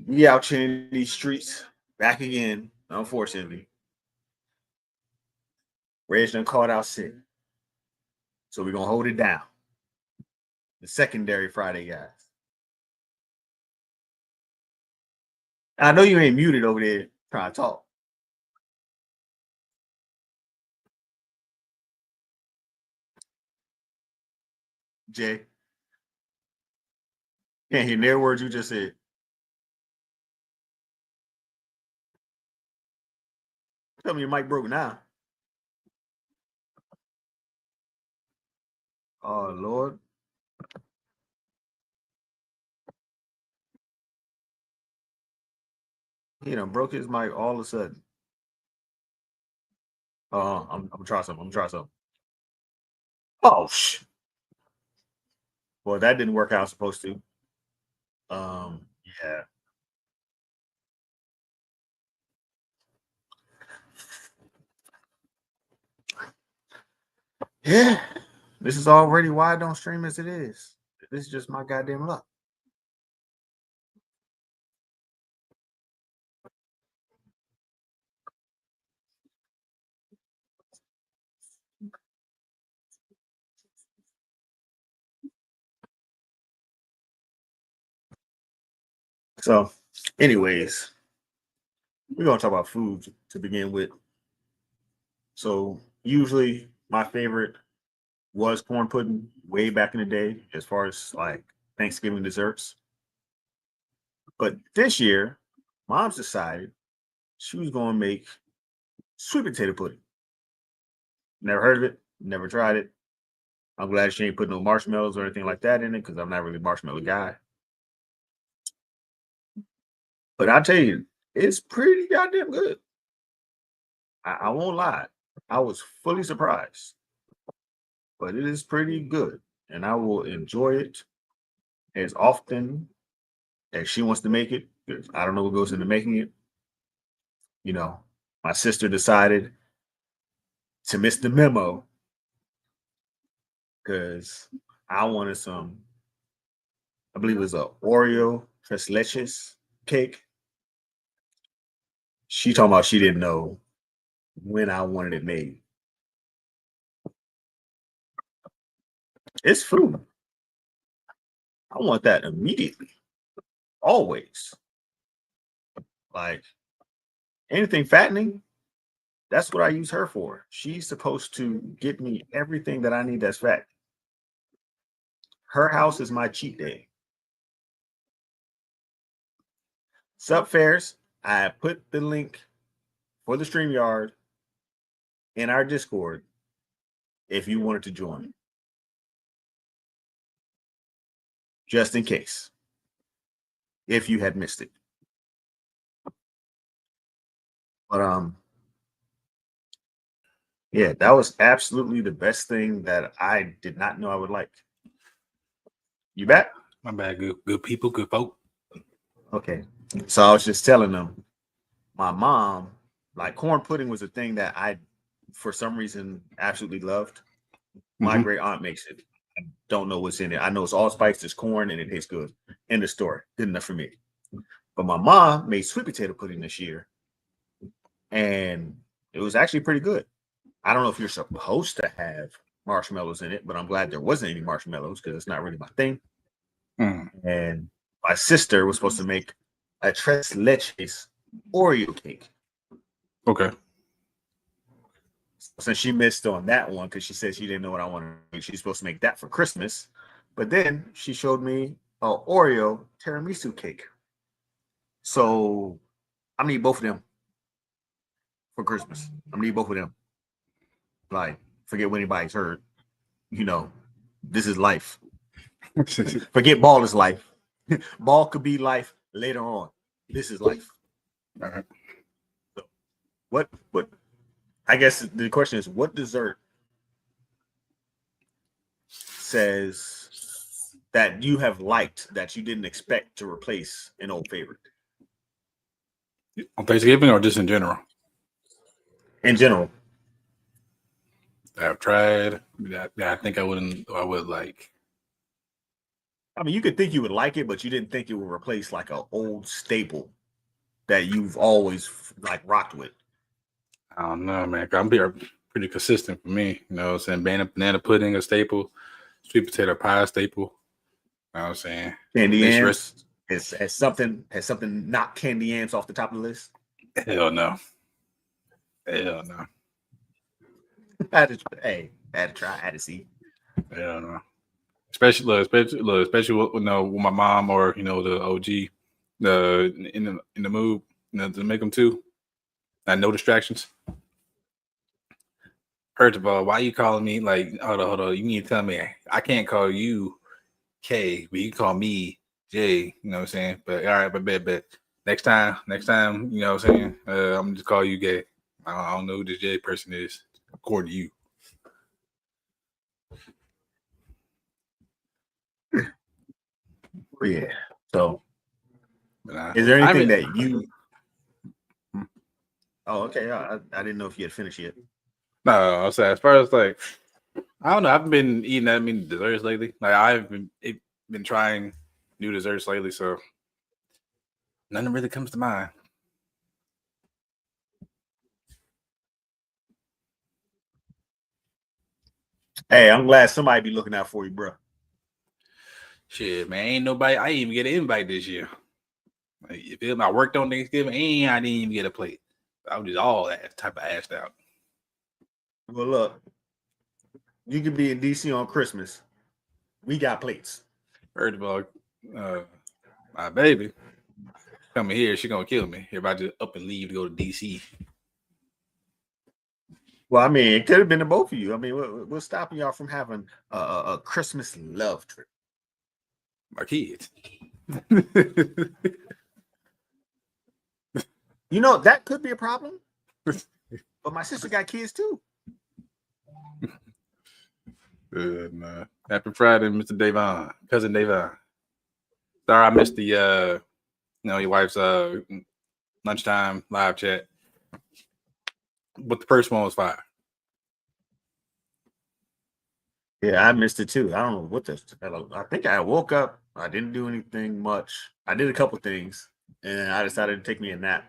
We out here in these streets back again, unfortunately. Reg done called out sick. So we're gonna hold it down. The secondary Friday guys. I know you ain't muted over there trying to talk. Jay. Can't hear their words you just said. Tell me your mic broke now. Oh Lord. He done broke his mic all of a sudden. I'm gonna try something. I'm gonna try something. Oh well, that didn't work out supposed to. Yeah. Yeah. This is already why I don't stream as it is. This is just my goddamn luck. So, anyways, we're gonna talk about food to begin with. So, usually my favorite was corn pudding way back in the day, as far as like Thanksgiving desserts. But this year, mom's decided she was gonna make sweet potato pudding. Never heard of it, never tried it. I'm glad she ain't put no marshmallows or anything like that in it because I'm not really a marshmallow guy. But I'll tell you, it's pretty goddamn good. I won't lie. I was fully surprised, but it is pretty good. And I will enjoy it as often as she wants to make it. 'Cause I don't know what goes into making it. You know, my sister decided to miss the memo because I wanted some, I believe it was a Oreo tres leches cake. She talking about she didn't know when I wanted it made. It's food. I want that immediately, always. Like anything fattening, that's what I use her for. She's supposed to get me everything that I need that's fat. Her house is my cheat day. Sup, Fairs? I put the link for the StreamYard in our Discord if you wanted to join, just in case, if you had missed it. But yeah, that was absolutely the best thing that I did not know I would like. You back? My bad. Good people, good folk. Okay. So I was just telling them, my mom, like corn pudding was a thing that I, for some reason, absolutely loved. My great aunt makes it. I don't know what's in it. I know it's allspice, it's corn, and it tastes good. In the store, good enough for me. But my mom made sweet potato pudding this year, and it was actually pretty good. I don't know if you're supposed to have marshmallows in it, but I'm glad there wasn't any marshmallows because it's not really my thing. And my sister was supposed to make a tres leches Oreo cake. Okay. Since she missed on that one because she said she didn't know what I wanted, she's supposed to make that for Christmas. But then she showed me a Oreo tiramisu cake. So I'm gonna eat both of them for Christmas. I'm gonna eat both of them. Like, forget what anybody's heard. You know, this is life. Forget ball is life. Ball could be life later on. This is life. All right. So what I guess the question is, what dessert says that you have liked that you didn't expect to replace an old favorite? On Thanksgiving or just in general? In general. I've tried. That I think I would like. I mean, you could think you would like it, but you didn't think it would replace like an old staple that you've always like rocked with. I don't know, man. 'Cause I'm pretty consistent for me. You know what I'm saying? Banana pudding a staple, sweet potato pie a staple. You know what I'm saying? Candy Next rest, yams has something knocked candy yams off the top of the list. hell no. Hell no. I had to try, I had to see. Hell no. Especially with, with my mom or the OG, in the mood, to make them too. And no distractions. First of all, why you calling me like? Hold on. You need to tell me I can't call you K, but you can call me J. You know what I'm saying? But all right, but bet. Next time, you know what I'm saying? I'm gonna just call you gay. I don't know who this J person is, according to you. Yeah. So, But, is there anything that you? Oh, okay. I didn't know if you had finished yet. No, I'm saying as far as like, I don't know. I haven't been eating that many desserts lately. Like I've been trying new desserts lately, so nothing really comes to mind. Hey, I'm glad somebody be looking out for you, bro. Shit, man, ain't nobody. I didn't even get an invite this year. Like, you feel me? I worked on Thanksgiving, and I didn't even get a plate. I was just all that type of assed out. Well, look, you could be in DC on Christmas. We got plates. First of all, my baby coming here, she gonna kill me if I just up and leave to go to DC. Well, I mean, it could have been the both of you. I mean, we're stopping y'all from having a Christmas love trip. My kids. You know, that could be a problem. But my sister got kids too. Nah. Happy Friday, Mr. Davon, cousin Davon. Sorry, I missed the your wife's lunchtime live chat, but the first one was fire. Yeah, I missed it too. I don't know what this. I think I woke up. I didn't do anything much. I did a couple things, and I decided to take me a nap.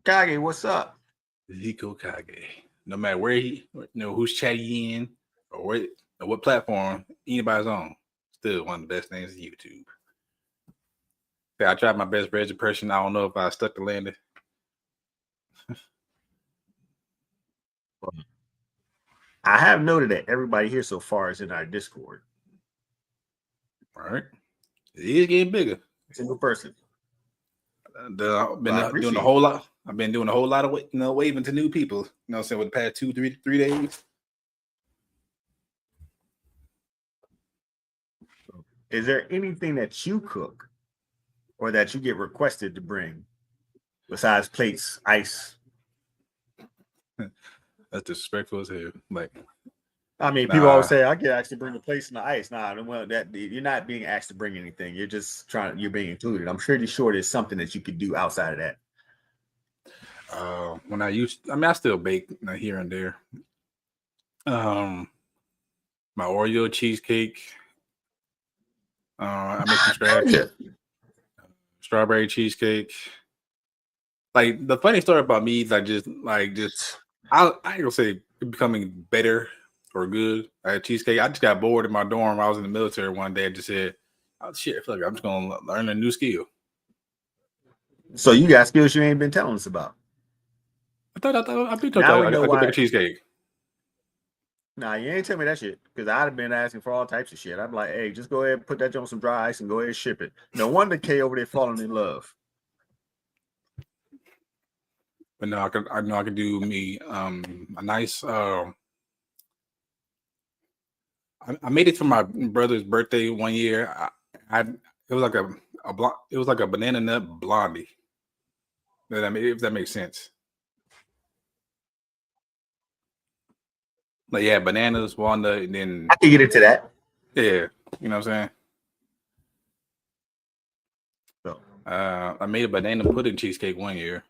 Kage, what's up? Zico Kage. No matter where who's chatting in or what platform anybody's on, still one of the best things is YouTube. Yeah, I tried my best for impression. I don't know if I stuck the landing. I have noted that everybody here so far is in our Discord. All right, it is getting bigger. Single person. I've been doing a whole lot. I've been doing a whole lot of waving to new people. You know what I'm saying, with the past 3 days. Is there anything that you cook or that you get requested to bring besides plates, ice? That's disrespectful as hell. Like, I mean, people always say I can actually bring the plates and the ice. Nah, well, that you're not being asked to bring anything. You're just you're being included. I'm pretty sure there's something that you could do outside of that. I still bake here and there. My Oreo cheesecake. I make from scratch. Strawberry cheesecake. Like, the funny story about me is I ain't gonna say becoming better or good at cheesecake. I just got bored in my dorm. I was in the military one day and just said, "Oh shit, I feel like I'm just gonna learn a new skill." So you got skills you ain't been telling us about. I thought I've been told I could make a cheesecake. Nah, you ain't tell me that shit, because I'd have been asking for all types of shit. I'm like, hey, just go ahead and put that on some dry ice and go ahead and ship it. No wonder K over there falling in love. But no, I know I can do me a nice. I made it for my brother's birthday one year. It was like a banana nut blondie. If that makes sense. Like, yeah, bananas, walnut, and then I can get into that. Yeah, you know what I'm saying. So, I made a banana pudding cheesecake one year.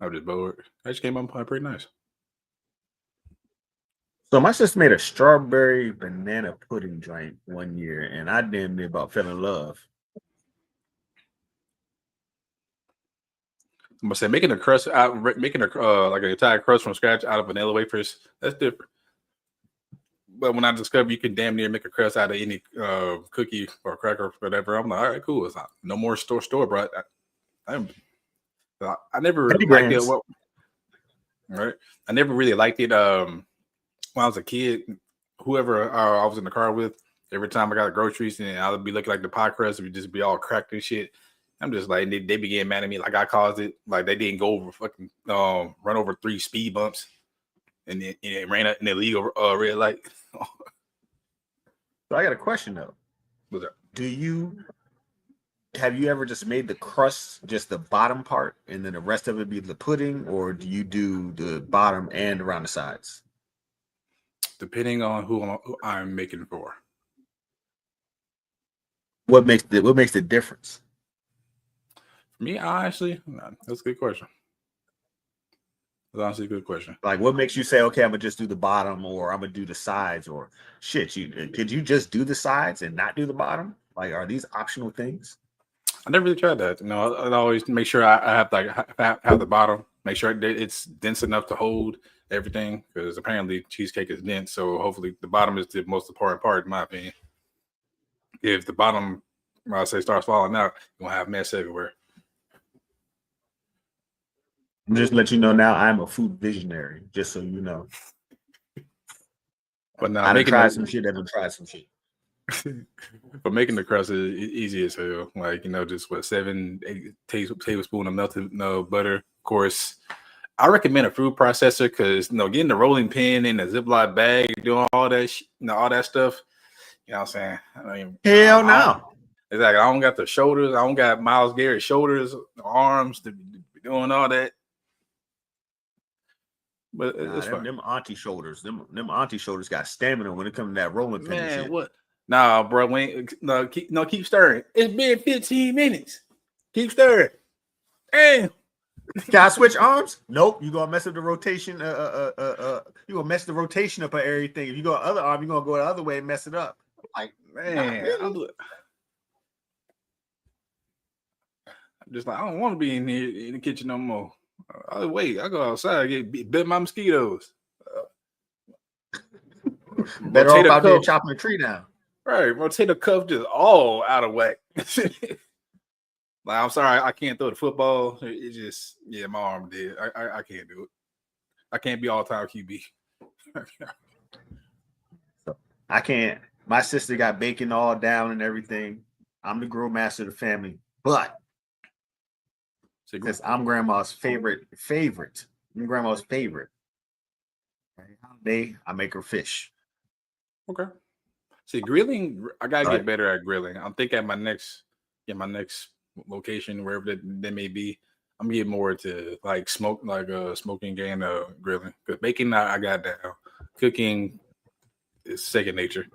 I was just bored. That just came out pretty nice. So my sister made a strawberry banana pudding joint one year, and I damn near about fell in love. I'm gonna say making a crust out, making a like an entire crust from scratch out of vanilla wafers. That's different. But when I discovered you can damn near make a crust out of any cookie or cracker or whatever, I'm like, all right, cool. It's not no more store brought. I never Petty liked it. grams. Well, right? I never really liked it. When I was a kid, whoever I was in the car with, every time I got groceries and I would be looking like the pie crust would just be all cracked and shit. I'm just like they be getting mad at me like I caused it. Like they didn't go over fucking run over 3 speed bumps and then it ran an illegal red light. So I got a question though. What's that? Have you ever just made the crust just the bottom part and then the rest of it be the pudding, or do you do the bottom and around the sides? Depending on who I'm making for. What makes the difference? For me, honestly, that's a good question. That's honestly a good question. Like, what makes you say, okay, I'm gonna just do the bottom, or I'm gonna do the sides, or shit? Could you just do the sides and not do the bottom? Like, are these optional things? I never really tried that. No, I always make sure I have like have the bottom. Make sure that it's dense enough to hold everything because apparently cheesecake is dense. So hopefully the bottom is the most important part, in my opinion. If the bottom, I say, starts falling out, you're gonna have mess everywhere. I'm just let you know now. I'm a food visionary, just so you know. But now I done tried some shit. I done tried some shit. But making the crust is easy as hell. Like, just 7-8 tablespoons of melted butter. Of course, I recommend a food processor because getting the rolling pin in the Ziploc bag, doing all that, all that stuff. You know what I'm saying? Hell no. Exactly. I don't got the shoulders. I don't got Myles Garrett shoulders, arms to be doing all that. But it's fun. Them auntie shoulders. Them auntie shoulders got stamina when it comes to that rolling pin. Man, shit. what? Nah, bro. Keep stirring. It's been 15 minutes. Keep stirring. Damn. Can I switch arms? Nope. You gonna mess up the rotation. You gonna mess the rotation up of everything. If you go other arm, you are gonna go the other way and mess it up. Like, man, really. I'm just like, I don't want to be in here in the kitchen no more. Wait, I go outside and get bit by mosquitoes. Better off out there chopping the tree down. Right, rotator cuff just all out of whack. Like, I'm sorry, I can't throw the football. It just, my arm did. I can't do it. I can't be all-time QB. I can't. My sister got bacon all down and everything. I'm the grill master of the family, but because I'm grandma's favorite. I'm grandma's favorite. Holiday, I make her fish. Okay. See, grilling, I gotta get better at grilling. I'm thinking at my next location, wherever that may be, I'm getting more to like smoking and grilling. Because baking, I got down. Cooking is second nature.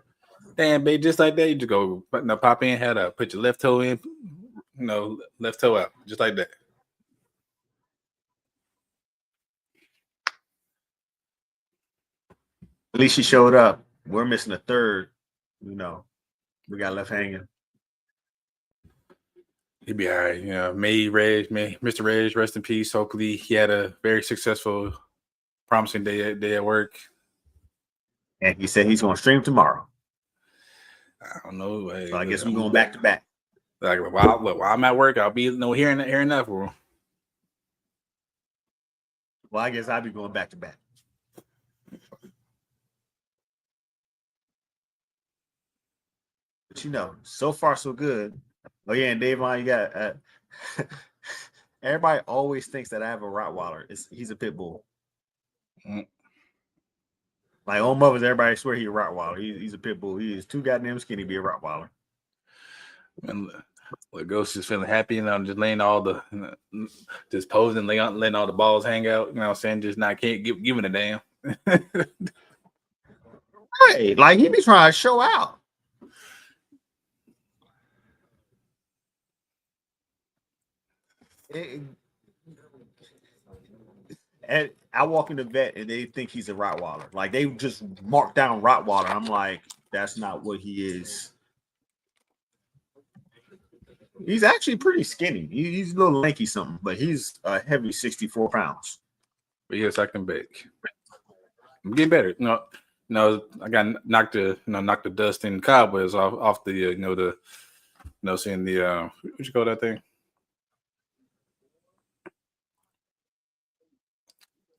Damn, babe, just like that, you just go pop in, put your left toe in, left toe out, just like that. At least she showed up. We're missing a third. We got left hanging. He'd be all right. Mr. Reg, rest in peace. Hopefully he had a very successful, promising day at work. And he said he's going to stream tomorrow. I don't know. So I guess we're going back to back. Like while I'm at work, I'll be hearing that for him. Well, I guess I'll be going back to back. But so far so good. Oh yeah, and Davon, you got everybody always thinks that I have a Rottweiler. He's a pit bull. My own mothers, everybody swear he's a Rottweiler. He's a pit bull. He is too goddamn skinny to be a Rottweiler. And Ghost is feeling happy, and I'm just laying just posing, letting all the balls hang out. You know what I'm saying? Just not giving a damn. Right, like he be trying to show out. and I walk in the vet and they think he's a Rottweiler. Like they just mark down Rottweiler. I'm like, that's not what he is. He's actually pretty skinny. He's a little lanky something, but he's a heavy 64 pounds. But yes, I can bake. I'm getting better. No, I got knocked the dust and cobwebs off the seeing the what you call that thing?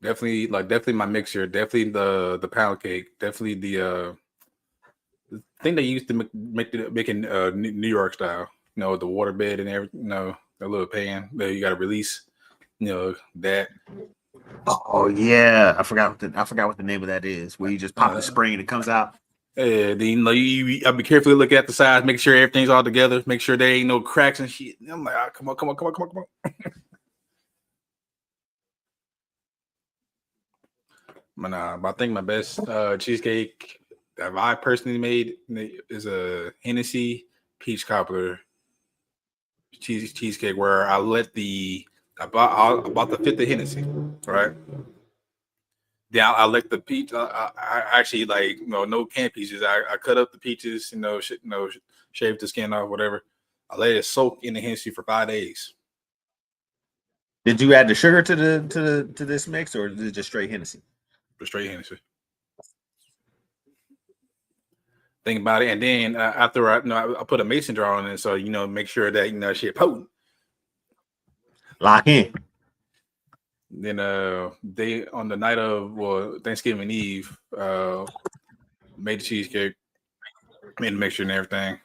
Definitely my mixture, definitely the pound cake, definitely the thing they used to making New York style. The water bed and everything. The little pan that you got to release. That. Oh yeah, I forgot what the name of that is. Where you just pop the spring and it comes out. Yeah, then I'll be carefully looking at the sides, make sure everything's all together, make sure there ain't no cracks and shit. I'm like, come on. But I think my best cheesecake that I personally made is a Hennessy peach cobbler cheesecake where I bought the fifth of Hennessy, right? Then I let the peach. I actually no canned peaches. I cut up the peaches, shave the skin off, whatever. I let it soak in the Hennessy for 5 days. Did you add the sugar to this mix, or is it just straight Hennessy? Straight Hennessy. Think about it, and then after I put a mason jar on it, so make sure that shit potent. Lock in. Then they on the night of Thanksgiving Eve made the cheesecake, made the mixture and everything.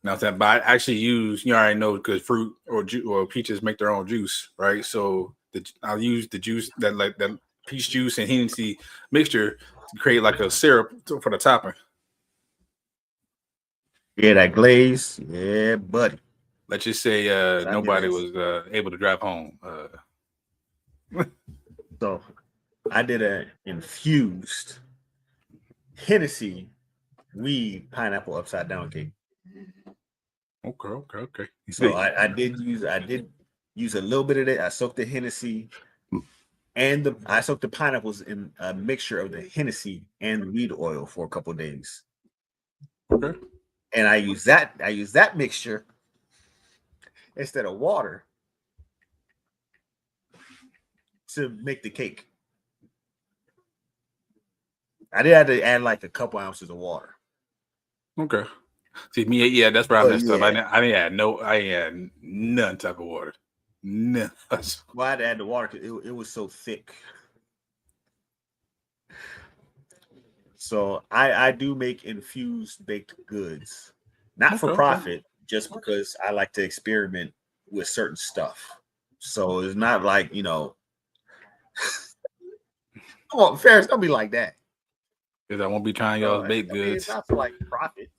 Now that, but I actually use you already know because fruit or peaches make their own juice, right? So I'll use the juice that peach juice and Hennessy mixture to create like a syrup for the topping. Yeah, that glaze. Yeah, buddy. Let's just say nobody was able to drive home. So I did an infused Hennessy weed pineapple upside down cake. Okay. So I did use a little bit of it. I soaked the Hennessy and I soaked the pineapples in a mixture of the Hennessy and weed oil for a couple of days. Okay. And I use that mixture instead of water to make the cake. I did have to add like a couple ounces of water. Okay. See me, yeah, that's where I messed up. I didn't add none type of water. None. Well, I had to add the water because it was so thick. So I do make infused baked goods, not for profit, just because I like to experiment with certain stuff. So it's not like come on, Ferris, don't be like that. Because I won't be trying y'all's baked goods. It's not for like profit.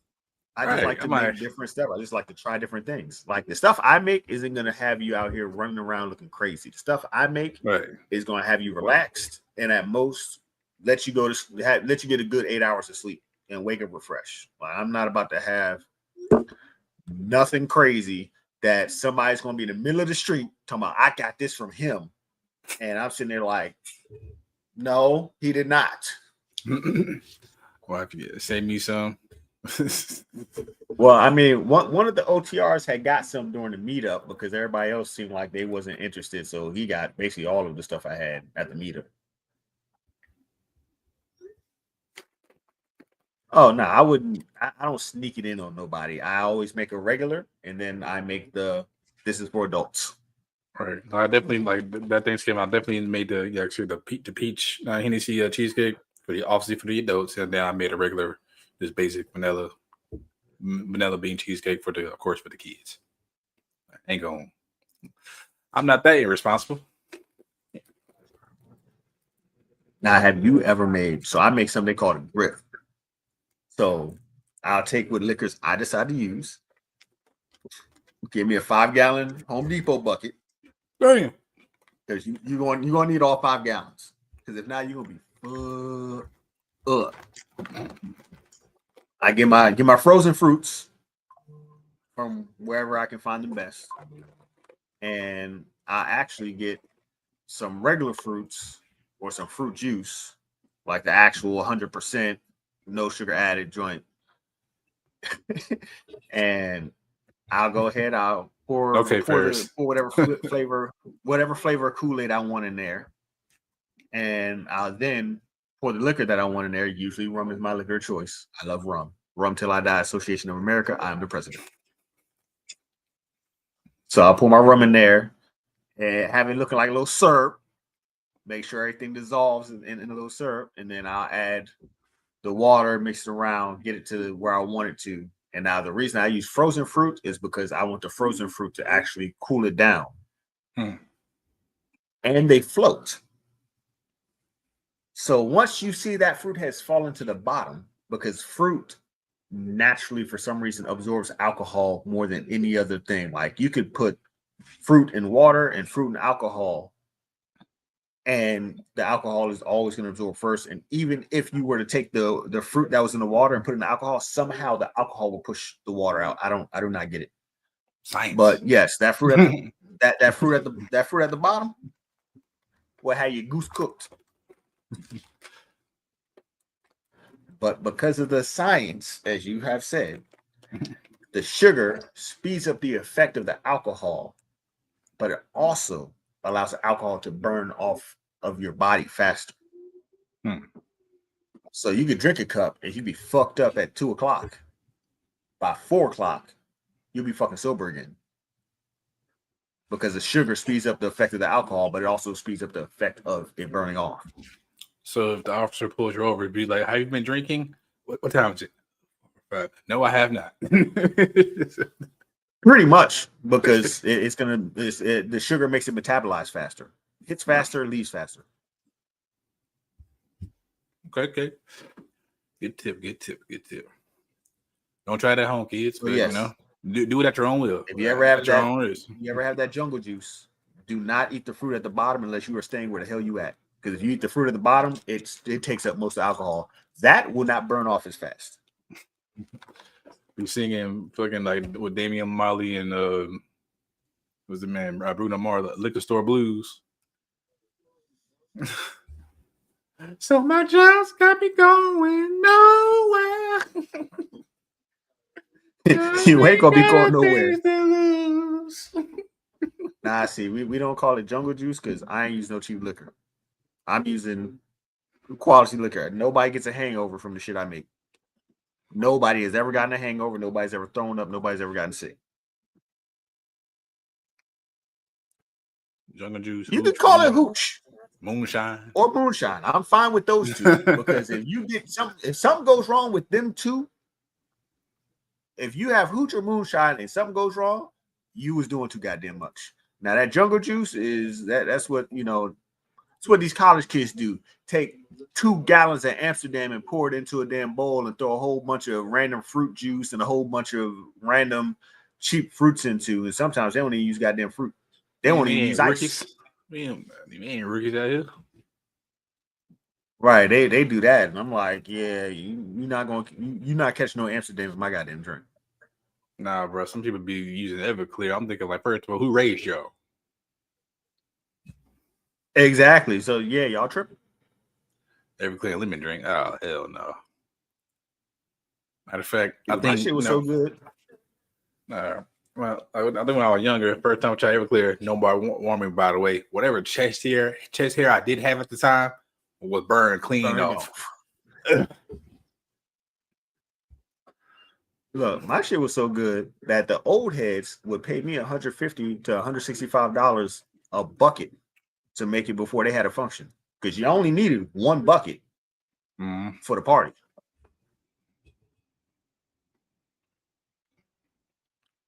I just like to make different stuff. I just like to try different things. Like the stuff I make isn't gonna have you out here running around looking crazy. The stuff I make is gonna have you relaxed and at most let you get a good 8 hours of sleep and wake up refreshed. Like, I'm not about to have nothing crazy that somebody's gonna be in the middle of the street talking about I got this from him, and I'm sitting there like, no, he did not. Well, save me some. Well, I mean, one of the OTRs had got some during the meetup because everybody else seemed like they wasn't interested, so he got basically all of the stuff I had at the meetup. Oh no, I wouldn't. I don't sneak it in on nobody. I always make a regular, and then I make this is for adults. Right. I definitely like that Thanksgiving. I definitely made the peach Hennessy cheesecake obviously for the adults, and then I made a regular, just basic vanilla bean cheesecake of course for the kids. I'm not that irresponsible. Now, have you ever made? So I make something called a grip. So I'll take what liquors I decide to use. Give me a 5-gallon Home Depot bucket. Damn. Because you're gonna need all 5 gallons. Because if not, you're gonna be up. I get my frozen fruits from wherever I can find them best. And I actually get some regular fruits or some fruit juice, like the actual 100% no sugar added joint, and I'll go ahead. I'll pour whatever flavor Kool-Aid I want in there, and I'll then pour the liquor that I want in there. Usually, rum is my liquor of choice. I love rum. Rum till I die. Association of America. I am the president. So I'll pour my rum in there and have it looking like a little syrup. Make sure everything dissolves in a little syrup, and then I'll add the water, mix it around, get it to where I want it to. And now the reason I use frozen fruit is because I want the frozen fruit to actually cool it down. And they float. So once you see that fruit has fallen to the bottom, because fruit naturally, for some reason, absorbs alcohol more than any other thing. Like you could put fruit in water and fruit in alcohol, and the alcohol is always going to absorb first. And even if you were to take the fruit that was in the water and put it in the alcohol, somehow the alcohol will push the water out. I do not get it. Science. But yes, that fruit that fruit at the bottom will have your goose cooked. But because of the science, as you have said, the sugar speeds up the effect of the alcohol, but it also allows the alcohol to burn off of your body faster. So you could drink a cup and you'd be fucked up at 2 o'clock. By 4 o'clock, you'll be fucking sober again. Because the sugar speeds up the effect of the alcohol, but it also speeds up the effect of it burning off. So if the officer pulls you over, it'd be like, have you been drinking? What time is it? No, I have not. Pretty much, because the sugar makes it metabolize faster. Hits faster, leaves faster. Okay. Good tip. Don't try that at home, kids. But, yes. Do it at your own will. If you ever have that jungle juice, do not eat the fruit at the bottom unless you are staying where the hell you at. Because if you eat the fruit at the bottom, it takes up most of the alcohol. That will not burn off as fast. Be singing fucking like with Damian Marley and was the man Bruno Mars, Liquor Store Blues. So my job's got me going nowhere. You ain't gonna be going nowhere. Nah, see, we don't call it jungle juice because I ain't using no cheap liquor. I'm using quality liquor. Nobody gets a hangover from the shit I make. Nobody has ever gotten a hangover. Nobody's ever thrown up. Nobody's ever gotten sick. Jungle juice. You could call it hooch. Moonshine. Or moonshine. I'm fine with those two. Because if something goes wrong with them two, if you have hooch or moonshine and something goes wrong, you was doing too goddamn much. Now that jungle juice is that's what it's what these college kids do. Take 2 gallons of Amsterdam and pour it into a damn bowl and throw a whole bunch of random fruit juice and a whole bunch of random cheap fruits into. And sometimes they don't even use goddamn fruit. They won't even use ice. We ain't rookies out here. Right, they do that. And I'm like, yeah, you're not catching no Amsterdam with my goddamn drink. Nah, bro. Some people be using Everclear. I'm thinking like, first of all, who raised y'all? Exactly. So yeah, y'all tripping. Everclear lemon drink. Oh hell no. Matter of fact, I think that shit was so good. Well, I think when I was younger, first time I tried Everclear, nobody warned me. By the way, whatever chest hair I did have at the time was burned clean off. Look, my shit was so good that the old heads would pay me $150 to $165 a bucket to make it before they had a function, because you only needed 1 bucket for the party.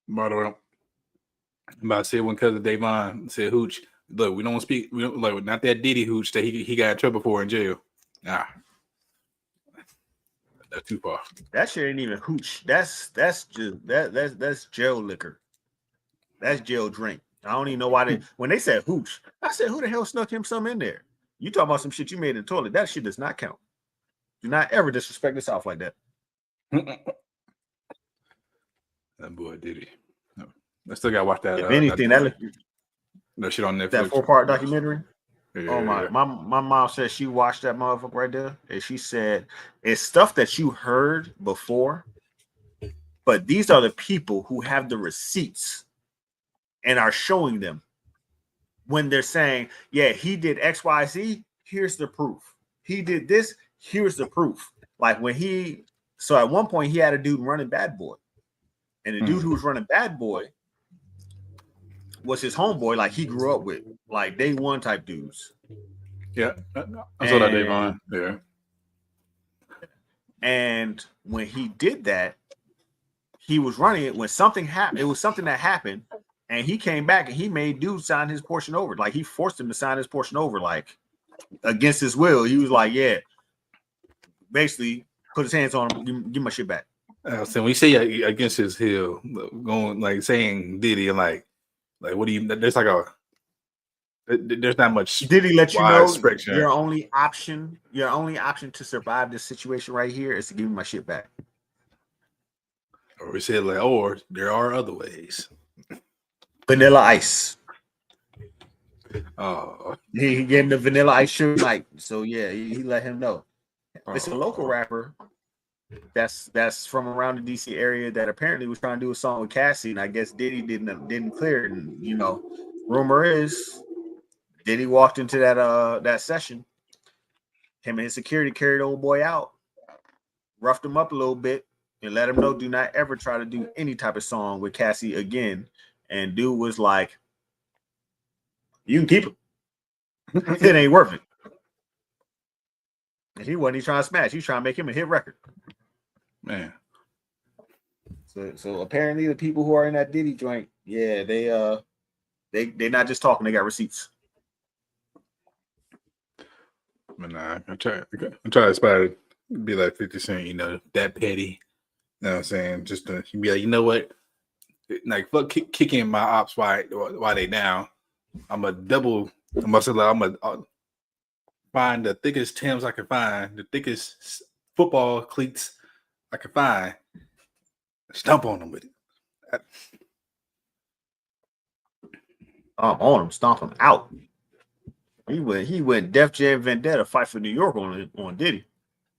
By the way, I'm about to say when cousin Davon said hooch, look, we don't like not that Diddy hooch that he got in trouble for in jail. Nah. That's too far. That shit ain't even hooch. That's jail liquor. That's jail drink. I don't even know why when they said hooch, I said, who the hell snuck him some in there? You talking about some shit you made in the toilet. That shit does not count. Do not ever disrespect the South like that. That boy Diddy. No. I still gotta watch that. If anything, that shit on Netflix. That 4-part documentary. Oh Yeah. my mom said she watched that motherfucker right there, and she said it's stuff that you heard before, but these are the people who have the receipts and are showing them when they're saying, "Yeah, he did X, Y, Z. Here's the proof. He did this. Here's the proof." Like when he, so at one point he had a dude running Bad Boy, and the dude who was running Bad Boy was his homeboy, like he grew up with, like day one type dudes. Yeah. I saw that, Davon. Yeah. And when he did that, he was running it when something happened. It was something that happened, and he came back and he made dude sign his portion over. Like he forced him to sign his portion over, like against his will. He was like, "Yeah," basically put his hands on him, give my shit back. So when you say against his heel, going like saying Diddy, and like what do you? There's like there's not much. Did he let you know spectrum. your only option to survive this situation right here is to give me my shit back? Or we said like, or there are other ways. Vanilla Ice. Oh, he gave him the Vanilla Ice sugar night. So yeah, he let him know. It's a local rapper that's from around the DC area that apparently was trying to do a song with Cassie, and I guess Diddy didn't clear it. And you know, rumor is Diddy walked into that session. Him and his security carried the old boy out, roughed him up a little bit, and let him know do not ever try to do any type of song with Cassie again. And dude was like, "You can keep it. It ain't worth it." And he wasn't even trying to smash. He was trying to make him a hit record. Man. So apparently the people who are in that Diddy joint, yeah, they not just talking, they got receipts. Nah, I'm trying to aspire to be like 50 Cent, you know, that petty. You know what I'm saying? Just to be like, you know what? Like fuck kicking my ops while they down. I'm gonna find the thickest Timbs I can find, the thickest football cleats I can find, stomp on them with it. On him, stomp him out. He went Def Jam Vendetta fight for New York on Diddy.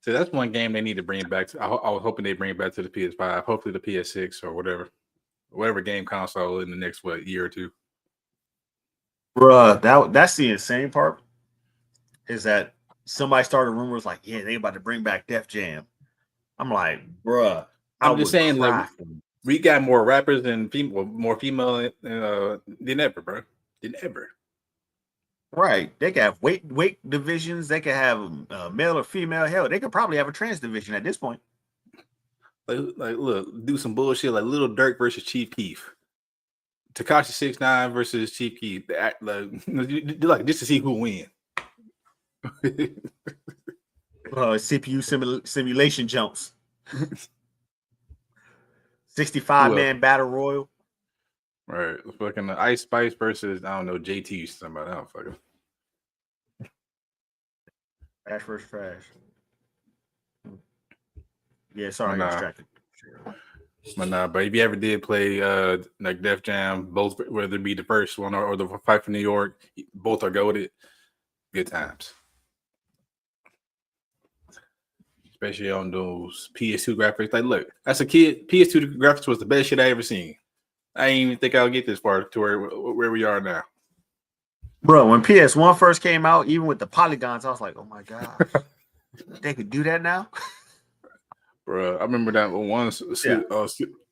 So that's one game they need to bring back. I was hoping they bring it back to the PS5, hopefully the PS6 or whatever game console in the next year or two. Bruh, that's the insane part. Is that somebody started rumors like, yeah, they about to bring back Def Jam. I'm like, bruh. I'm just saying, like, we got more rappers and more female than ever, bro. Than ever. Right. They can have weight divisions. They can have male or female. Hell, they could probably have a trans division at this point. Like, look, do some bullshit like Lil Durk versus Chief Keef. Tekashi 6ix9ine versus Chief Keef. Like just to see who win. CPU simulation jumps. 65-man battle royal. Right. Fucking Ice Spice versus, I don't know, JT or somebody. I don't fucking. Trash versus trash. Yeah, sorry, I got distracted. But if you ever did play like Def Jam, both whether it be the first one or the Fight for New York, both are goated. Good times. Especially on those PS2 graphics. Like, look, as a kid, PS2 graphics was the best shit I ever seen. I didn't even think I'll get this far to where we are now. Bro, when PS1 first came out, even with the polygons, I was like, oh my God. They could do that now? Bro, I remember that one. I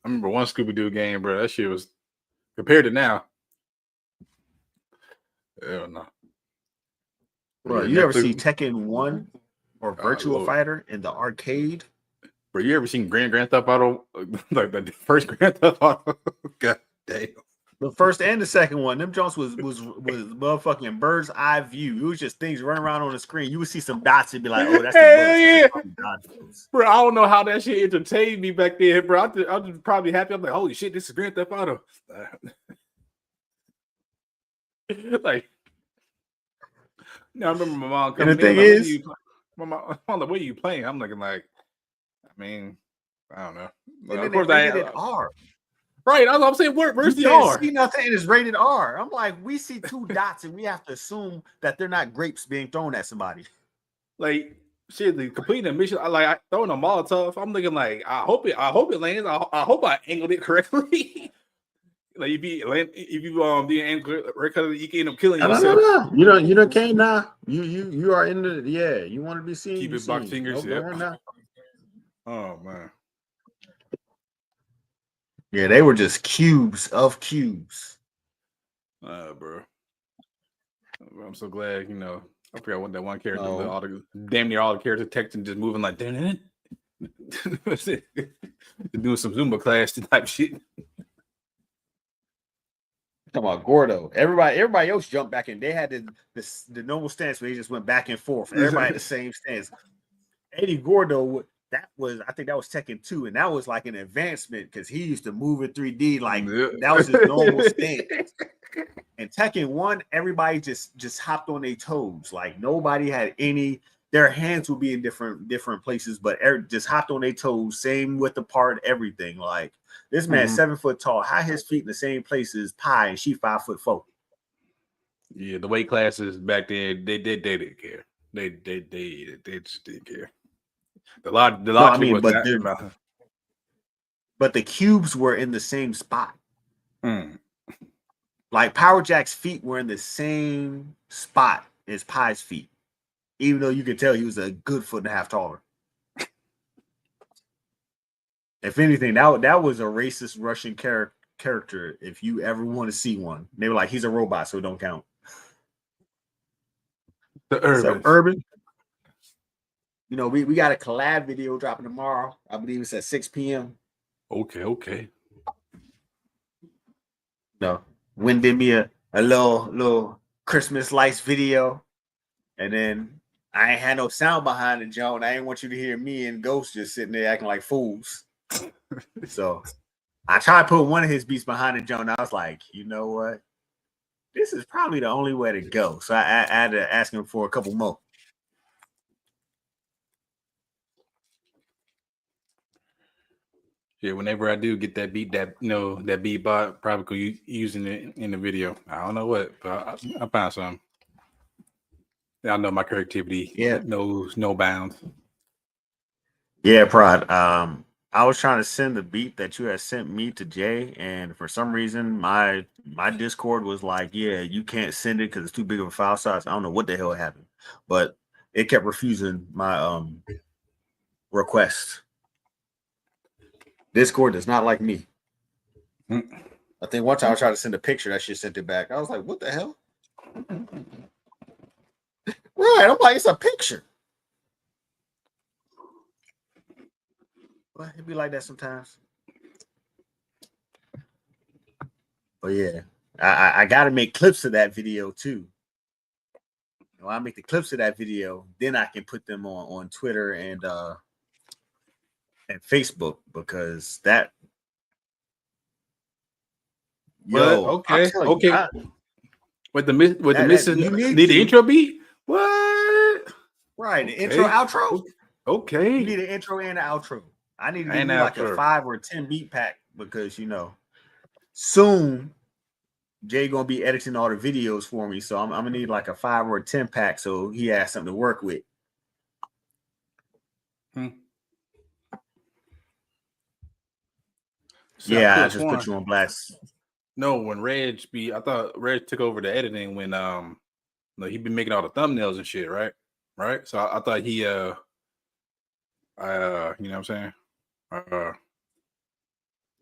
remember one Scooby-Doo game, bro. That shit was compared to now. Hell no. Bro, you ever see Tekken 1 or Virtua Fighter in the arcade? Bro, you ever seen Grand Theft Auto? Like the first Grand Theft Auto? God damn. The first and the second one, them Jones was motherfucking bird's eye view. It was just things running around on the screen. You would see some dots and be like, "Oh, that's the bugs." Bro, I don't know how that shit entertained me back then, bro. I was probably happy. I'm like, "Holy shit, this is Grand Theft Auto!" Like, I remember my mom coming. And the thing is, my mom, like, "What are you playing?" I'm looking like, I mean, I don't know. Of course, I are. Right. I'm saying, where's You the can't R? see nothing, and it's rated R. I'm like, we see 2 dots, and we have to assume that they're not grapes being thrown at somebody. Like, shit, the completing a mission. I throwing a Molotov. I'm looking like, I hope it lands. I hope I angled it correctly. Like if you didn't angle it correctly, you can end up killing yourself. No. You don't can't now. You are in the You want to be seen. Keep You it box seen. fingers. Nope, Yep. don't run now. Oh man. Yeah, they were just cubes of cubes. Bro. I'm so glad, I forgot what that one character, No. all the damn near all the characters texting just moving like doing some Zumba class type shit. Talking about Gordo. Everybody else jumped back in. They had the normal stance where they just went back and forth. Everybody had the same stance. Eddie Gordo, I think that was Tekken 2, and that was like an advancement because he used to move in 3D. Like that was his normal stance. And Tekken 1, everybody just hopped on their toes. Like nobody had their hands would be in different places, but just hopped on their toes, same width apart, everything. Like this man's 7 foot tall. How his feet in the same place as Pi, and she 5'4". Yeah, the weight classes back then, they didn't care. They just didn't care. The logic was that. But the cubes were in the same spot. Mm. Like Power Jack's feet were in the same spot as Pi's feet, even though you could tell he was a good 1.5 feet taller. If anything, that was a racist Russian character. If you ever want to see one, they were like, he's a robot, so it don't count. The Urban. Urban. We got a collab video dropping tomorrow. I believe it's at 6 p.m. Okay. No. Win did me a little Christmas lights video. And then I ain't had no sound behind it, Joan. I ain't want you to hear me and Ghost just sitting there acting like fools. So I tried to put one of his beats behind it, Joan. I was like, you know what? This is probably the only way to go. So I had to ask him for a couple more. Yeah, whenever I do get that beat, that beat bot, probably using it in the video. I don't know what, but I found some. I know my creativity knows no bounds. Yeah, Prod. I was trying to send the beat that you had sent me to Jay, and for some reason, my Discord was like, "Yeah, you can't send it because it's too big of a file size." I don't know what the hell happened, but it kept refusing my request. Discord does not like me. I think one time I was trying to send a picture, that shit sent it back. I was like, "What the hell?" Right? I'm like, it's a picture. Well, it'd be like that sometimes. But yeah, I got to make clips of that video too. When I make the clips of that video, then I can put them on Twitter and Facebook, because that. Okay. With the missus need the intro beat? What? Right, the intro, outro. Okay. You need an intro and an outro. I need to give you like a 5 or 10 beat pack, because soon Jay gonna be editing all the videos for me, so I'm gonna need like a 5 or 10 pack, so he has something to work with. So I just put you on blast. No, when I thought Reg took over the editing when he'd been making all the thumbnails and shit, right? Right. So I thought he you know what I'm saying?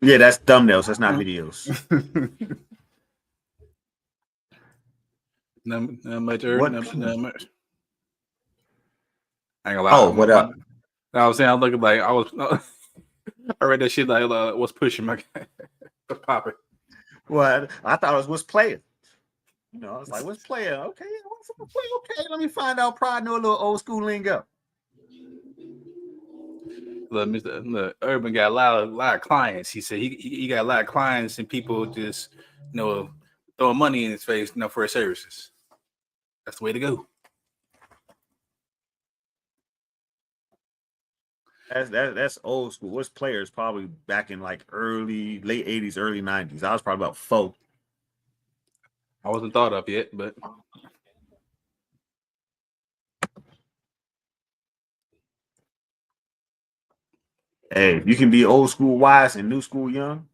Yeah, that's thumbnails, that's not videos. Not much. I ain't gonna lie. Oh, what up? I was saying, I was looking like I read that shit like what's pushing my what's popping. Well, I thought it was what's playing. I was like, what's playing? Okay, what's play? Okay, let me find out. Pride know a little old school lingo. Look, Mr. Urban got a lot of clients. He said he got a lot of clients and people just throwing money in his face for his services. That's the way to go. That's old school. What's players probably back in like late 80s, early 90s. I was probably about 4. I wasn't thought of yet, but hey, you can be old school wise and new school young.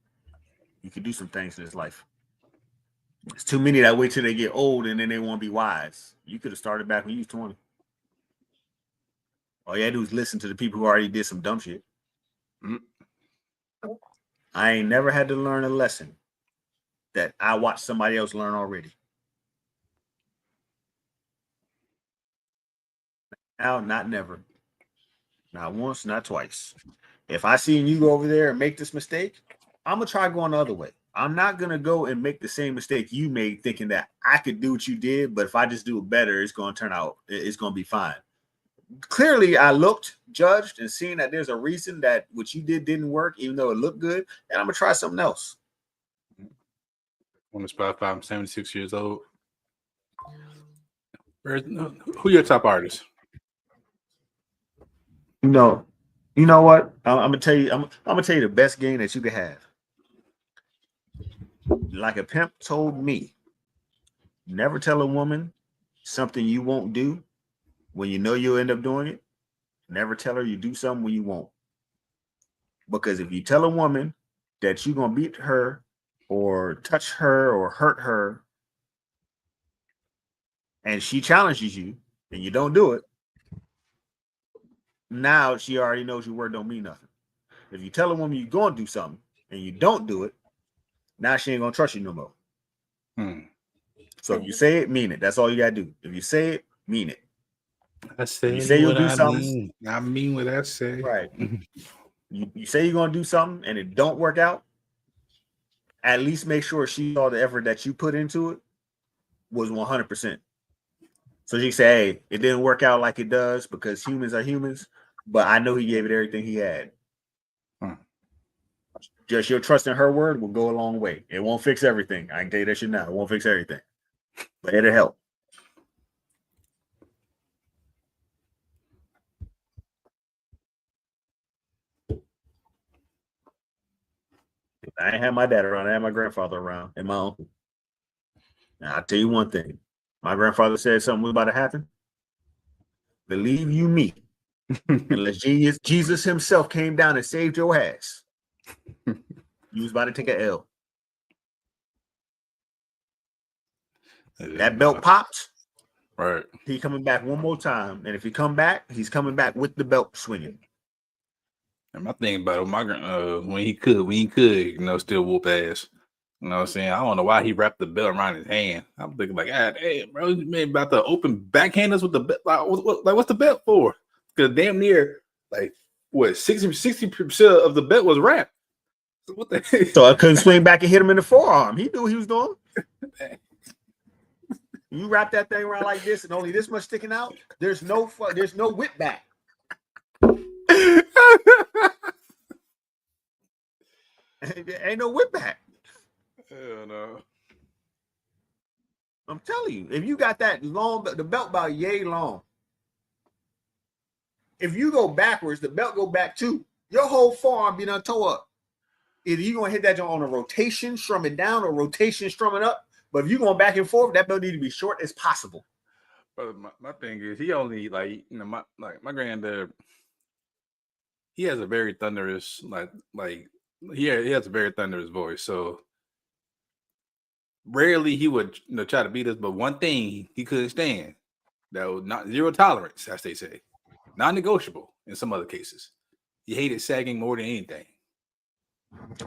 You can do some things in this life. There's too many that wait till they get old and then they won't be wise. You could have started back when you was 20. All you had to do is listen to the people who already did some dumb shit. I ain't never had to learn a lesson that I watched somebody else learn already. Now, not never. Not once, not twice. If I seen you go over there and make this mistake, I'm gonna try going the other way. I'm not gonna go and make the same mistake you made, thinking that I could do what you did, but if I just do it better, it's gonna turn out, it's gonna be fine. Clearly, I looked, judged, and seen that there's a reason that what you did didn't work, even though it looked good, and I'm gonna try something else. on the Spotify, I'm 76 years old. Who your top artists? You know what? I'm gonna tell you. I'm gonna tell you the best game that you could have. Like a pimp told me, never tell a woman something you won't do when you know you'll end up doing it. Never tell her you do something when you won't. Because if you tell a woman that you're gonna beat her or touch her or hurt her, and she challenges you and you don't do it, now she already knows your word don't mean nothing. If you tell a woman you're gonna do something and you don't do it, now she ain't gonna trust you no more. So if you say it, mean it. That's all you gotta do. If you say it, mean it. I say you say you'll do something. Mean. I mean what I say. Right. You say you're gonna do something and it don't work out. At least make sure she saw the effort that you put into it was 100%. So she say, "Hey, it didn't work out like it does because humans are humans, but I know he gave it everything he had." Just your trust in her word will go a long way. It won't fix everything. I can tell you that shit now. It won't fix everything, but it'll help. I ain't had my dad around. I had my grandfather around and my uncle. Now, I'll tell you one thing. My grandfather said something was about to happen. Believe you me, unless Jesus himself came down and saved your ass, you was about to take an L. That belt popped. Right. He coming back one more time. And if he come back, he's coming back with the belt swinging. And my thing about it, my when he could, still whoop ass. You know what I'm saying? I don't know why he wrapped the belt around his hand. I'm thinking like, hey, bro, you made about to open backhanders with the belt. Like, what's the belt for? Because damn near, like, what, 60% of the belt was wrapped. So what the heck? So I couldn't swing back and hit him in the forearm. He knew what he was doing. You wrap that thing around like this and only this much sticking out, there's no whip back. Ain't no whip back. Hell no. I'm telling you, if you got that long, the belt about yay long. If you go backwards, the belt go back too. Your whole forearm be done toe up. Either you gonna hit that joint on a rotation, strumming down, or rotation, strumming up. But if you're going back and forth, that belt need to be short as possible. But my thing is, he only my granddad. He has a very thunderous he has a very thunderous voice. So rarely he would try to beat us. But one thing he couldn't stand, that was not zero tolerance, as they say, non-negotiable in some other cases. He hated sagging more than anything.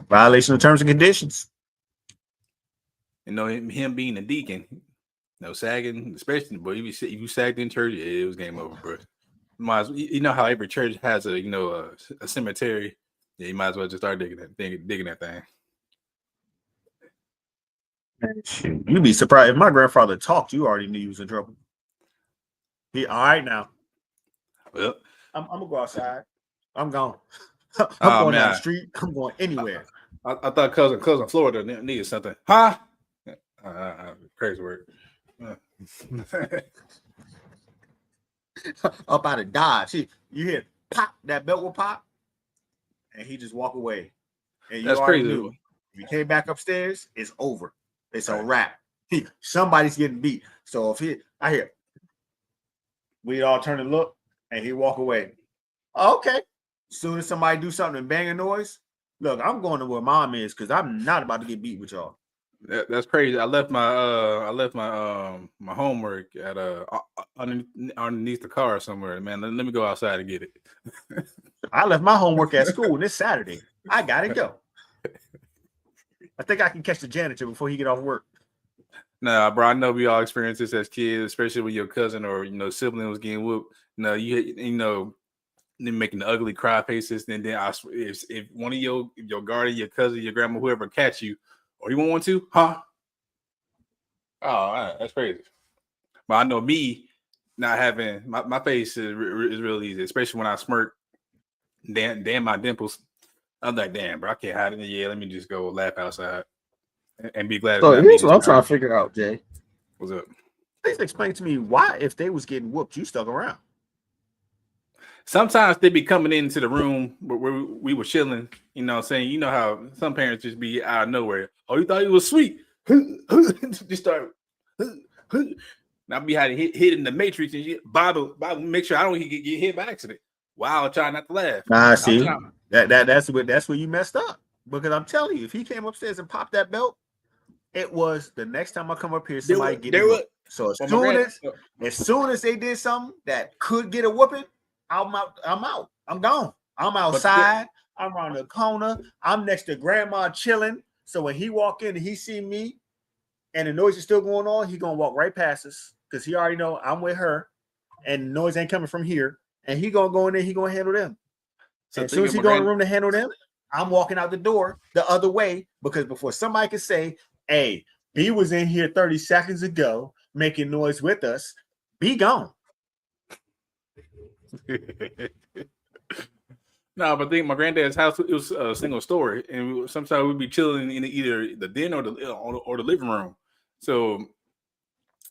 Violation of terms and conditions. Him being a deacon, sagging, especially, but if you sagged in church, it was game over, bro. You know how every church has a cemetery. Yeah, you might as well just start digging that thing. Shoot, you'd be surprised if my grandfather talked. You already knew he was in trouble. All right now. Well, I'm gonna go outside. I'm gone. I'm going down the street. I'm going anywhere. I thought cousin Florida needed something, huh? Crazy word. Up out of Dodge. See, you hear pop, that belt will pop, and he just walk away. And you That's already crazy. knew. If he came back upstairs, it's over. It's a Right. wrap. Somebody's getting beat. So if I hear, we all turn and look, and he walk away. Okay. Soon as somebody do something and bang a noise, look, I'm going to where mom is because I'm not about to get beat with y'all. That's crazy. I left my homework at underneath the car somewhere. Man, let me go outside and get it. I left my homework at school and it's Saturday. I gotta go. I think I can catch the janitor before he get off work. Nah, bro, I know we all experienced this as kids, especially when your cousin or sibling was getting whooped. No, them making the ugly cry faces. And then if one of your guardian, your cousin, your grandma, whoever catch you, or you want to, huh? Oh, that's crazy. But I know me not having my face is real easy, especially when I smirk. Damn my dimples. I'm like, damn, bro, I can't hide it. Yeah, let me just go laugh outside and be glad. So here's what I'm trying to figure out, Jay. What's up? Please explain to me why, if they was getting whooped, you stuck around. Sometimes they be coming into the room where we were chilling, saying, you know how some parents just be out of nowhere. Oh, you thought he was sweet? Just start. Now be how to hit in the matrix and Bob, make sure I don't get hit by accident. Wow, trying not to laugh. Nah, see, that's where you messed up. Because I'm telling you, if he came upstairs and popped that belt, it was the next time I come up here, somebody get it. So as soon as they did something that could get a whooping, I'm out. I'm gone. I'm outside. I'm around the corner. I'm next to grandma chilling. So when he walk in and he see me and the noise is still going on, he gonna walk right past us because he already know I'm with her and the noise ain't coming from here. And he gonna go in there, he gonna handle them. So as soon as he go in the room to handle them, I'm walking out the door the other way because before somebody can say, hey, B was in here 30 seconds ago making noise with us, be gone. No, but I think my granddad's house, it was a single story, and sometimes we'd be chilling in either the den or the living room. So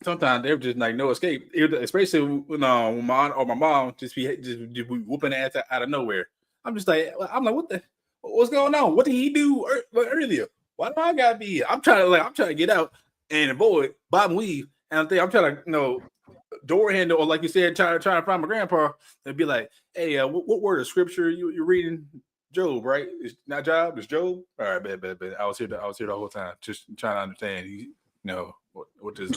sometimes they were just like no escape, especially when my aunt or my mom just be whooping ass out of nowhere. I'm like, what's going on? What did he do earlier? Why do I gotta be here? I'm trying to get out, and boy, Bob and weave, and I'm trying to door handle, or like you said, trying to find my grandpa and be like, hey, what word of scripture you're reading? Job, right? It's not Job, it's Job. All right, bet. I was here the whole time, just trying to understand. What this?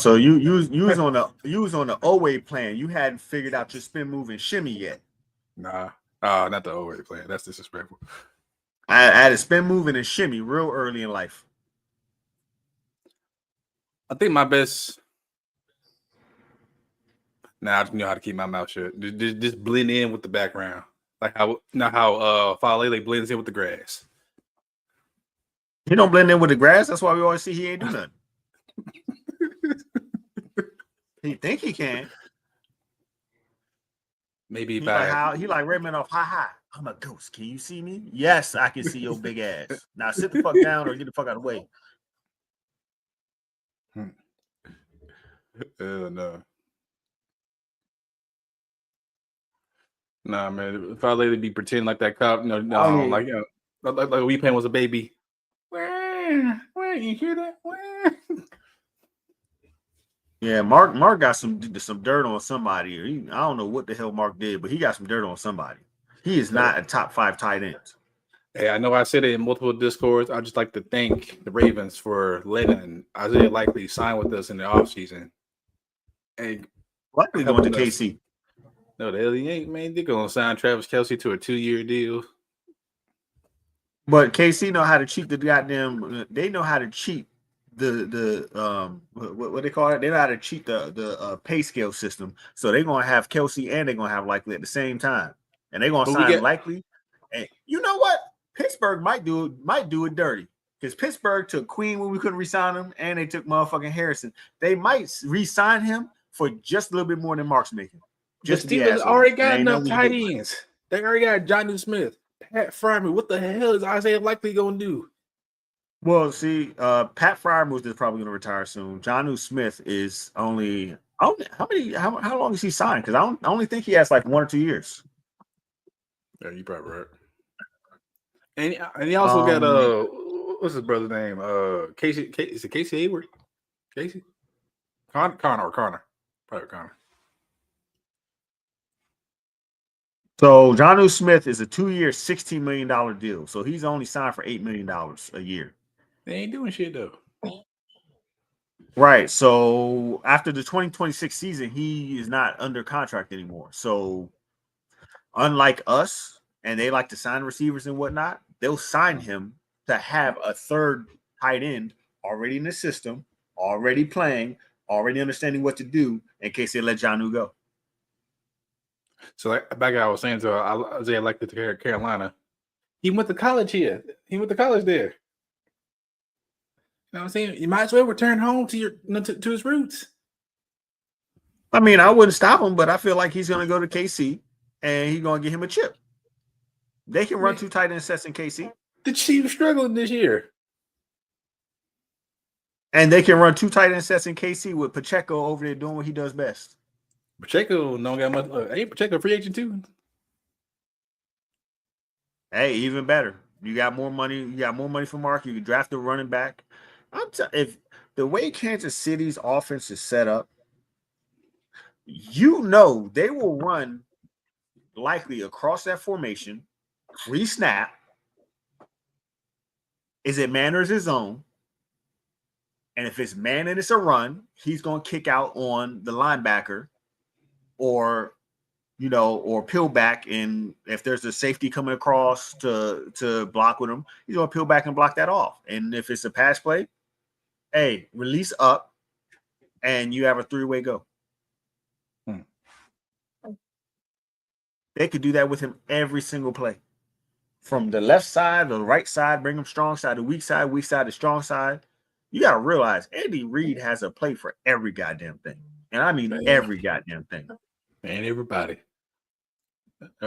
So you was on the Owe plan. You hadn't figured out your spin move and shimmy yet. Nah, not the Owe plan. That's disrespectful. I had a spin move and a shimmy real early in life. I think my best. Now I just know how to keep my mouth shut. Just blend in with the background, like how Falele blends in with the grass. He don't blend in with the grass. That's why we always see he ain't do nothing. He think he can. Maybe he like Raymond off hi. I'm a ghost. Can you see me? Yes, I can see your big ass. Now sit the fuck down or get the fuck out of the way. No. Nah, man. If I let it be pretending like that cop, like Weepan was a baby. Where you hear that? Where? Yeah, Mark got some dirt on somebody. I don't know what the hell Mark did, but he got some dirt on somebody. He is not a top 5 tight end. Hey, I know I said it in multiple discords. I just like to thank the Ravens for letting Isaiah Likely sign with us in the offseason. And Likely going to KC. No, the hell he ain't, man. They're going to sign Travis Kelce to a 2-year deal. But KC know how to cheat the goddamn. They know how to cheat the what they call it. They know how to cheat the pay scale system. So they're gonna have Kelce and they're gonna have Likely at the same time, and they're gonna sign Likely. And you know what? Pittsburgh might do it dirty because Pittsburgh took Queen when we couldn't re-sign him, and they took motherfucking Harrison. They might re-sign him for just a little bit more than Mark's making. Just the Steelers already got enough tight ends. They already got Jonnu Smith, Pat Freiermuth. What the hell is Isaiah Likely gonna do? Well, see, Pat Freiermuth is probably gonna retire soon. Jonnu Smith is only how long is he signed? Because I only think he has like 1 or 2 years. Yeah, you probably right. And he also got what's his brother's name? Casey. Is it Casey Hayward? Casey? Connor. Probably Connor. So Jonnu Smith is a 2-year, $16 million deal. So he's only signed for $8 million a year. They ain't doing shit though. Right. So after the 2026 season, he is not under contract anymore. So unlike us, and they like to sign receivers and whatnot, they'll sign him to have a third tight end already in the system, already playing, already understanding what to do in case they let Jonnu go. So like I was saying to Isaiah elected to Carolina. He went to college here. He went to college there. You know what I'm saying? You might as well return home to to his roots. I mean, I wouldn't stop him, but I feel like he's going to go to KC and he's going to get him a chip. They can run 2 tight end sets in KC. The Chiefs struggling this year. And they can run 2 tight end sets in KC with Pacheco over there doing what he does best. Pacheco don't got much. Ain't Pacheco free agent too? Hey, even better. You got more money. You got more money for Mark. You can draft a running back. If the way Kansas City's offense is set up, you know they will run likely across that formation, re-snap. Is it man or is it zone? And if it's man and it's a run, he's going to kick out on the linebacker or peel back. And if there's a safety coming across to block with him, he's going to peel back and block that off. And if it's a pass play, hey, release up and you have a 3-way go. They could do that with him every single play. From the left side to the right side, bring him strong side to weak side to strong side. You got to realize Andy Reid has a play for every goddamn thing. And I mean every goddamn thing. And everybody.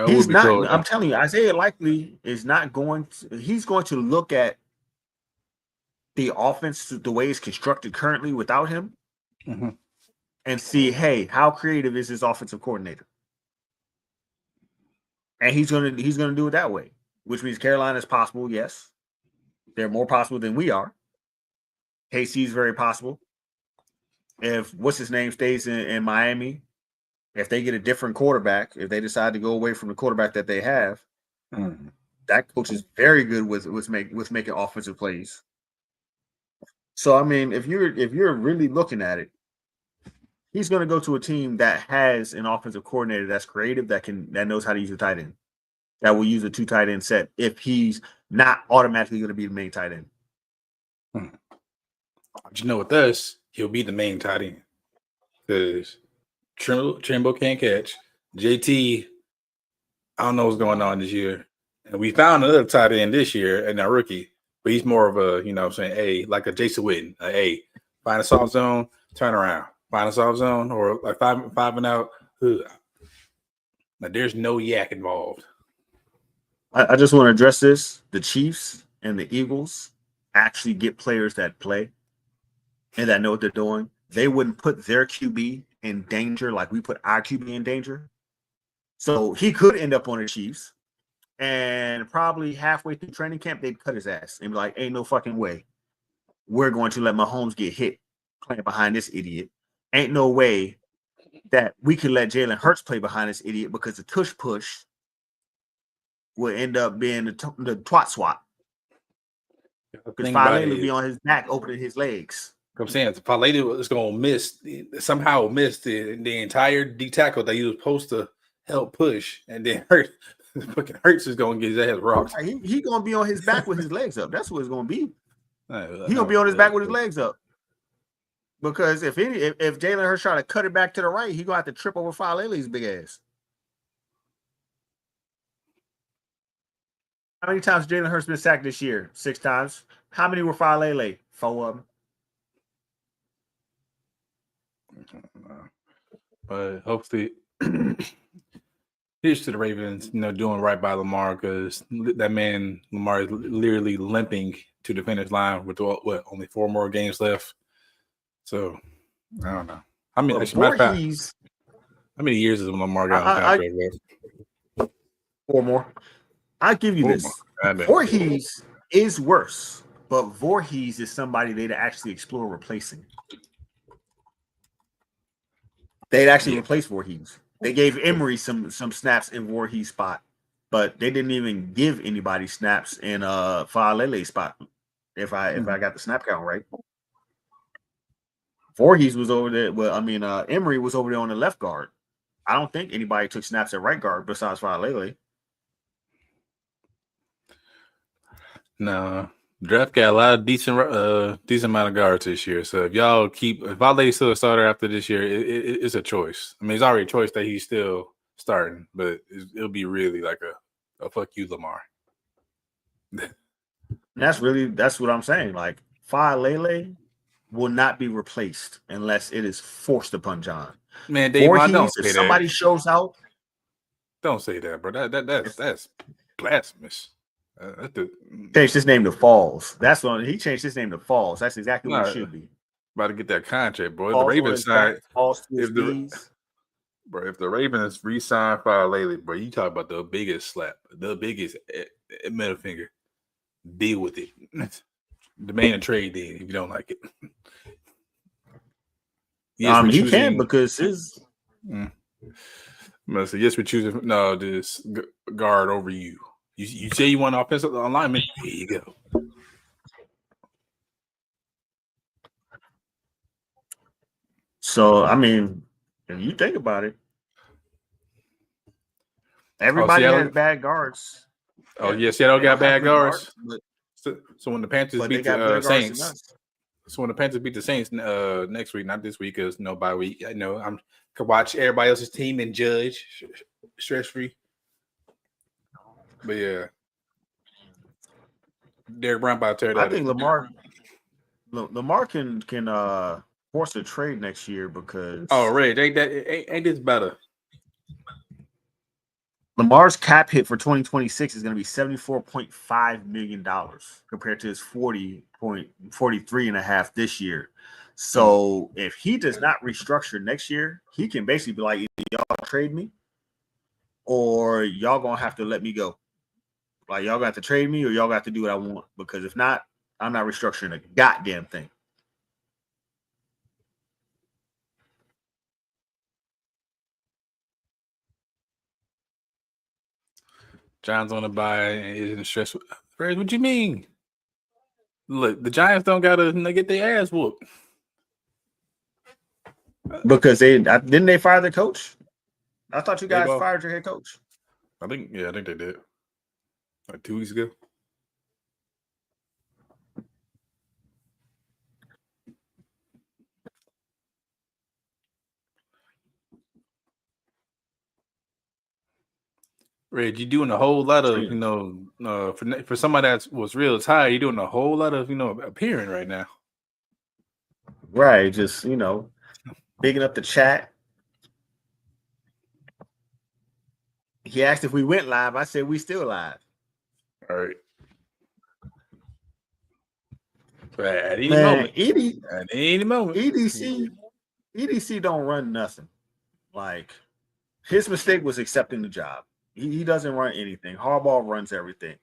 He's not, I'm telling you, Isaiah likely is not going to, he's going to look at the offense, the way it's constructed currently without him, and see, hey, how creative is his offensive coordinator? And he's gonna do it that way, which means Carolina is possible. Yes, they're more possible than we are. KC is very possible. If what's his name stays in Miami, if they get a different quarterback, if they decide to go away from the quarterback that they have, that coach is very good with making offensive plays. So I mean, if you're really looking at it, he's going to go to a team that has an offensive coordinator that's creative, that knows how to use a tight end, that will use a 2 tight end set if he's not automatically going to be the main tight end. But you know, with us, he'll be the main tight end because Trimble can't catch. JT, I don't know what's going on this year, and we found another tight end this year and a rookie, but he's more of a like a Jason Witten, find a soft zone, turn around. Find a soft zone or like five and out. Like there's no yak involved. I just want to address this. The Chiefs and the Eagles actually get players that play and that know what they're doing. They wouldn't put their QB in danger like we put our QB in danger. So he could end up on the Chiefs, and probably halfway through training camp, they'd cut his ass and be like, ain't no fucking way we're going to let Mahomes get hit playing behind this idiot. Ain't no way that we can let Jalen Hurts play behind this idiot because the tush push will end up being the twat swat. Because Faalele will be on his back opening his legs. I'm saying Faalele is going to somehow miss the entire D tackle that he was supposed to help push, and then Hurts is going to get his ass rocked. He going to be on his back with his legs up. That's what it's going to be. He going to be on his back with his legs up. Because if Jalen Hurts try to cut it back to the right, he's going to have to trip over Faalele's big ass. How many times Jalen Hurts been sacked this year? 6 times. How many were Faalele? 4 of them. But hopefully, here's to the Ravens, doing right by Lamar, because that man Lamar is literally limping to the finish line with only 4 more games left. So I don't know. I mean, how many years is Lamar got on contract left? 4 more. I'll give you Four this. more. Goddamn. Voorhees is worse, but Voorhees is somebody they'd actually explore replacing. They'd actually replace Voorhees. They gave Emery some snaps in Voorhees spot, but they didn't even give anybody snaps in Faalele spot. If I got the snap count right. Voorhees was over there. Well, I mean, Emery was over there on the left guard. I don't think anybody took snaps at right guard besides Faalele. No, draft got a lot of decent amount of guards this year. So if Vale's still a starter after this year, it's a choice. I mean, it's already a choice that he's still starting, but it'll be really like a fuck you, Lamar. That's what I'm saying. Like Faalele will not be replaced unless it is forced upon John. Man, Dave, don't say if somebody shows out, don't say that, bro. That's blasphemous. Changed his name to Falls. That's when he changed his name to Falls. That's exactly what it should be. About to get that contract, bro. If the Ravens sign, if the Ravens re-sign Faalele, bro, you talk about the biggest slap, the biggest middle finger. Deal with it. Demand a trade then if you don't like it. Yes, he can because his. So yes, we're choosing this guard over you. You say you want offensive alignment. Here you go. So I mean, if you think about it, everybody has bad guards. Oh yes, Seattle got bad guards. So when the Panthers beat the Saints, when the Panthers beat the Saints next week, not this week, because no bye week. I know I could watch everybody else's team and judge stress free. But yeah, Derek Brown by tear that. I think Lamar can force a trade next year because Ray, ain't this better? Lamar's cap hit for 2026 is going to be $74.5 million compared to his 43.5 this year. So if he does not restructure next year, he can basically be like, either y'all trade me or y'all going to have to let me go. Like, y'all got to trade me or y'all got to do what I want, because if not, I'm not restructuring a goddamn thing. Giants want to buy and isn't stressful. What you mean? Look, the Giants don't gotta get their ass whooped because didn't they fire their coach? I thought you guys fired your head coach. I think they did like 2 weeks ago. Red, you're doing a whole lot of, for somebody that was real tired, you're doing a whole lot of, appearing right now. Right. Just, bigging up the chat. He asked if we went live. I said we still live. All right. At any moment. EDC don't run nothing. Like, his mistake was accepting the job. He doesn't run anything. Harbaugh runs everything.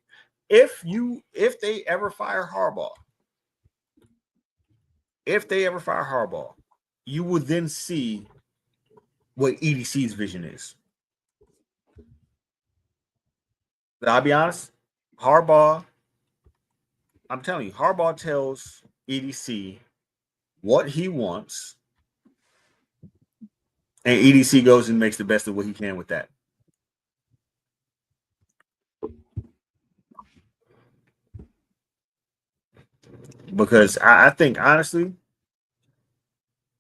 If they ever fire Harbaugh, you will then see what EDC's vision is. But I'll be honest, I'm telling you, Harbaugh tells EDC what he wants, and EDC goes and makes the best of what he can with that. Because I think, honestly,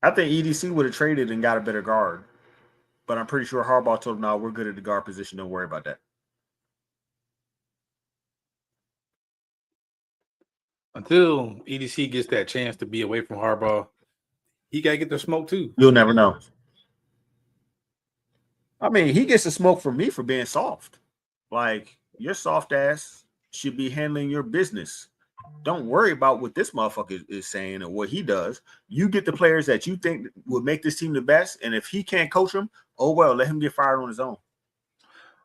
EDC would have traded and got a better guard. But I'm pretty sure Harbaugh told him, no, we're good at the guard position. Don't worry about that. Until EDC gets that chance to be away from Harbaugh, he got to get the smoke too. You'll never know. I mean, he gets the smoke from me for being soft. Like, your soft ass should be handling your business. Don't worry about what this motherfucker is saying or what he does. You get the players that you think would make this team the best, and if he can't coach them, oh well, let him get fired on his own.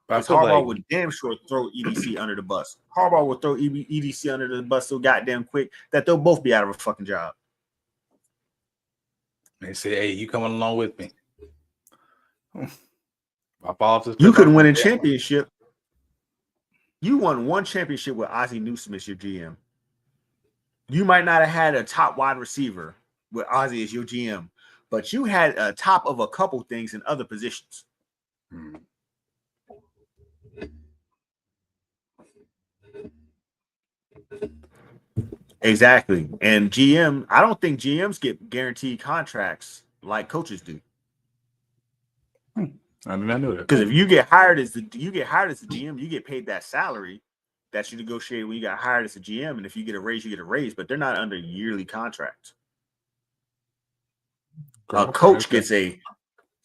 But I Because feel Harbaugh like would damn sure throw EDC under the bus. Harbaugh would throw EDC under the bus so goddamn quick that they'll both be out of a fucking job. they say, "Hey, you coming along with me?" I fall off this You cliff. couldn't win a championship. You won one championship with Ozzie Newsome as your GM. You might not have had a top wide receiver with Ozzie as your GM, but you had a top of a couple things in other positions. Exactly. And I don't think GMs get guaranteed contracts like coaches do. I did not know that. Because if you get hired as the GM, you get paid that salary that you negotiated when you got hired as a GM. And if you get a raise, you get a raise, but they're not under yearly contracts. A coach gets a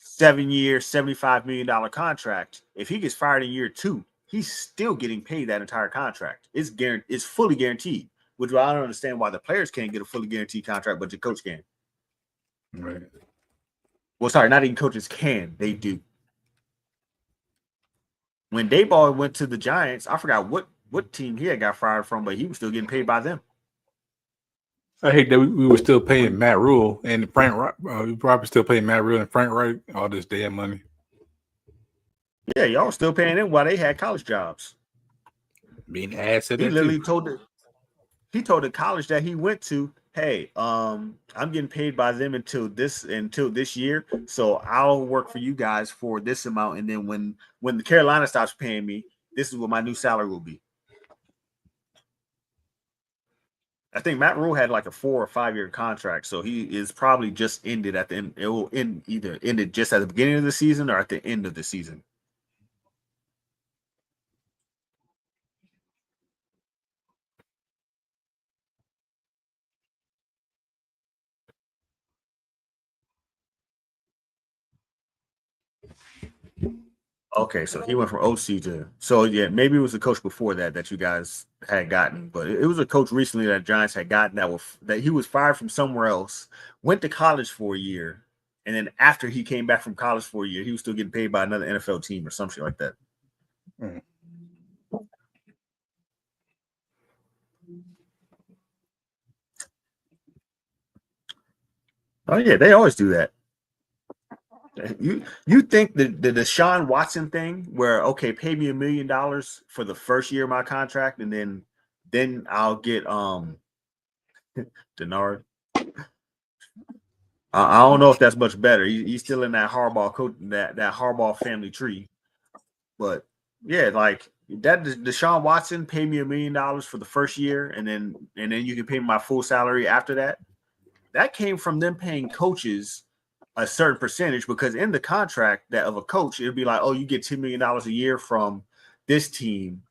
7-year, $75 million contract. If he gets fired in year 2, he's still getting paid that entire contract. It's fully guaranteed, which I don't understand why the players can't get a fully guaranteed contract, but the coach can. Right. Well, sorry, not even coaches can. They do. When Daboll went to the Giants, I forgot what team he had got fired from, but he was still getting paid by them. I hate that we were still paying Matt Rule and Frank Wright. We probably still paying Matt Rule and Frank Wright all this damn money. Yeah, y'all were still paying them while they had college jobs. Being ass at He that literally too. told the college that he went to, hey, I'm getting paid by them until this year, so I'll work for you guys for this amount, and then when the Carolina stops paying me, this is what my new salary will be. I think Matt Rule had like a 4 or 5 year contract, so he is probably just ended at the end. It will either ended just at the beginning of the season or at the end of the season. Okay, so he went from OC to yeah, maybe it was the coach before that you guys had gotten, but it was a coach recently that Giants had gotten that he was fired from somewhere else, went to college for a year, and then after he came back from college for a year, he was still getting paid by another NFL team or something like that. Oh yeah, they always do that. You think the Deshaun Watson thing where okay, pay me $1 million for the first year of my contract, and then I'll get Denard. I don't know if that's much better. He's still in that Harbaugh coach that Harbaugh family tree, but yeah, like that Deshaun Watson paid me $1 million for the first year, and then you can pay me my full salary after that. That came from them paying coaches a certain percentage, because in the contract that of a coach, it'd be like, oh, you get $10 million a year from this team.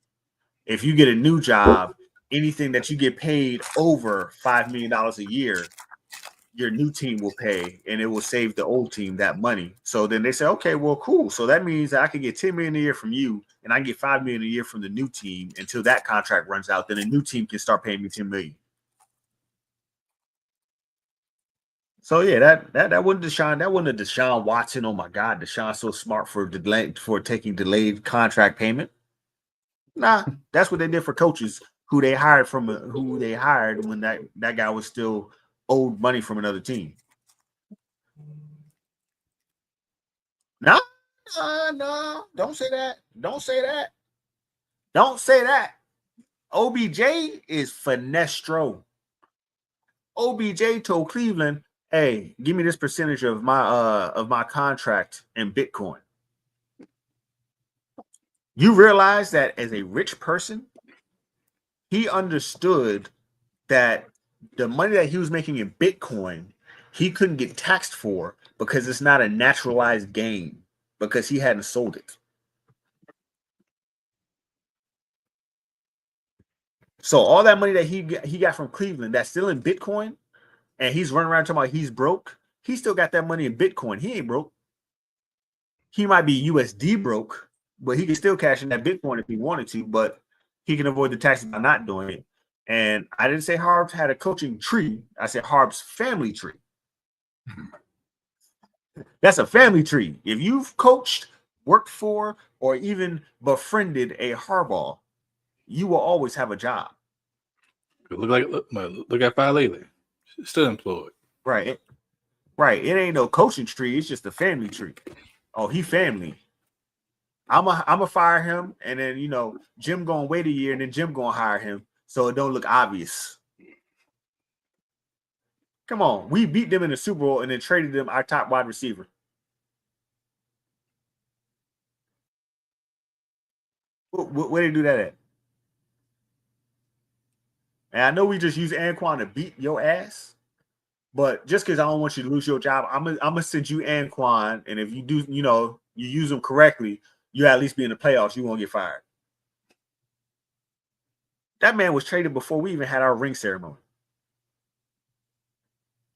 If you get a new job, anything that you get paid over $5 million a year, your new team will pay, and it will save the old team that money. So then they say, okay, well, cool. So that means that I can get $10 million a year from you, and I can get $5 million a year from the new team until that contract runs out. Then the new team can start paying me $10 million. So yeah, that wasn't Deshaun. That wasn't a Deshaun Watson. Oh my God, Deshaun's so smart for taking delayed contract payment. Nah, that's what they did for coaches who they hired when that guy was still owed money from another team. No, don't say that. Don't say that. Don't say that. OBJ is finestro. OBJ told Cleveland, hey, give me this percentage of my contract in Bitcoin. You realize that as a rich person, he understood that the money that he was making in Bitcoin, he couldn't get taxed for because it's not a naturalized gain because he hadn't sold it. So all that money that he got from Cleveland that's still in Bitcoin, and he's running around talking about he's broke, he still got that money in Bitcoin. He ain't broke. He might be USD broke, but he can still cash in that Bitcoin if he wanted to, but he can avoid the taxes by not doing it. And I didn't say Harbs had a coaching tree. I said Harbs' family tree. That's a family tree. If you've coached worked for, or even befriended a Harbaugh, you will always have a job. Look at Fi lately. Still employed. Right. Right. It ain't no coaching tree. It's just a family tree. Oh, he family. I'm a fire him, and then Jim gonna wait a year, and then Jim gonna hire him, so it don't look obvious. Come on, we beat them in the Super Bowl, and then traded them our top wide receiver. Where they do that at? And I know we just use Anquan to beat your ass, but just because I don't want you to lose your job, I'm gonna send you Anquan, and if you do, you use him correctly, you at least be in the playoffs. You won't get fired. That man was traded before we even had our ring ceremony.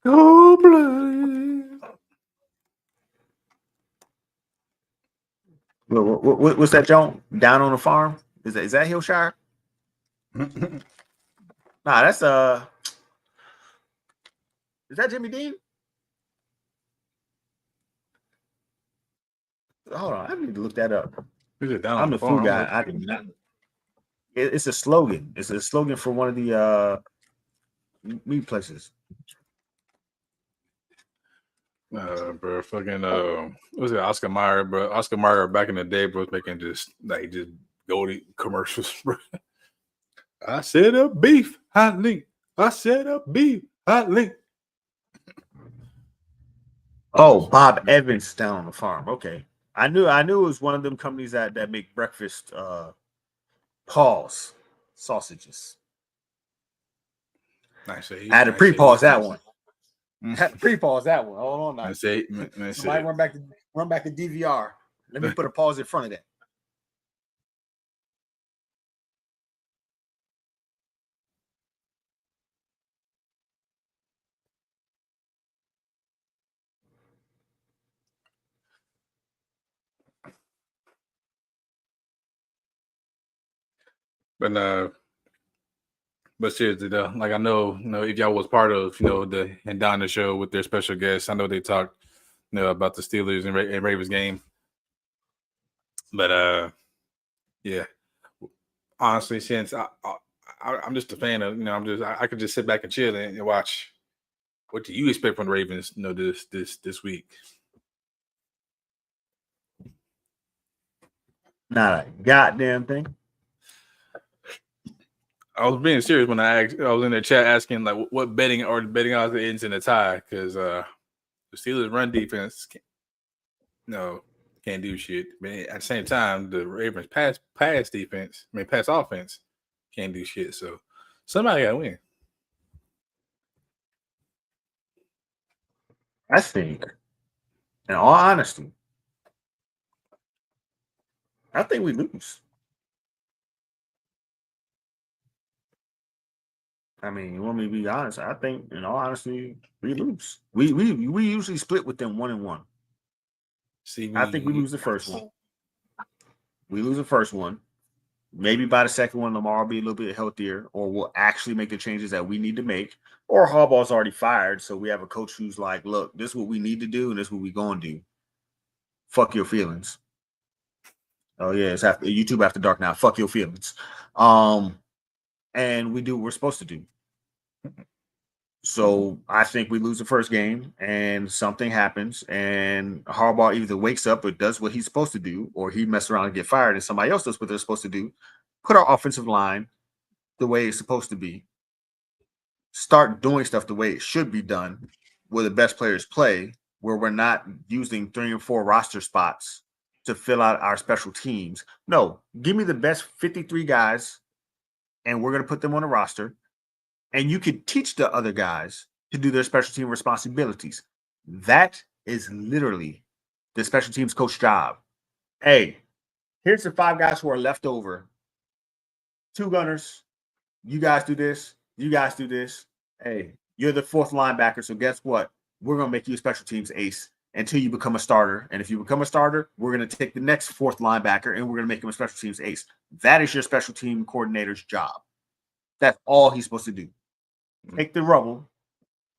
Oh, blood. What's that, John? Down on the farm? Is that Hillshire? Nah, that's is that Jimmy Dean? Hold on, I need to look that up. I'm the food guy. I did not. It's a slogan. It's a slogan for one of the meat places. Bro, fucking was it Oscar Mayer, bro? Oscar Mayer back in the day, bro, was making just goldie commercials, bro. I set up beef, hot link. I set up beef, hot link. Oh, Bob Evans down on the farm. Okay. I knew it was one of them companies that make breakfast sausages. Nice. I had to pre-pause that one. Had to pre-pause that one. Hold on now. Somebody run back to DVR. Let me put a pause in front of that. But seriously though, like I know, if y'all was part of, the Donna show with their special guests, I know they talked, about the Steelers and Ravens game. But yeah, honestly, since I'm just a fan of, I could just sit back and chill and watch. What do you expect from the Ravens? This week. Not a goddamn thing. I was being serious when I was in the chat asking like what betting odds that ends in a tie, because the Steelers' run defense can't do shit. But at the same time, the Ravens pass offense can't do shit. So somebody gotta win. I think, in all honesty, I think we lose. I mean, you want me to be honest? I think, in all honesty, we lose. We usually split with them 1-1. I think we lose the first one. We lose the first one. Maybe by the second one, Lamar will be a little bit healthier, or we'll actually make the changes that we need to make. Or Harbaugh's already fired, so we have a coach who's like, "Look, this is what we need to do, and this is what we gonna do. Fuck your feelings." Oh yeah, it's after YouTube after dark now. Fuck your feelings. And we do what we're supposed to do. So I think we lose the first game and something happens and Harbaugh either wakes up or does what he's supposed to do, or he messes around and get fired and somebody else does what they're supposed to do. Put our offensive line the way it's supposed to be. Start doing stuff the way it should be done, where the best players play, where we're not using 3 and 4 roster spots to fill out our special teams. No, give me the best 53 guys and we're going to put them on a roster. And you could teach the other guys to do their special team responsibilities. That is literally the special teams coach job. Hey, here's the 5 guys who are left over. 2 gunners. You guys do this. You guys do this. Hey, you're the 4th linebacker. So guess what? We're going to make you a special teams ace until you become a starter. And if you become a starter, we're going to take the next 4th linebacker and we're going to make him a special teams ace. That is your special team coordinator's job. That's all he's supposed to do. Take the rubble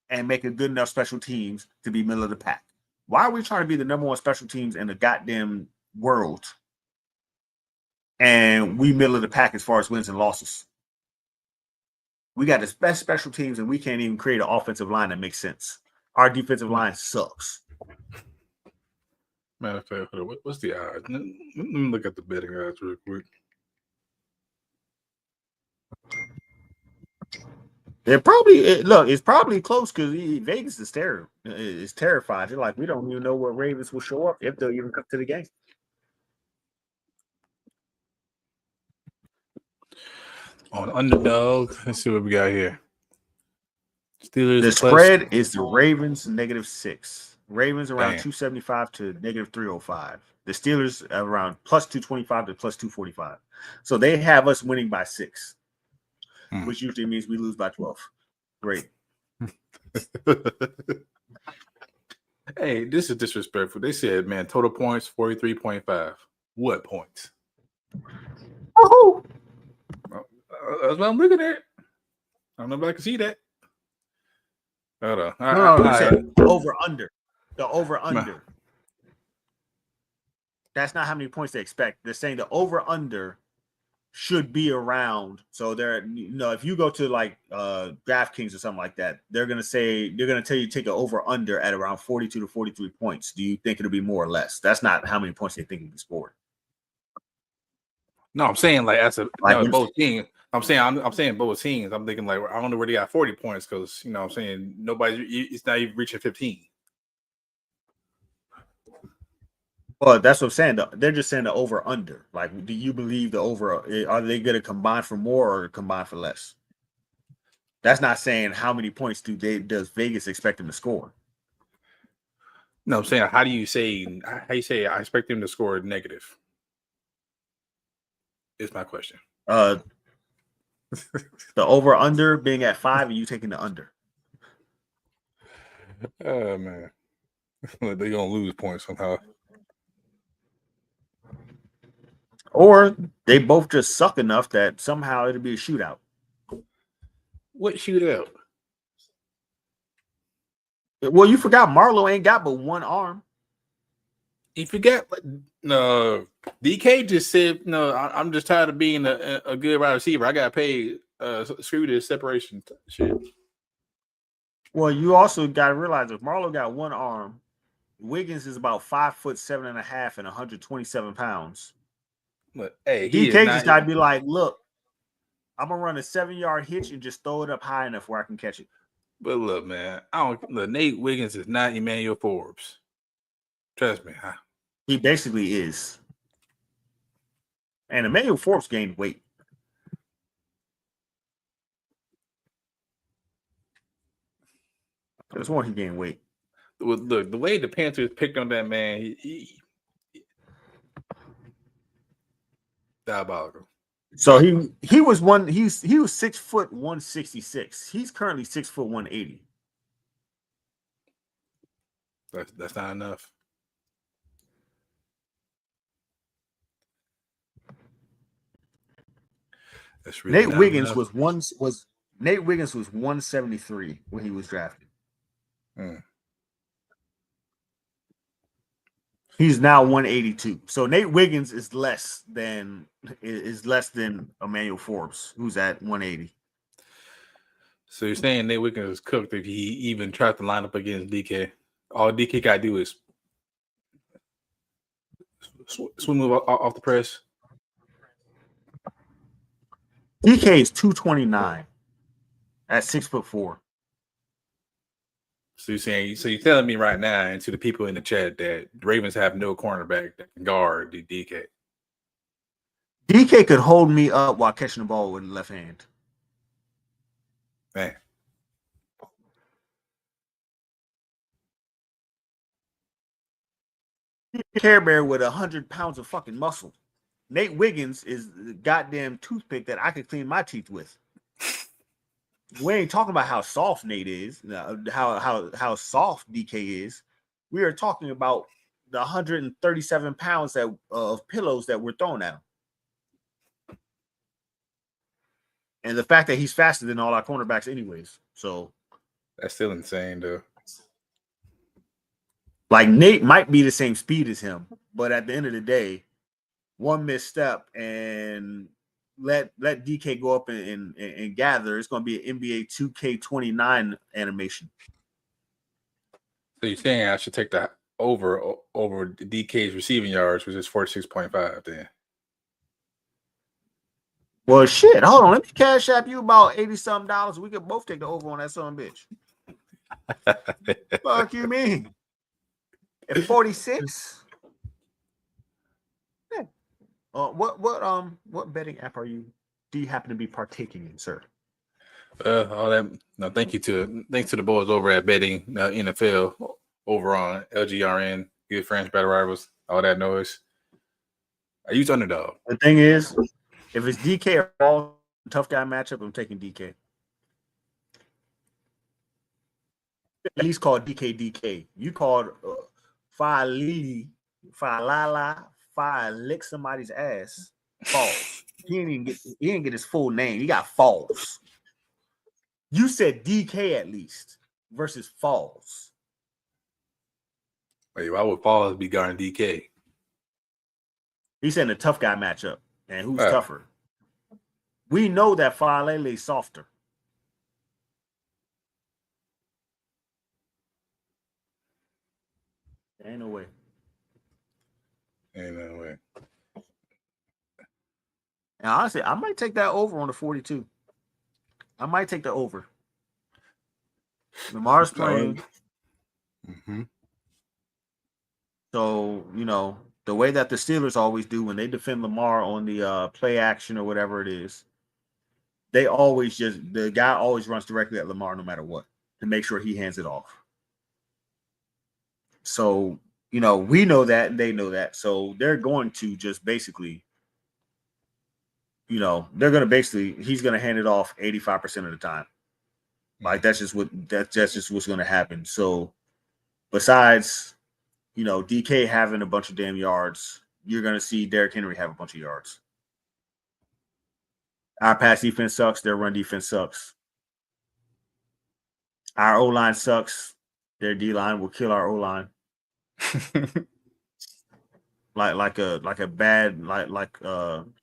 and make a good enough special teams to be middle of the pack. Why are we trying to be the number 1 special teams in the goddamn world, and we middle of the pack as far as wins and losses. We got the best special teams, and we can't even create an offensive line that makes sense. Our defensive line sucks. Matter of fact, what's the odds? Let me look at the betting odds real quick. It's probably close because Vegas is terrified. They're like, we don't even know what Ravens will show up if they'll even come to the game. On underdog, let's see what we got here. Steelers. The spread is the Ravens -6. Ravens around 275 to -305. The Steelers around +225 to +245. So they have us winning by 6. Which usually means we lose by 12. Great. Hey, this is disrespectful. They said, man, total points 43.5. What points? Oh, that's what I'm looking at. I don't know if I can see that. Hold on. Over under. The over under. That's not how many points they expect. They're saying the over under should be around. So if you go to like DraftKings or something like that, they're gonna tell you to take an over under at around 42 to 43 points. Do you think it'll be more or less? That's not how many points they think will be scored. No, I'm saying like both teams. I'm saying both teams. I'm thinking like I don't know where they got 40 points because I'm saying it's not even reaching 15. Well, that's what I'm saying. They're just saying the over under. Like, do you believe the over? Are they going to combine for more or combine for less? That's not saying how many points does Vegas expect them to score. No, I'm saying how you say I expect them to score negative. Is my question. The over under being at 5 and you taking the under. Oh man, they're gonna lose points somehow. Or they both just suck enough that somehow it'll be a shootout. What shootout? Well, you forgot Marlo ain't got but one arm. You forgot, no. DK just said, "No, I'm just tired of being a good wide receiver. I got paid. Screw this separation shit." Well, you also got to realize if Marlo got one arm, Wiggins is about 5'7.5" and 127 pounds. But hey, DK just got to be like, look, I'm gonna run a 7-yard hitch and just throw it up high enough where I can catch it. But look, man, Nate Wiggins is not Emmanuel Forbes. Trust me, huh? He basically is. And Emmanuel Forbes gained weight. There's one he gained weight. Look, the way the Panthers picked on that man, he diabolical. So he was 6 foot 166. He's currently 6 foot 180. That's not enough. That's really Nate Wiggins was 173 when he was drafted. He's now 182. So Nate Wiggins is less than Emmanuel Forbes, who's at 180. So you're saying Nate Wiggins is cooked if he even tried to line up against DK? All DK got to do is swing move off the press. DK is 229 at 6'4". So you're telling me right now, and to the people in the chat, that the Ravens have no cornerback that can guard the DK. DK could hold me up while catching the ball with the left hand. Man. Care Bear with 100 pounds of fucking muscle. Nate Wiggins is the goddamn toothpick that I could clean my teeth with. We ain't talking about how soft Nate is, how soft DK is. We are talking about the 137 pounds of pillows that were thrown at him. And the fact that he's faster than all our cornerbacks anyways. So that's still insane, though. Like Nate might be the same speed as him, But at the end of the day, one misstep and let DK go up and gather. It's going to be an NBA 2K29 animation. So you're saying I should take the over DK's receiving yards, which is 46.5 then. Well, shit. Hold on. Let me cash app you about $80-something. We could both take the over on that son of a bitch. Fuck you mean? At 46? Yeah. What betting app do you happen to be partaking in, sir? All that. No, thanks to the boys over at Betting NFL over on LGRN, Good Friends, Better Rivals, all that noise. I use Underdog. The thing is, if it's DK or all tough guy matchup, I'm taking DK. At least call DK DK. You called Falala, lick somebody's ass. Falls. He didn't get his full name. He got Falls. You said DK at least versus Falls. Wait, why would Falls be guarding DK? He said a tough guy matchup. And who's tougher? We know that Falala is softer. Ain't no way. Ain't no way. And honestly, I might take that over on the 42. I might take the over. Lamar's playing. Mm-hmm. So, the way that the Steelers always do when they defend Lamar on the play action or whatever it is, the guy always runs directly at Lamar no matter what to make sure he hands it off. So, we know that and they know that. So they're going to just basically, he's going to hand it off 85% of the time. Like that's just what's going to happen. So besides, DK having a bunch of damn yards, you're going to see Derrick Henry have a bunch of yards. Our pass defense sucks. Their run defense sucks. Our O-line sucks. Their D-line will kill our O-line. like a bad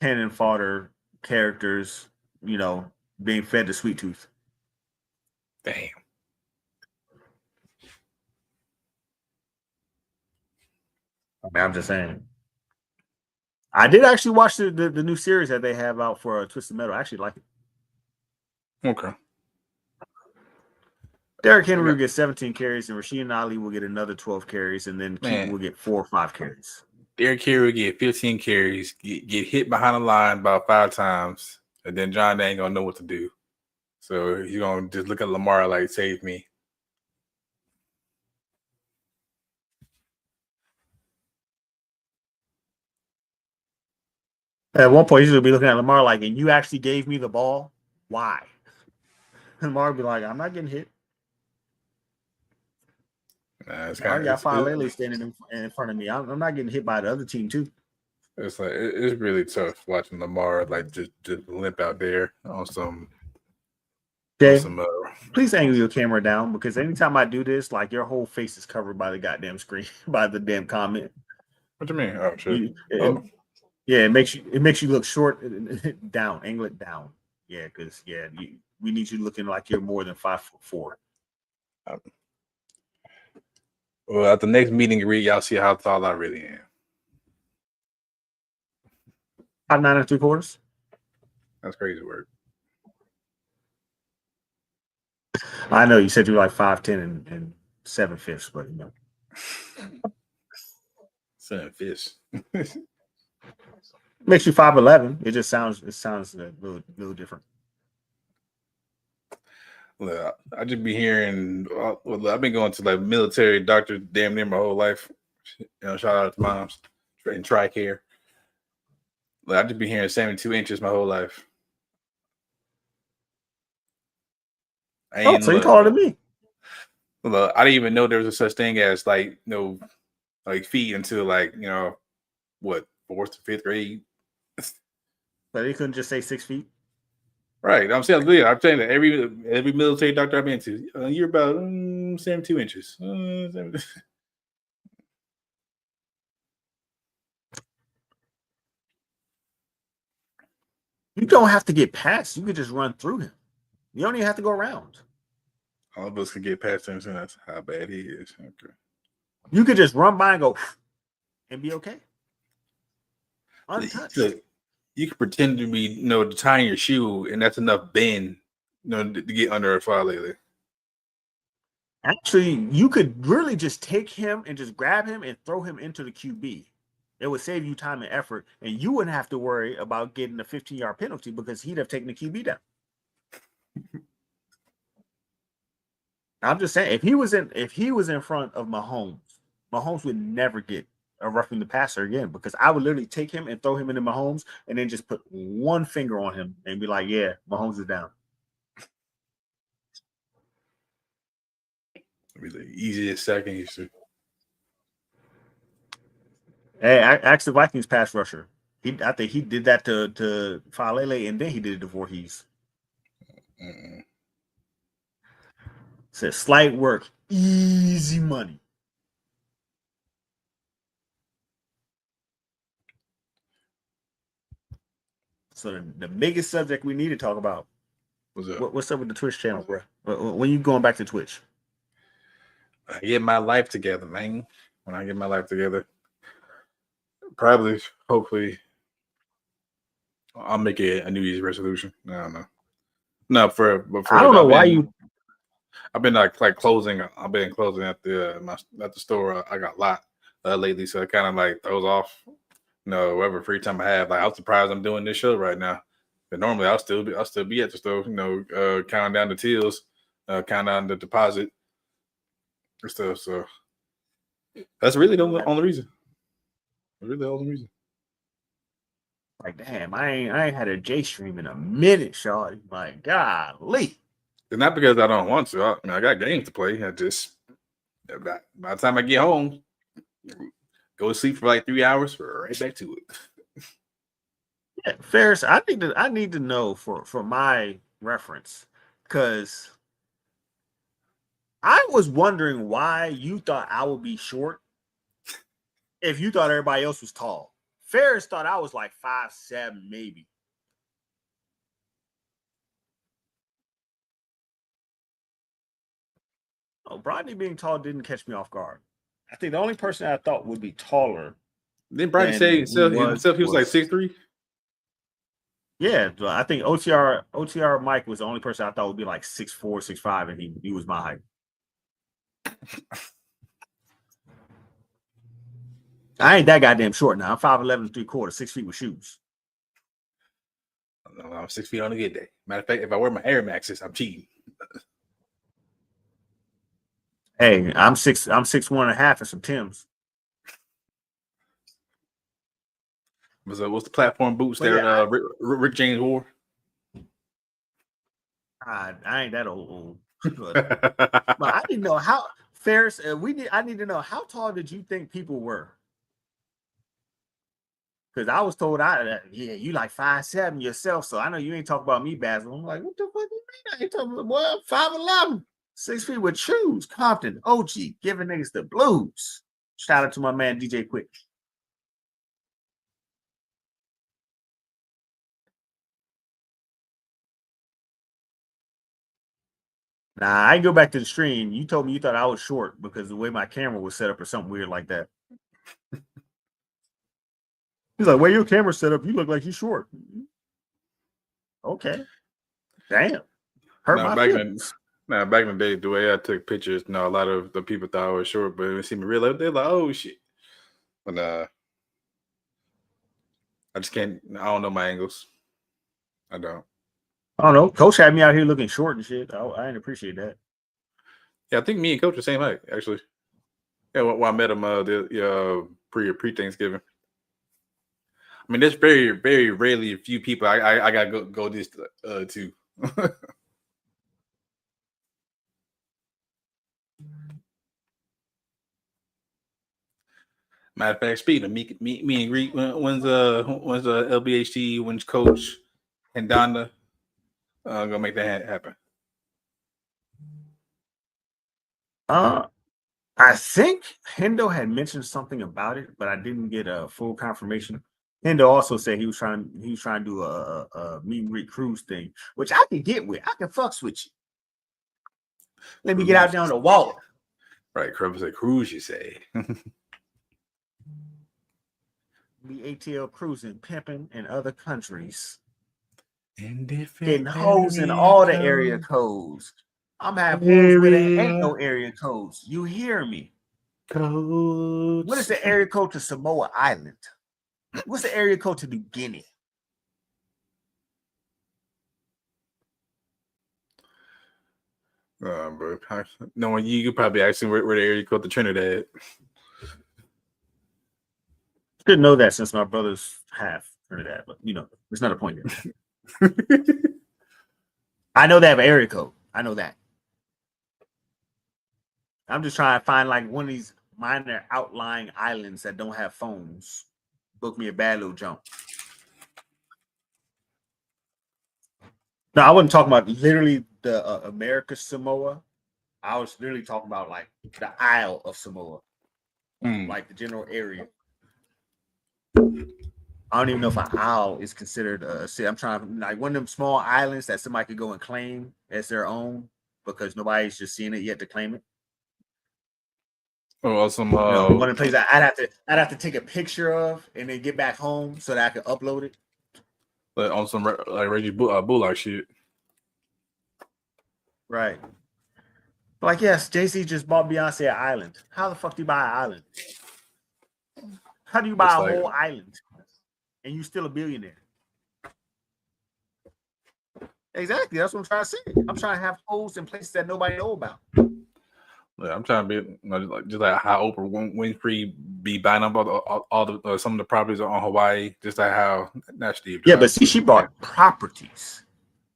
cannon fodder characters, being fed to Sweet Tooth. Damn. I'm just saying. I did actually watch the new series that they have out for Twisted Metal. I actually like it. Okay. Derrick Henry will get 17 carries, and Rasheen Ali will get another 12 carries, and then Keaton will get 4 or 5 carries. Derrick Henry will get 15 carries, get hit behind the line about 5 times, and then John ain't gonna know what to do. So he's gonna just look at Lamar like, save me. At one point, he's gonna be looking at Lamar like, and you actually gave me the ball? Why? And Lamar will be like, I'm not getting hit. I got Falala standing in front of me. I'm not getting hit by the other team too. It's like it's really tough watching Lamar like just limp out there on some. Okay, please angle your camera down because anytime I do this, like your whole face is covered by the goddamn screen, by the damn comment. What do you mean? Oh, sure. Yeah, it makes you look short down, angle it down. Yeah, because we need you looking like you're more than 5'4". Well, at the next meeting, y'all see how tall I really am. 5'9"3/4. That's crazy work. I know you said you were like 5'10" and 7/5, but 7/5. Makes you 5'11". It sounds a little different. Well, I just be hearing. Well, I've been going to like military doctor damn near my whole life. Shout out to moms and TRICARE. Like, I just be hearing 72 inches my whole life. So you're taller than me. Well, I didn't even know there was a such thing as like feet until like what 4th or 5th grade. So they couldn't just say 6 feet. Right. I'm saying that every military doctor I've been to, you're about 72 inches. You don't have to get past. You could just run through him. You don't even have to go around. All of us can get past him, so that's how bad he is. Okay. You could just run by and go and be okay. Untouched. Look, you can pretend to be, tying your shoe, and that's enough bend, to get under a file lately. Actually, you could really just take him and just grab him and throw him into the QB. It would save you time and effort, and you wouldn't have to worry about getting a 15-yard penalty because he'd have taken the QB down. I'm just saying, if he was in front of Mahomes would never get a roughing the passer again, because I would literally take him and throw him into Mahomes and then just put one finger on him and be like, yeah, Mahomes is down. It'd be the easiest sack in history. Hey, ask the Vikings pass rusher. I think he did that to Falele, and then he did it to Voorhees. Says slight work, easy money. So the biggest subject we need to talk about. What's up with the Twitch channel, bro? When you going back to Twitch? I get my life together, man. When I get my life together, probably, hopefully, I'll make it a New Year's resolution. I don't know. No, I don't know why you. I've been like closing. I've been closing at the store. I got a lot lately, so it kind of like throws off. Whatever free time I have. Like, I'm surprised I'm doing this show right now. But normally I'll still be at the store. Counting down the tills, counting down the deposit and stuff. So that's really the only reason. Really the only reason. Like, damn, I ain't had a J stream in a minute, Shaw. My golly. It's not because I don't want to. I got games to play. I just, by the time I get home, go to sleep for like 3 hours, right back to it. Yeah, Ferris, I need to know for my reference, because I was wondering why you thought I would be short if you thought everybody else was tall. Ferris thought I was like 5'7", maybe. Oh, Brodney being tall didn't catch me off guard. I think the only person I thought would be taller. Didn't Brodney say himself he was like 6'3"? Yeah, I think OTR Mike was the only person I thought would be like 6'4", 6'5", and he was my height. I ain't that goddamn short now. I'm 5'11" 3/4, 6 feet with shoes. I'm 6 feet on a good day. Matter of fact, if I wear my Air Maxes, I'm cheating. Hey, I'm 6'1.5" and some Timbs. What's the platform boots there? Rick James wore? I ain't that old. But I didn't know how Ferris. I need to know, how tall did you think people were? Because I was told you like 5'7" yourself, so I know you ain't talking about me, Basil. I'm like, what the fuck do you mean? I ain't talking about, boy, I'm 5'11", 6 feet with shoes. Compton, OG, giving niggas the blues. Shout out to my man DJ Quick. Nah, I go back to the stream. You told me you thought I was short because the way my camera was set up or something weird like that. He's like, "Where your camera set up? You look like you're short." Okay, damn. Back in the day, the way I took pictures, a lot of the people thought I was short, but when they see me real life, they're like, "Oh shit!" But I just can't. I don't know my angles. I don't know. Coach had me out here looking short and shit. I didn't appreciate that. Yeah, I think me and Coach are the same height, actually. Yeah, when I met him pre-Thanksgiving. I mean, there's very, very rarely a few people I gotta go this to. Matter of fact, speaking of me and Greek, when's LBHT, when's Coach and Donna gonna make that happen? I think Hendo had mentioned something about it, but I didn't get a full confirmation. Hendo also said he was trying to do a meet and greet cruise thing, which I can get with. I can fucks with you. Let me get out down the water. Right, Crump said cruise, you say. Be ATL cruising, pimping in other countries. In Getting hoes in all the area codes. I'm having hoes where there ain't no area codes. You hear me? Codes. What is the area code to Samoa Island? What's the area code to New Guinea? Bro. No, you could probably ask him where the area code to Trinidad. Didn't know that since my brother's half Trinidad, but you know, there's not a point there. I know they have an area code. I know that. I'm just trying to find like one of these minor outlying islands that don't have phones. Book me a bad little jump. No, I wasn't talking about literally the America Samoa. I was literally talking about like the Isle of Samoa, like the general area. I don't even know if an isle is considered a city. I'm trying to like one of them small islands that somebody could go and claim as their own because nobody's just seen it yet to claim it. Oh, awesome! You know, one of the places I'd have to take a picture of and then get back home so that I could upload it. But on some like Reggie Bullock shit. Right. Like, yes, Jay-Z just bought Beyonce an island. How the fuck do you buy an island? How do you buy a whole island and you still a billionaire? Exactly. That's what I'm trying to say. I'm trying to have holes in places that nobody know about. Yeah, I'm trying to be just like how Oprah Winfrey be buying up all the some of the properties on Hawaii, just like how naturally. Yeah, but see, she bought properties.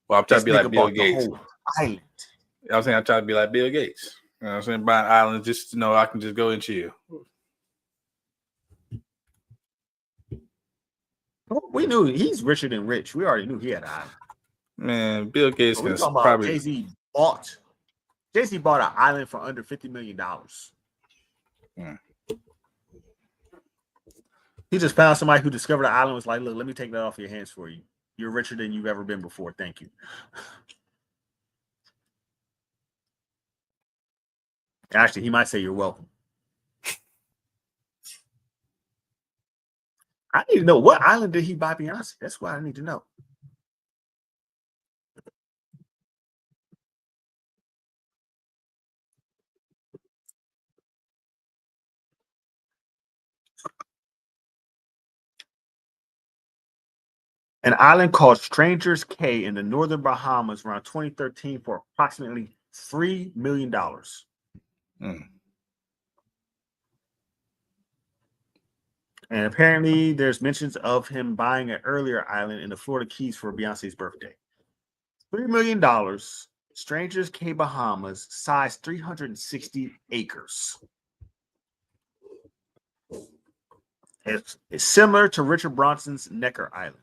Well, I'm trying to be like Bill Gates. The whole island. I'm saying I'm trying to be like Bill Gates. You know what I'm saying? Buying islands just to know I can just go and chill. We knew he's richer than rich. We already knew he had an island. Man, Bill Gates can probably Jay-Z bought an island for under $50 million. He just found somebody who discovered the island, was like, look, let me take that off your hands for you. You're richer than you've ever been before. Thank you. Actually, he might say you're welcome. I need to know, what island did he buy Beyonce? That's what I need to know. An island called Strangers Cay in the northern Bahamas around 2013 for approximately $3 million. And apparently there's mentions of him buying an earlier island in the Florida Keys for Beyonce's birthday. $3 million. Strangers Cay, Bahamas, size 360 acres. It's similar to Richard Branson's Necker Island.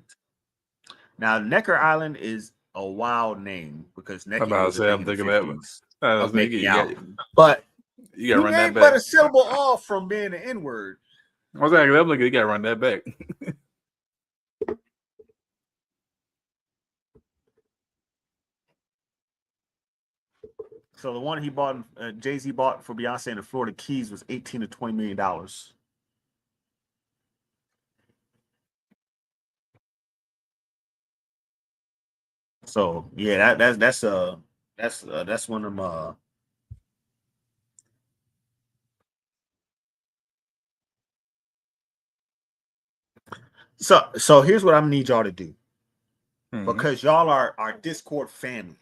Now, Necker Island is a wild name because Necker was I'm thinking that. But you gotta run that back. But a syllable off from being an N-word. I was like, I'm looking, you gotta run that back. So the one he bought, Jay-Z bought for Beyonce in the Florida Keys was $18 to $20 million. So yeah, that's one of them. So here's what I'm gonna need y'all to do, because y'all are our Discord family.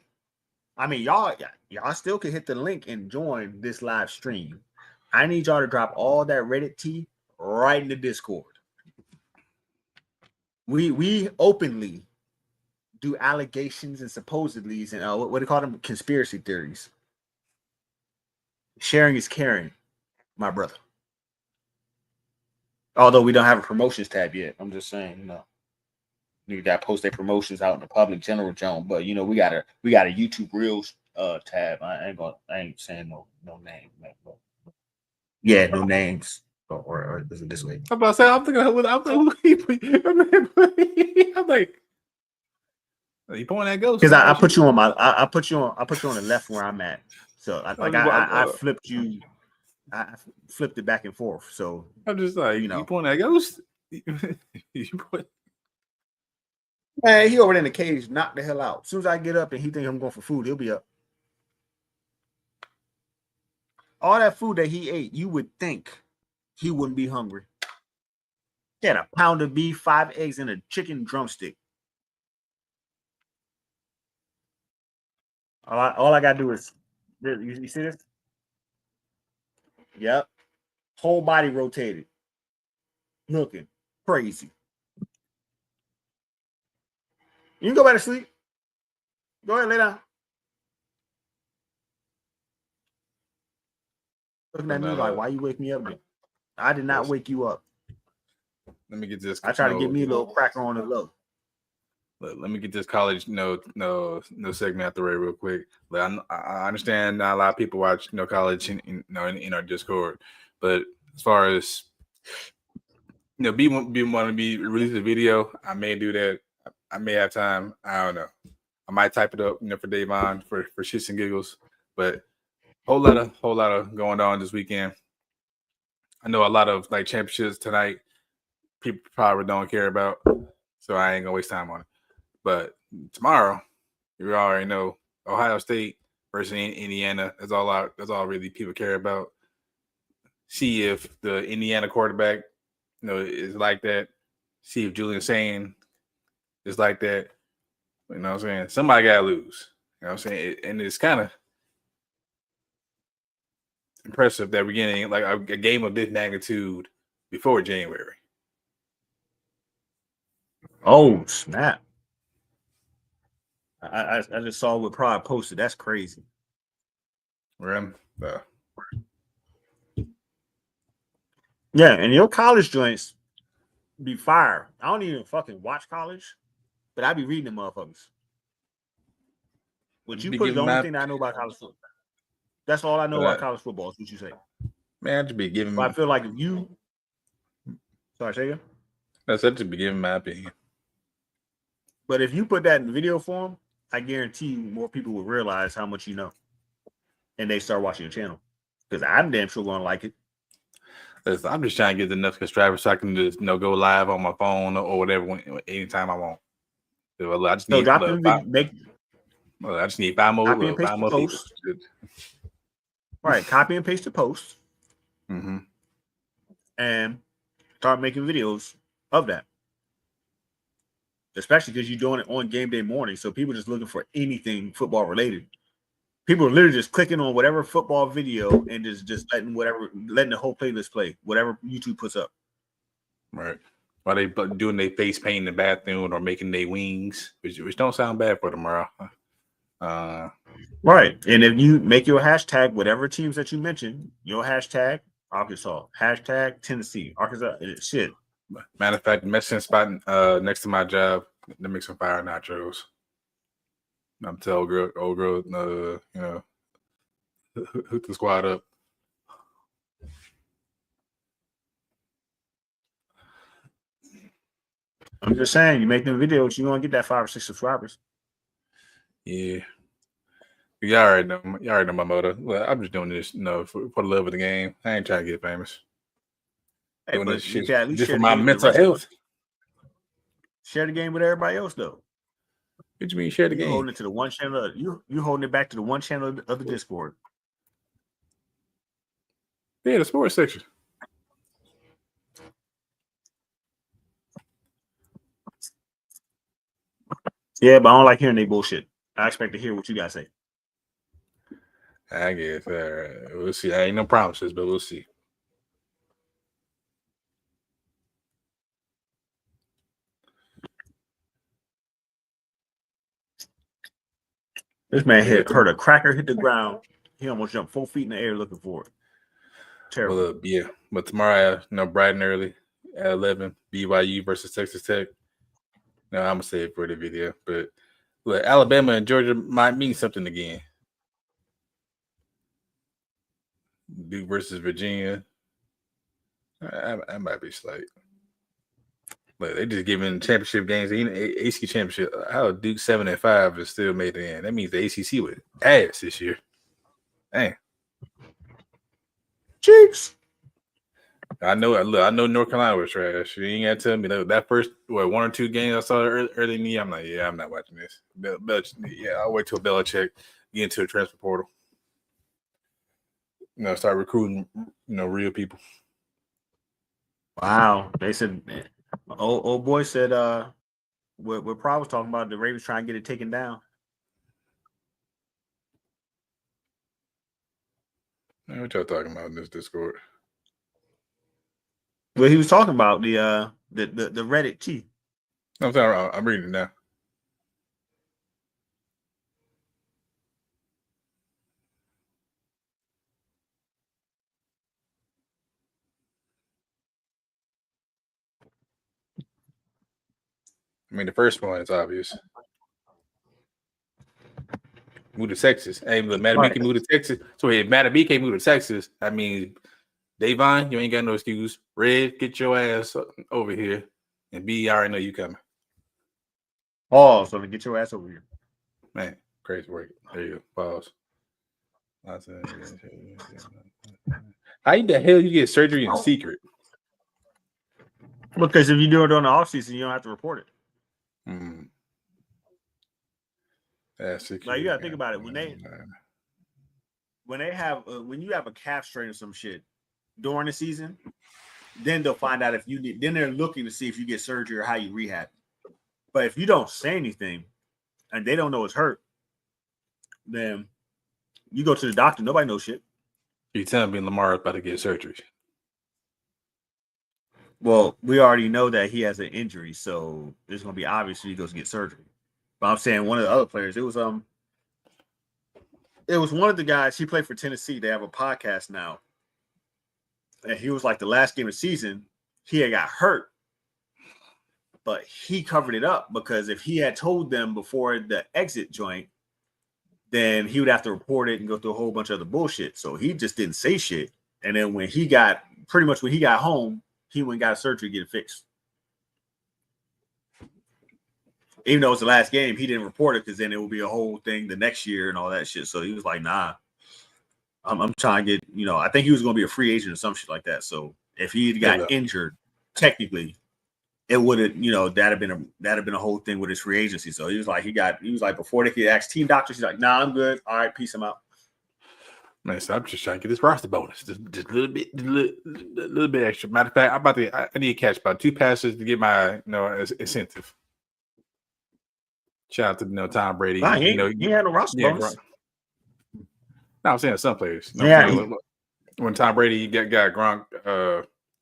I mean, y'all still can hit the link and join this live stream. I need y'all to drop all that Reddit tea right in the Discord. We openly do allegations and supposedlies and what do you call them? Conspiracy theories. Sharing is caring, my brother. Although we don't have a promotions tab yet, I'm just saying, you know, you got to post their promotions out in the public general zone. But you know, we got a YouTube Reels tab. I ain't saying no name, but yeah, no names. or is it this way? I'm about to say, I'm thinking, I'm like, you pointing at ghost? Because I put you on my, I put you on the left where I'm at. So I flipped you. I flipped it back and forth. So I'm just like, you pointing at ghost? Man, he over there in the cage, knock the hell out. As soon as I get up and he think I'm going for food, he'll be up. All that food that he ate, you would think he wouldn't be hungry. He had a pound of beef, 5 eggs, and a chicken drumstick. All I gotta do is, you see this? Yep. Whole body rotated. Looking crazy. You can go back to sleep. Go ahead, lay down. Looking at me like, why you wake me up? I did not wake you up. Let me get this. I try to get me a little cracker on the low. Let me get this college no segment out the way real quick. I understand not a lot of people watch college in our Discord, but as far as B want to be release a video, I may do that. I may have time. I don't know. I might type it up, for Davon for shits and giggles. But whole lot of going on this weekend. I know a lot of championships tonight. People probably don't care about, so I ain't gonna waste time on it. But tomorrow, you already know Ohio State versus Indiana. That's all really people care about. See if the Indiana quarterback, is like that. See if Julian Sain is like that. You know what I'm saying? Somebody gotta lose. You know what I'm saying? And it's kind of impressive that we're getting a game of this magnitude before January. Oh, snap. I just saw what Pride posted. That's crazy. Yeah, and your college joints be fire. I don't even fucking watch college, but I be reading them motherfuckers. What you put is the only thing that I know about college football. That's all I know about college football is what you say. Man, I should be giving. I feel like if you. Sorry, say again. That's it to be giving my opinion. But if you put that in video form, I guarantee you more people will realize how much you know, and they start watching your channel. Because I'm damn sure gonna like it. Listen, I'm just trying to get enough subscribers so I can just go live on my phone or whatever anytime I want. So I just need I just need 5 more. Copy and paste the post. Right, copy and paste the post, and start making videos of that. Especially because you're doing it on game day morning, so people just looking for anything football related. People are literally just clicking on whatever football video and just letting the whole playlist play, whatever YouTube puts up. Right. While they doing their face paint in the bathroom or making their wings, which don't sound bad for tomorrow. Right. And if you make your hashtag, whatever teams that you mentioned, your hashtag Arkansas, hashtag Tennessee, Arkansas, shit. Matter of fact, the Mexican spot next to my job, they make some fire nachos. I'm telling old girl, hook the squad up. I'm just saying, you make them videos, you're gonna get that 5 or 6 subscribers. Yeah. Y'all already know my motto. Well, I'm just doing this, for the love of the game. I ain't trying to get famous. Hey, doing this shit at least just for my mental health. Share the game with everybody else, though. What you mean share the game? Holding it to the one channel. You holding it back to the one channel of the Discord. Yeah, the sports section. Yeah, but I don't like hearing they bullshit. I expect to hear what you guys say. I guess. We'll see. I ain't no promises, but we'll see. This man heard a cracker hit the ground. He almost jumped 4 feet in the air looking for it. Terrible. Well, yeah. But tomorrow, bright and early at 11, BYU versus Texas Tech. No, I'm gonna say it for the video, but look, Alabama and Georgia might mean something again. Duke versus Virginia. I might be slight. But they just giving championship games, AC championship. How Duke 7-5 is still made it in. That means the ACC with ass this year. Dang. Chiefs. I know North Carolina was trash. You ain't got to tell me that first 1 or 2 games I saw early in the year. I'm like, yeah, I'm not watching this. I'll wait till Belichick get into the transfer portal. Start recruiting, real people. Wow, they said, old boy said, what Pride was talking about, the Ravens trying to get it taken down. What y'all talking about in this Discord? Well, he was talking about the Reddit tea. I'm sorry, I'm reading it now. I mean, the first one is obvious. Move to Texas. Hey, look, Matabike moved to Texas. So if Matabike moved to Texas, I mean, Davon, you ain't got no excuse. Red, get your ass over here. And B, I already know you coming. Oh, so to get your ass over here. Man, crazy work. There you go. Pause. How the hell you get surgery in secret? Because if you do it during the offseason, you don't have to report it. That's like, you gotta think about it. When they have when you have a calf strain or some shit during the season, then they'll find out if you need. Then they're looking to see if you get surgery or how you rehab. But if you don't say anything and they don't know it's hurt, then you go to the doctor. Nobody knows shit. You telling me Lamar is about to get surgery? Well, we already know that he has an injury, so it's going to be obvious he goes to get surgery. But I'm saying one of the other players, it was one of the guys. He played for Tennessee. They have a podcast now, and he was like the last game of the season. He had got hurt, but he covered it up because if he had told them before the exit joint, then he would have to report it and go through a whole bunch of other bullshit. So he just didn't say shit. And then when he got home, he went and got surgery to get it fixed. Even though it's the last game, he didn't report it because then it will be a whole thing the next year and all that shit. So he was like, nah, I'm trying to get, I think he was going to be a free agent or some shit like that. So if he got injured, technically, it would have, that'd have been a whole thing with his free agency. So he was like, before they could ask team doctors, he's like, nah, I'm good. All right, peace, I'm out. Man, so I'm just trying to get this roster bonus, just a little bit extra. Matter of fact, I need to catch about 2 passes to get my incentive. Shout out to Tom Brady. Nah, he had no roster bonus. No, I'm saying some players. When Tom Brady got Gronk,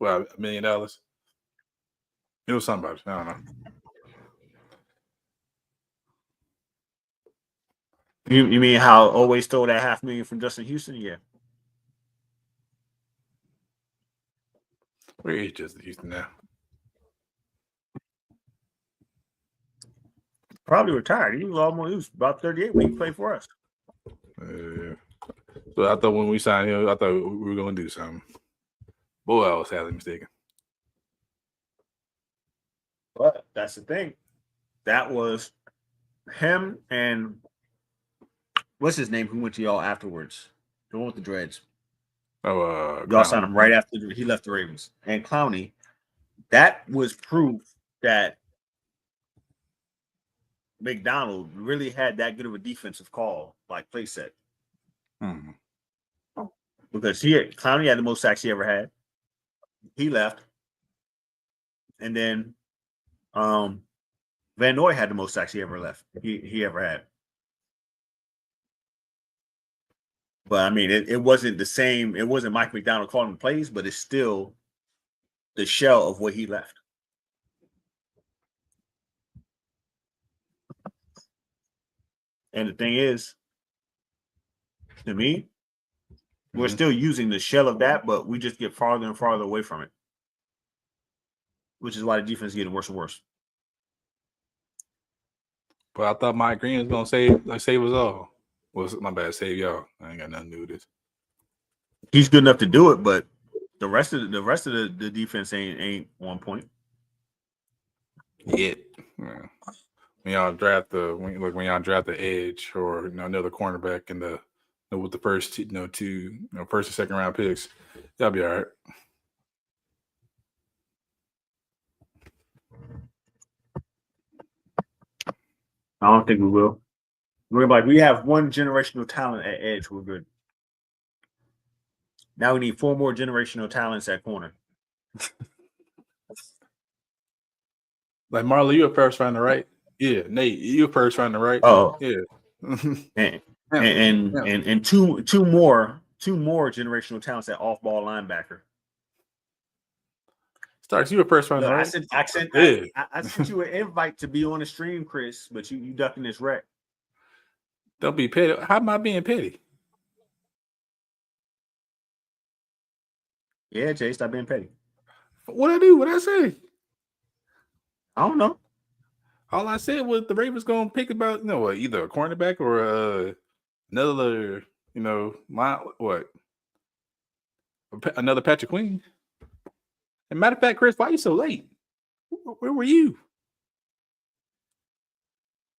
$1 million. It was somebody. I don't know. You mean how always stole that $500,000 from Justin Houston? Yeah. Where is Justin Houston now? Probably retired. He was about 38 when he played for us. So I thought when we signed him, I thought we were going to do something. Boy, I was sadly mistaken. But that's the thing. That was him and what's his name who went to y'all afterwards? The one with the dreads. Y'all signed him right after he left the Ravens. And Clowney. That was proof that McDonald really had that good of a defensive call, like play set. Because Clowney had the most sacks he ever had. He left. And then Van Noy had the most sacks he ever left. He ever had. But I mean, it wasn't the same. It wasn't Mike McDonald calling the plays, but it's still the shell of what he left. And the thing is, to me, we're still using the shell of that, but we just get farther and farther away from it, which is why the defense is getting worse and worse. But I thought Mike Green was gonna save us all. Well, my bad, save y'all. I ain't got nothing to do with this. He's good enough to do it, but The rest of the defense ain't on point yet. Yeah. When y'all draft when y'all draft the edge or another cornerback in the with the first two first and second round picks, y'all be all right. I don't think we will. We're like, we have one generational talent at edge. We're good. Now we need 4 more generational talents at corner. Like Marley, you a first rounder, right? Yeah, Nate, you a first rounder, right? Oh, yeah. and two more generational talents at off ball linebacker. Starks, you a first rounder, Look, right? I sent you an invite to be on the stream, Chris, but you ducking this wreck. Don't be petty. How am I being petty? Yeah, Jay, stop being petty. What I do? What I say? I don't know. All I said was the Ravens gonna pick about either a cornerback or another another Patrick Queen. And matter of fact, Chris, why are you so late? Where were you?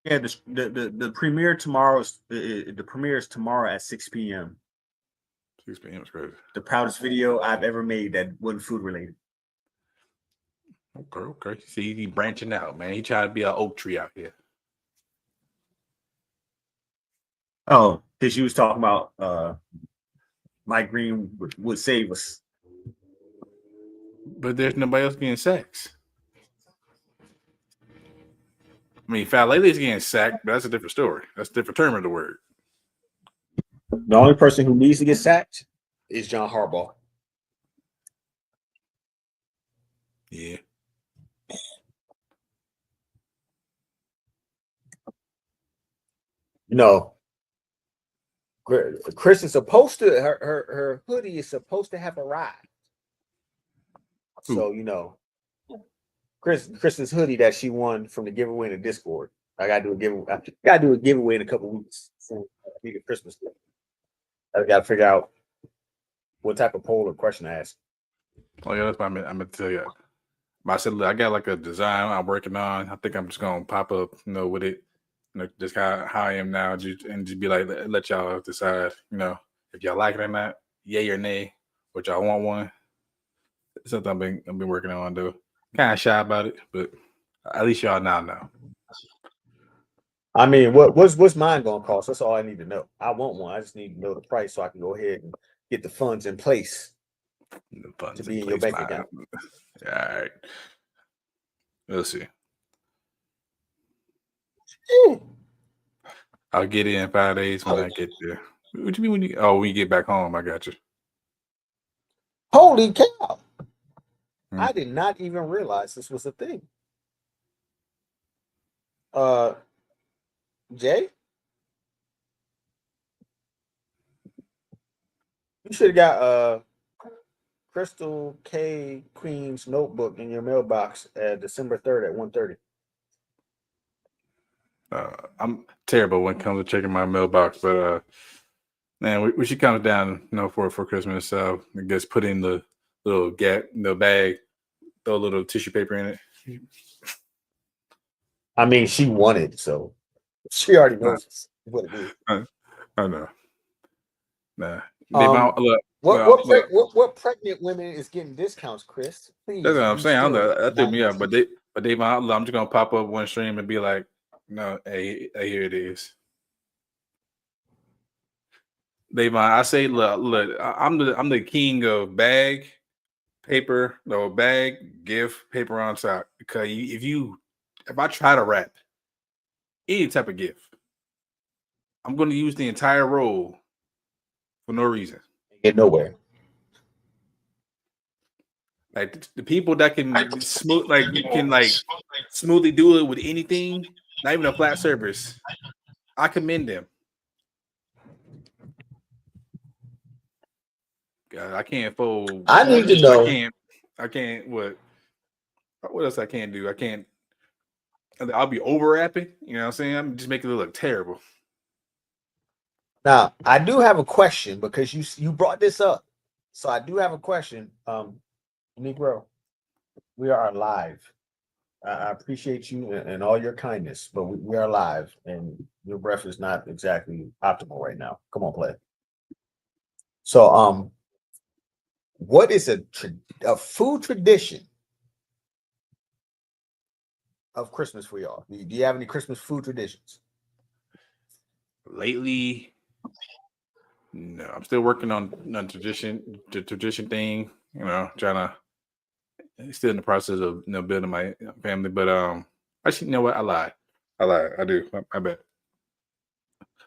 Yeah, the premiere the premiere is tomorrow at 6 p.m. 6 p.m. is crazy. The proudest video I've ever made that wasn't food related. Okay. See, he branching out, man. He trying to be an oak tree out here. Oh, because you was talking about Mike Green would save us. But there's nobody else getting sacks. I mean, Falele's getting sacked, but that's a different story. That's a different term of the word. The only person who needs to get sacked is John Harbaugh. Yeah. Chris is supposed to her hoodie is supposed to have arrived. So Chris's hoodie that she won from the giveaway in the Discord. I gotta do a giveaway. In a couple weeks for the Christmas gift. I gotta figure out what type of poll or question to ask. Oh yeah, that's what I'm gonna tell you. I said, look, I got like a design I'm working on. I think I'm just gonna pop up, with it, just how I am now, and just be like, let y'all decide, if y'all like it or not, yay or nay, or y'all want one. It's something I've been working on, though. Kind of shy about it, but at least y'all now know. I mean, what's mine gonna cost? That's all I need to know. I want one. I just need to know the price so I can go ahead and get the funds in place to be in your bank account. All right. We'll see. I'll get it in 5 days when I get there. What do you mean when you get back home? I got you. Holy cow. I did not even realize this was a thing. Jay? You should have got Crystal K Queen's notebook in your mailbox at December 3rd at 1:30. I'm terrible when it comes to checking my mailbox, but man, when she comes down, for Christmas, so I guess put in the little gap, the bag, throw a little tissue paper in it. I mean, she wanted, so she already knows what it is. I know. Nah. What pregnant women is getting discounts, Chris? Please. That's what I'm saying. I don't know. That threw me out, but I'm just gonna pop up one stream and be like, "No, hey, here it is." Davon, I say, look, I'm the king of bag, paper, bag, gift, paper on top. Because if I try to wrap any type of gift, I'm going to use the entire roll for no reason. Get nowhere. Like the people that can smoothly do it with anything, not even a flat surface, I commend them. God, I can't fold. I need to know. I can't. What else I can't do? I can't. I'll be overwrapping. You know what I'm saying? I'm just making it look terrible. Now, I do have a question because you brought this up. So I do have a question. Negro, we are live. I appreciate you and all your kindness, but we are live and your breath is not exactly optimal right now. Come on, play. So, what is a food tradition of Christmas for y'all? Do you have any Christmas food traditions? Lately, no, I'm still working on the tradition thing. You know, trying to still in the process of building my family. But actually, you know what? I lied. I lied. I do. My bad.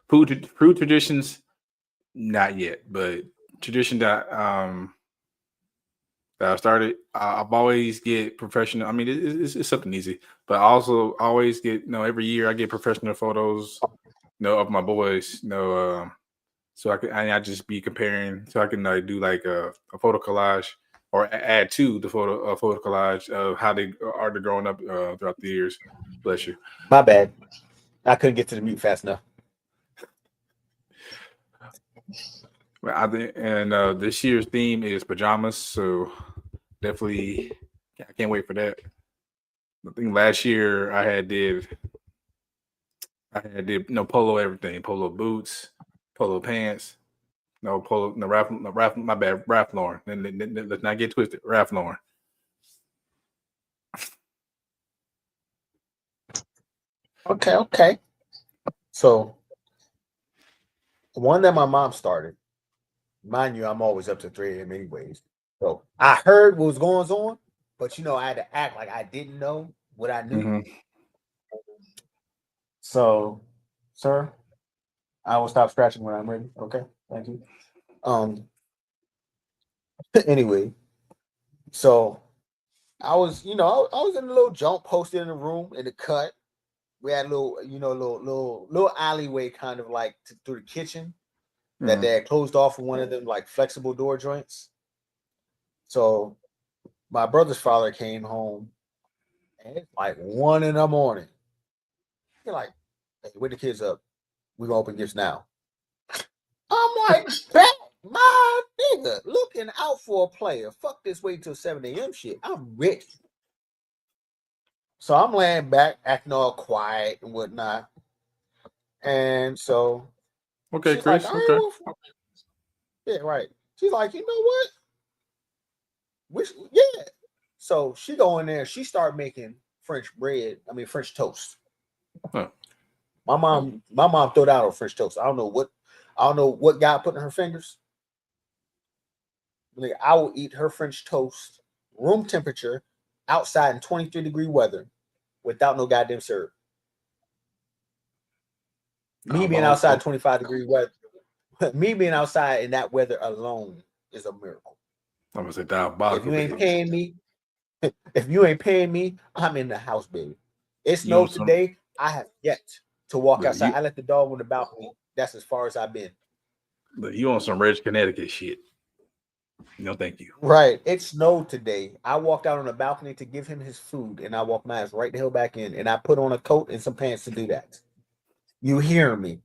Food traditions, not yet, but tradition that I started. I've always get professional. I mean, it's something easy, but I also always get every year I get professional photos, of my boys, so I just be comparing, so I can do like a photo collage or add to the photo collage of how they are growing up throughout the years. Bless you. My bad. I couldn't get to the mute fast enough. I think, and this year's theme is pajamas, so definitely I can't wait for that. I think last year I had did polo everything, polo boots, polo pants, no polo, no Ralph, my bad, Ralph Lauren. Let's not get twisted, Ralph Lauren. Okay. So one that my mom started, mind you, I'm always up to 3 a.m. anyways. So I heard what was going on, but I had to act like I didn't know what I knew. Mm-hmm. So, sir, I will stop scratching when I'm ready. Okay, thank you. Anyway, so I was, I was in a little jump posted in the room in the cut. We had a little, little alleyway kind of like through the kitchen that they had closed off with one of them like flexible door joints. So my brother's father came home and it's like 1 a.m. He's like, hey, wake the kids up. We're gonna open gifts now. I'm like, bet my nigga looking out for a player. Fuck this wait till 7 a.m. shit. I'm ready. So I'm laying back, acting all quiet and whatnot. And so Okay, she's Chris. like, all Okay. right, well, yeah, right. She's like, you know what? Yeah. So she go in there, she start making French toast. Huh. My mom threw out on French toast. I don't know what God put in her fingers. Like, I will eat her French toast, room temperature, outside in 23-degree weather, without no goddamn syrup. Me being outside 25-degree weather, me being outside in that weather alone is a miracle. I'm gonna say diabolical. If you ain't paying me, I'm in the house, baby. It snowed today. I have yet to walk outside. I let the dog on the balcony. That's as far as I've been. You on some Reg Connecticut shit? No, thank you. Right. It snowed today. I walked out on the balcony to give him his food, and I walked my ass right the hell back in, and I put on a coat and some pants to do that. You hear me?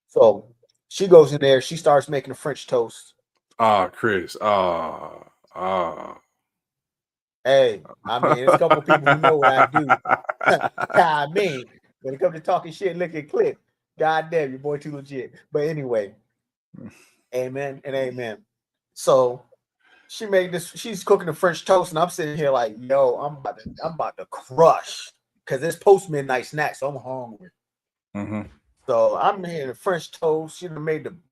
So she goes in there. She starts making a French toast. Chris. Hey, I mean, there's a couple of people who know what I do. I mean, when it comes to talking shit, look at Cliff. God damn, your boy too legit. But anyway, amen and amen. So she made this. She's cooking the French toast, and I'm sitting here like, yo, I'm about to crush because it's post midnight snack, so I'm hungry. Mm-hmm. So I'm here the French toast.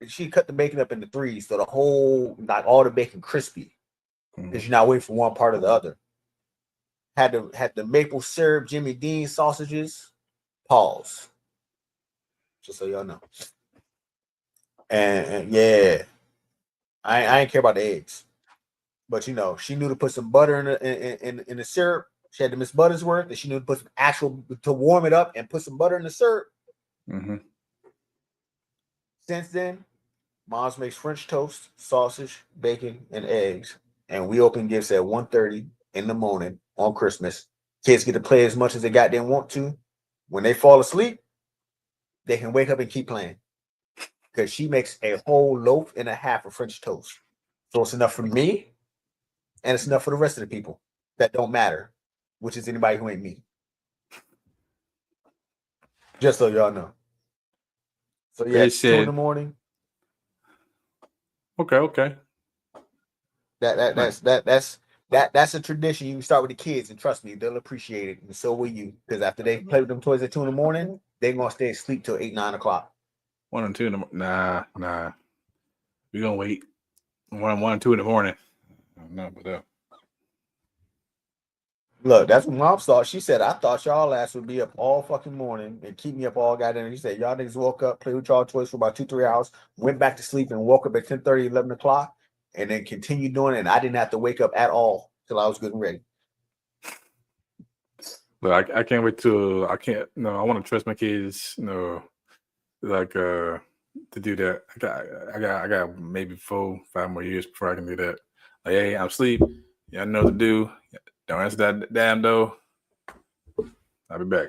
She cut the bacon up into threes, so the whole all the bacon crispy because you're not waiting for one part or the other. Had the maple syrup Jimmy Dean sausages. Pause. Just so y'all know. And yeah, I ain't care about the eggs, but she knew to put some butter in the syrup. She had the Miss Buttersworth, and she knew to put some to warm it up and put some butter in the syrup. Mm-hmm. Since then, Mom's makes French toast, sausage, bacon, and eggs, and we open gifts at 1:30 in the morning on Christmas. Kids get to play as much as they goddamn want to. When they fall asleep, they can wake up and keep playing because she makes a whole loaf and a half of French toast. So it's enough for me, and it's enough for the rest of the people that don't matter, which is anybody who ain't me. Just so y'all know. So yeah, They 2 in the said, morning. okay. That's a tradition. You start with the kids, and trust me, they'll appreciate it, and so will you. Because after they play with them toys at 2 in the morning, they're gonna stay asleep till 8, 9 o'clock. 1 and 2 in the nah. We're gonna wait. 1 and 2 in the morning. No, but Look, that's what mom thought. She said, I thought y'all ass would be up all fucking morning and keep me up all goddamn. She said, y'all niggas woke up, played with y'all toys for about 2-3 hours, went back to sleep and woke up at 10:30, 11 o'clock, and then continued doing it. And I didn't have to wake up at all till I was good and ready. But I can't wait till I can't. No, I want to trust my kids. Like to do that. I got maybe 4-5 more years before I can do that. Like, hey, I'm asleep. Yeah, I know what to do. Don't answer that damn door. I'll be back.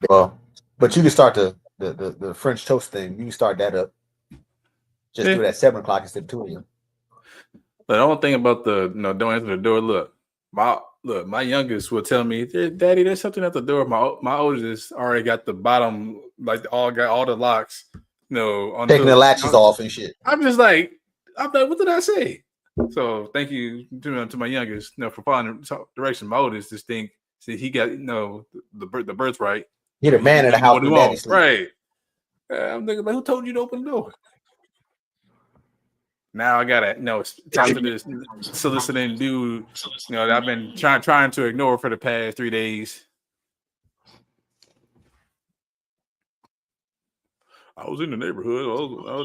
Well, but you can start the French toast thing. You can start that up. Just do it at 7 o'clock instead of 2 a.m. But the only thing about don't answer the door. Look, my youngest will tell me, Daddy, there's something at the door. My oldest already got the bottom, like got all the locks. Taking the latches off and shit. I'm like, what did I say? So thank you to my youngest, for following the direction. My oldest just think, see, he got the birthright. He the man of the house when daddy sleep. Right. I'm thinking, like, who told you to open the door? Now I gotta talk to this soliciting dude. That I've been trying to ignore for the past 3 days. I was in the neighborhood.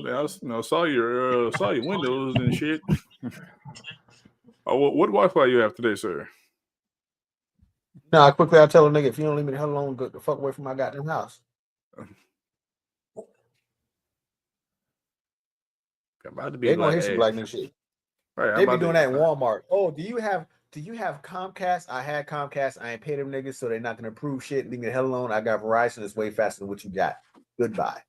I saw your windows and shit. Oh, what Wi-Fi you have today, sir? No, quickly I'll tell a nigga, if you don't leave me the hell alone, go the fuck away from my goddamn house. About to be they gonna hit you like no shit. Right, they be doing that in Walmart. Oh, do you have Comcast? I had Comcast. I ain't pay them niggas, so they're not gonna approve shit. Leave me the hell alone. I got Verizon. It's way faster than what you got. Goodbye.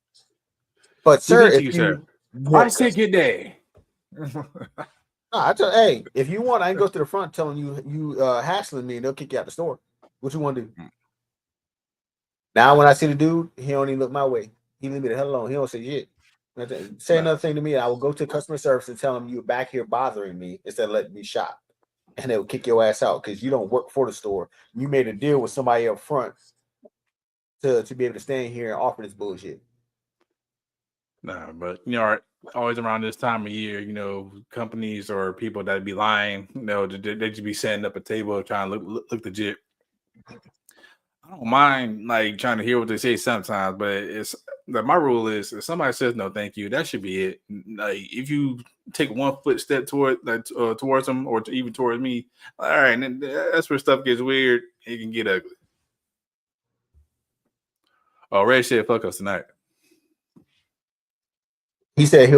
But sir, I said good day. I tell, hey, if you want, I can go to the front telling you hassling me, and they'll kick you out the store. What you want to do? Now, when I see the dude, he don't even look my way. He leave me the hell alone. He don't say shit. Say another thing to me, I will go to customer service and tell them you're back here bothering me instead of letting me shop, and they will kick your ass out because you don't work for the store. You made a deal with somebody up front to be able to stand here and offer this bullshit. Nah, but always around this time of year, companies or people that be lying, they just be setting up a table trying to look legit. I don't mind like trying to hear what they say sometimes, but it's my rule is if somebody says no, thank you, that should be it. Like if you take one footstep towards them or even towards me, all right, and then that's where stuff gets weird. It can get ugly. Oh, Ray said, "Fuck us tonight." He said he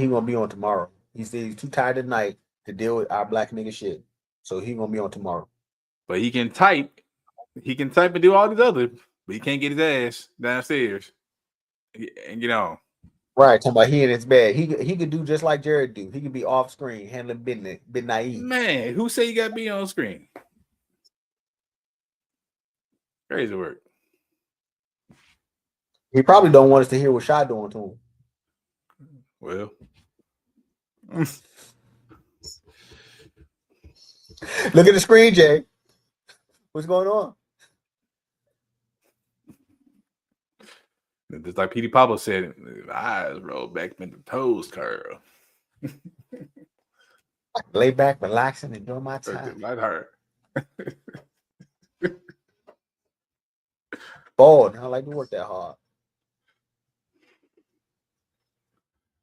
gonna be on tomorrow. He said he's too tired tonight to deal with our black nigga shit, so he gonna be on tomorrow. But he can type. He can type and do all these other, but he can't get his ass downstairs and get on. Right, talking about he in his bed. He could do just like Jared do. He could be off screen, handling business, bit naive. Man, who say you got to be on screen? Crazy work. He probably don't want us to hear what Shy doing to him. Well, look at the screen, Jay. What's going on? Just like Petey Pablo said, eyes roll back, and the toes curl. Lay back, relaxing, enjoy my time. Might hurt. Bored. I don't like to work that hard.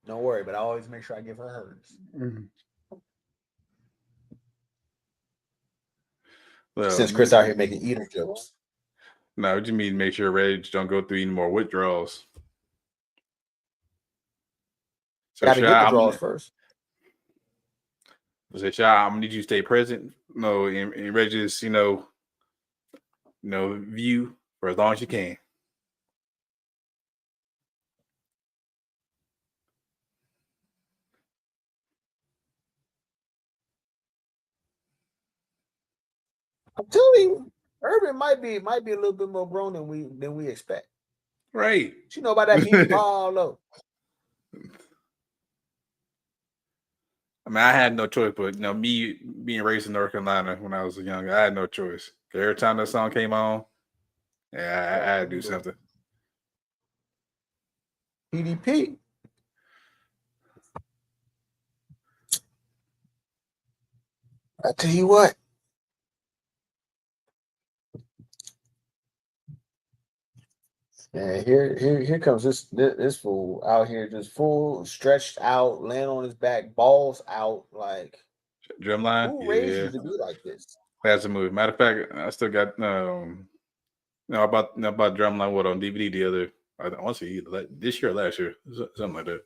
Don't worry, but I always make sure I give her hers. Mm-hmm. Well, since Chris out here making eater jokes. No, what do you mean make sure Reg don't go through any more withdrawals? So gotta get the draws first. So Shy, I'm gonna need you to stay present. No, in Reg's, view for as long as you can. I'm telling you, Urban might be a little bit more grown than we expect. Right. What you know about that BB Paulo? I mean, I had no choice, but me being raised in North Carolina when I was young, I had no choice. Every time that song came on, yeah, I had to do something. PDP. I tell you what. Yeah, here comes this fool out here, just full stretched out, laying on his back, balls out. Like, Drumline, who raised you yeah, to be like this? that's a movie. Matter of fact, I still got about Drumline what on DVD the other. I want to say either this year or last year, something like that.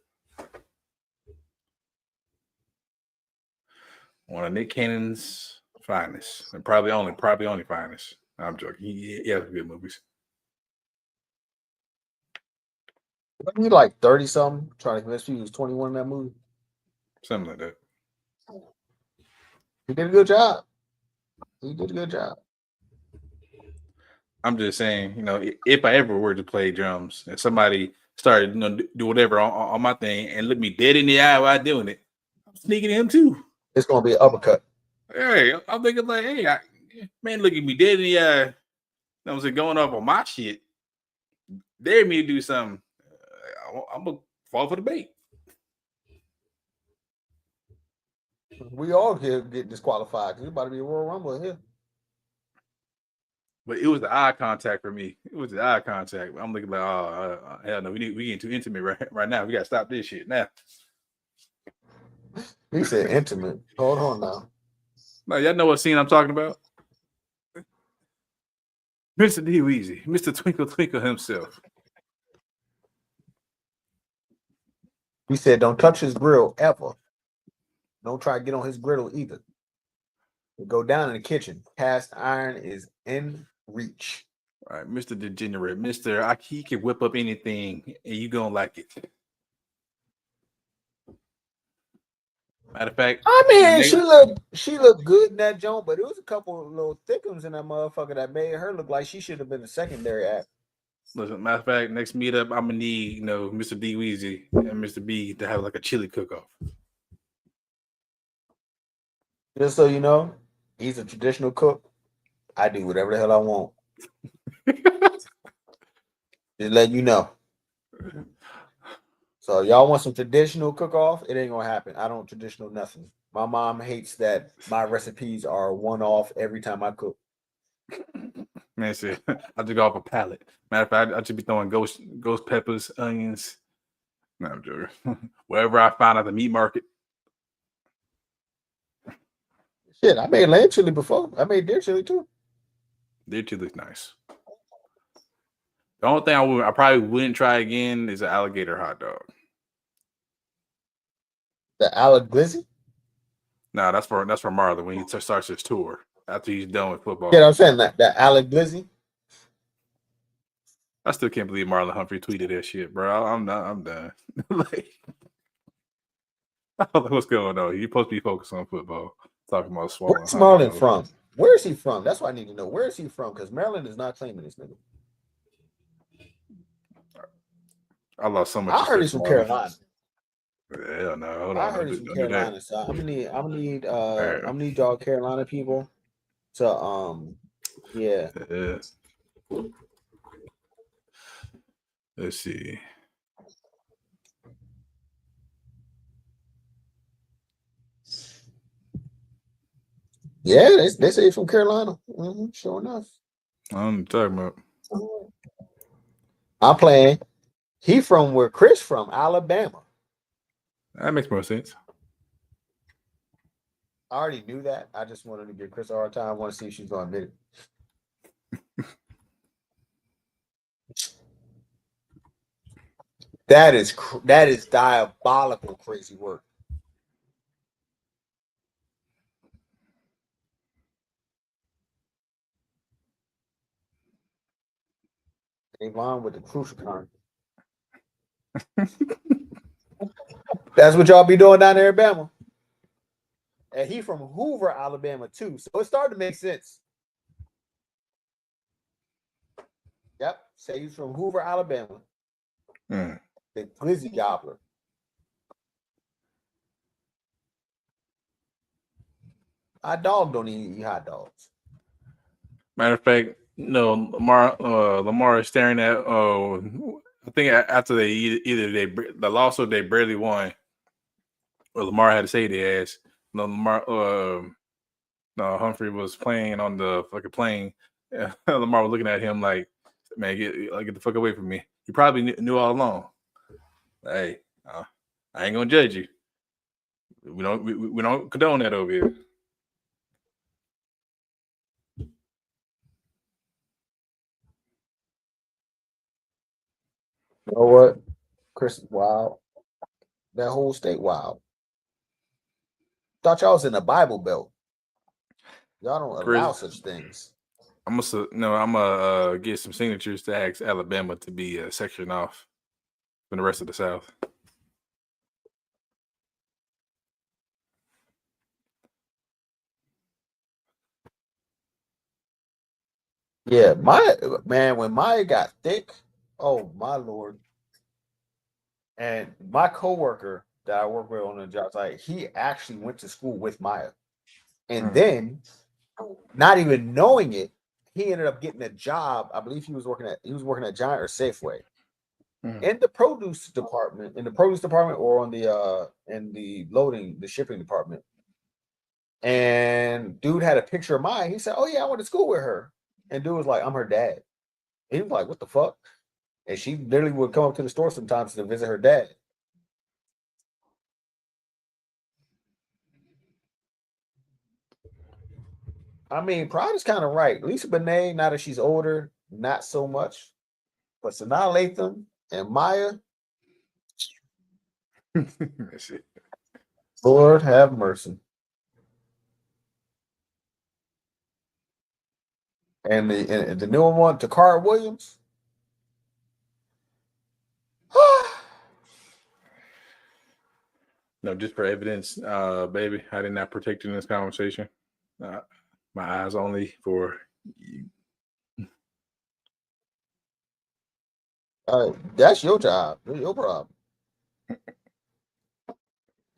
One of Nick Cannon's finest, and probably only finest. I'm joking. He has good movies. Wasn't he like 30 something? Trying to convince you he was 21 in that movie. Something like that. He did a good job. I'm just saying, if I ever were to play drums and somebody started, do whatever on my thing and look me dead in the eye while doing it, I'm sneaking him too. It's gonna be an uppercut. Hey, I'm thinking like, hey, man, look at me dead in the eye. I'm saying going off on my shit. Dare me to do something. I'm gonna fall for the bait. We all get disqualified because it's about to be a Royal Rumble here. But it was the eye contact for me. It was the eye contact. I'm looking like, oh, hell no, we getting too intimate right now. We gotta stop this shit now. He said intimate. Hold on now. No, y'all know what scene I'm talking about? Mr. D Weezy, Mr. Twinkle Twinkle himself. He said, "Don't touch his grill ever. Don't try to get on his griddle either. Go down in the kitchen. Cast iron is in reach." All right, Mr. Degenerate, he can whip up anything and you gonna like it. Matter of fact, I mean, she looked good in that joint, but it was a couple of little thickums in that motherfucker that made her look like she should have been a secondary act. Listen, matter of fact, next meetup, I'm gonna need Mr. D Weezy and Mr. B to have like a chili cook-off. Just so you know, he's a traditional cook. I do whatever the hell I want. Just let you know. So y'all want some traditional cook-off? It ain't gonna happen. I don't traditional nothing. My mom hates that my recipes are one-off every time I cook. Man, shit, I just go off a pallet. Matter of fact, I should be throwing ghost peppers, onions. No, I'm joking. Wherever I find at the meat market. Shit, I made lamb chili before. I made deer chili too. Deer chili's nice. The only thing I probably wouldn't try again is an alligator hot dog. The Glizzy? No, that's for Marlon when he starts his tour after he's done with football. Yeah, I'm saying that Glizzy. I still can't believe Marlon Humphrey tweeted that shit, bro. I'm done. Like, I don't know what's going on. You're supposed to be focused on football. Talking about swallowing. Where's Marlon from? Where is he from? That's what I need to know. Where is he from? Because Maryland is not claiming this nigga. I lost so much. I heard he's from Carolina. Hell no, hold on. I heard he's from Carolina, so I'm gonna need y'all Carolina people to yeah. Let's see. Yeah, they say he's from Carolina. Sure enough. I'm talking about. I'm playing. He from where Chris from, Alabama. That makes more sense. I already knew that. I just wanted to give Chris a hard time. I want to see if she's going to admit it. That is diabolical, crazy work. Avon with the crucial card. That's what y'all be doing down there in Alabama. And he from Hoover, Alabama, too. So it started to make sense. Say he's from Hoover, Alabama. Mm. The Glizzy Gobbler. Our dog don't even eat hot dogs. Matter of fact, no, Lamar is staring at. I think after they either they lost or they barely won. Well, Lamar had to say the ass. No, no, Humphrey was playing on the fucking plane. Lamar was looking at him like, "Man, get the fuck away from me." You probably knew all along. Hey, I ain't gonna judge you. We don't condone that over here. You know what? Chris is wild. That whole state wild. Thought y'all was in the Bible Belt. Y'all don't allow such things. I'm gonna get some signatures to ask Alabama to be sectioned off from the rest of the South. Yeah, when Maya got thick, oh my Lord. And my coworker that I work with on the job site, he actually went to school with Maya. And then, not even knowing it, he ended up getting a job. I believe he was working at Giant or Safeway. In the produce department, or on the the shipping department. And dude had a picture of Maya. He said, "Oh yeah, I went to school with her." And dude was like, "I'm her dad." He was like, "What the fuck?" And she literally would come up to the store sometimes to visit her dad. I mean, Pride is kind of right. Lisa Bonet, now that she's older, not so much. But Sanaa Lathan and Maya, Lord have mercy. And the newer one, Takara Williams. No, just for evidence, baby, I did not partake in this conversation. My eyes only for you. That's your job. That's your problem.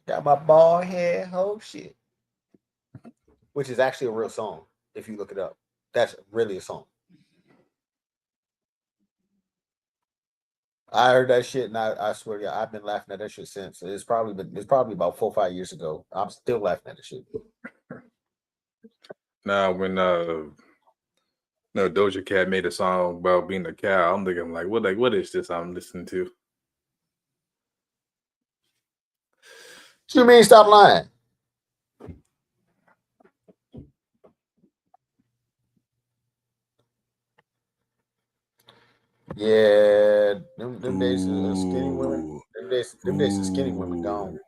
Got my bald head, whole shit. Which is actually a real song. If you look it up, that's really a song. I heard that shit, and I swear, yeah, I've been laughing at that shit since. It's probably about 4 or 5 years ago. I'm still laughing at the shit. Now, when Doja Cat made a song about being a cow, I'm thinking like, what is this I'm listening to? What you mean, stop lying? Yeah, them days of skinny women. Them days of skinny women gone.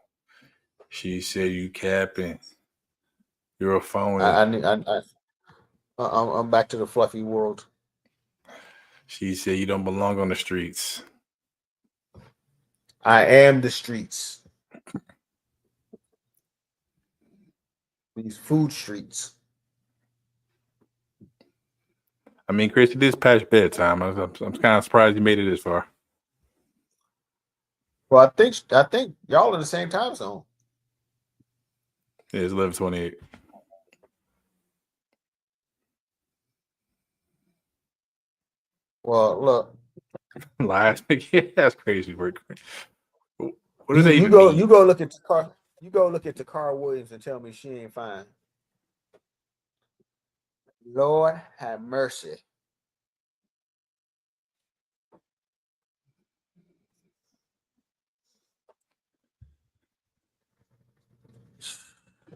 She said you capping. You're a phony. I'm back to the fluffy world. She said you don't belong on the streets. I am the streets. These food streets. I mean, Chris, it is past bedtime. I'm kind of surprised you made it this far. Well, I think y'all in the same time zone. Yeah, it's 11:28. Well, look. Last, yeah, that's crazy work. What does that You even go. mean? You go look at the car. You go look at Takara Williams and tell me she ain't fine. Lord have mercy.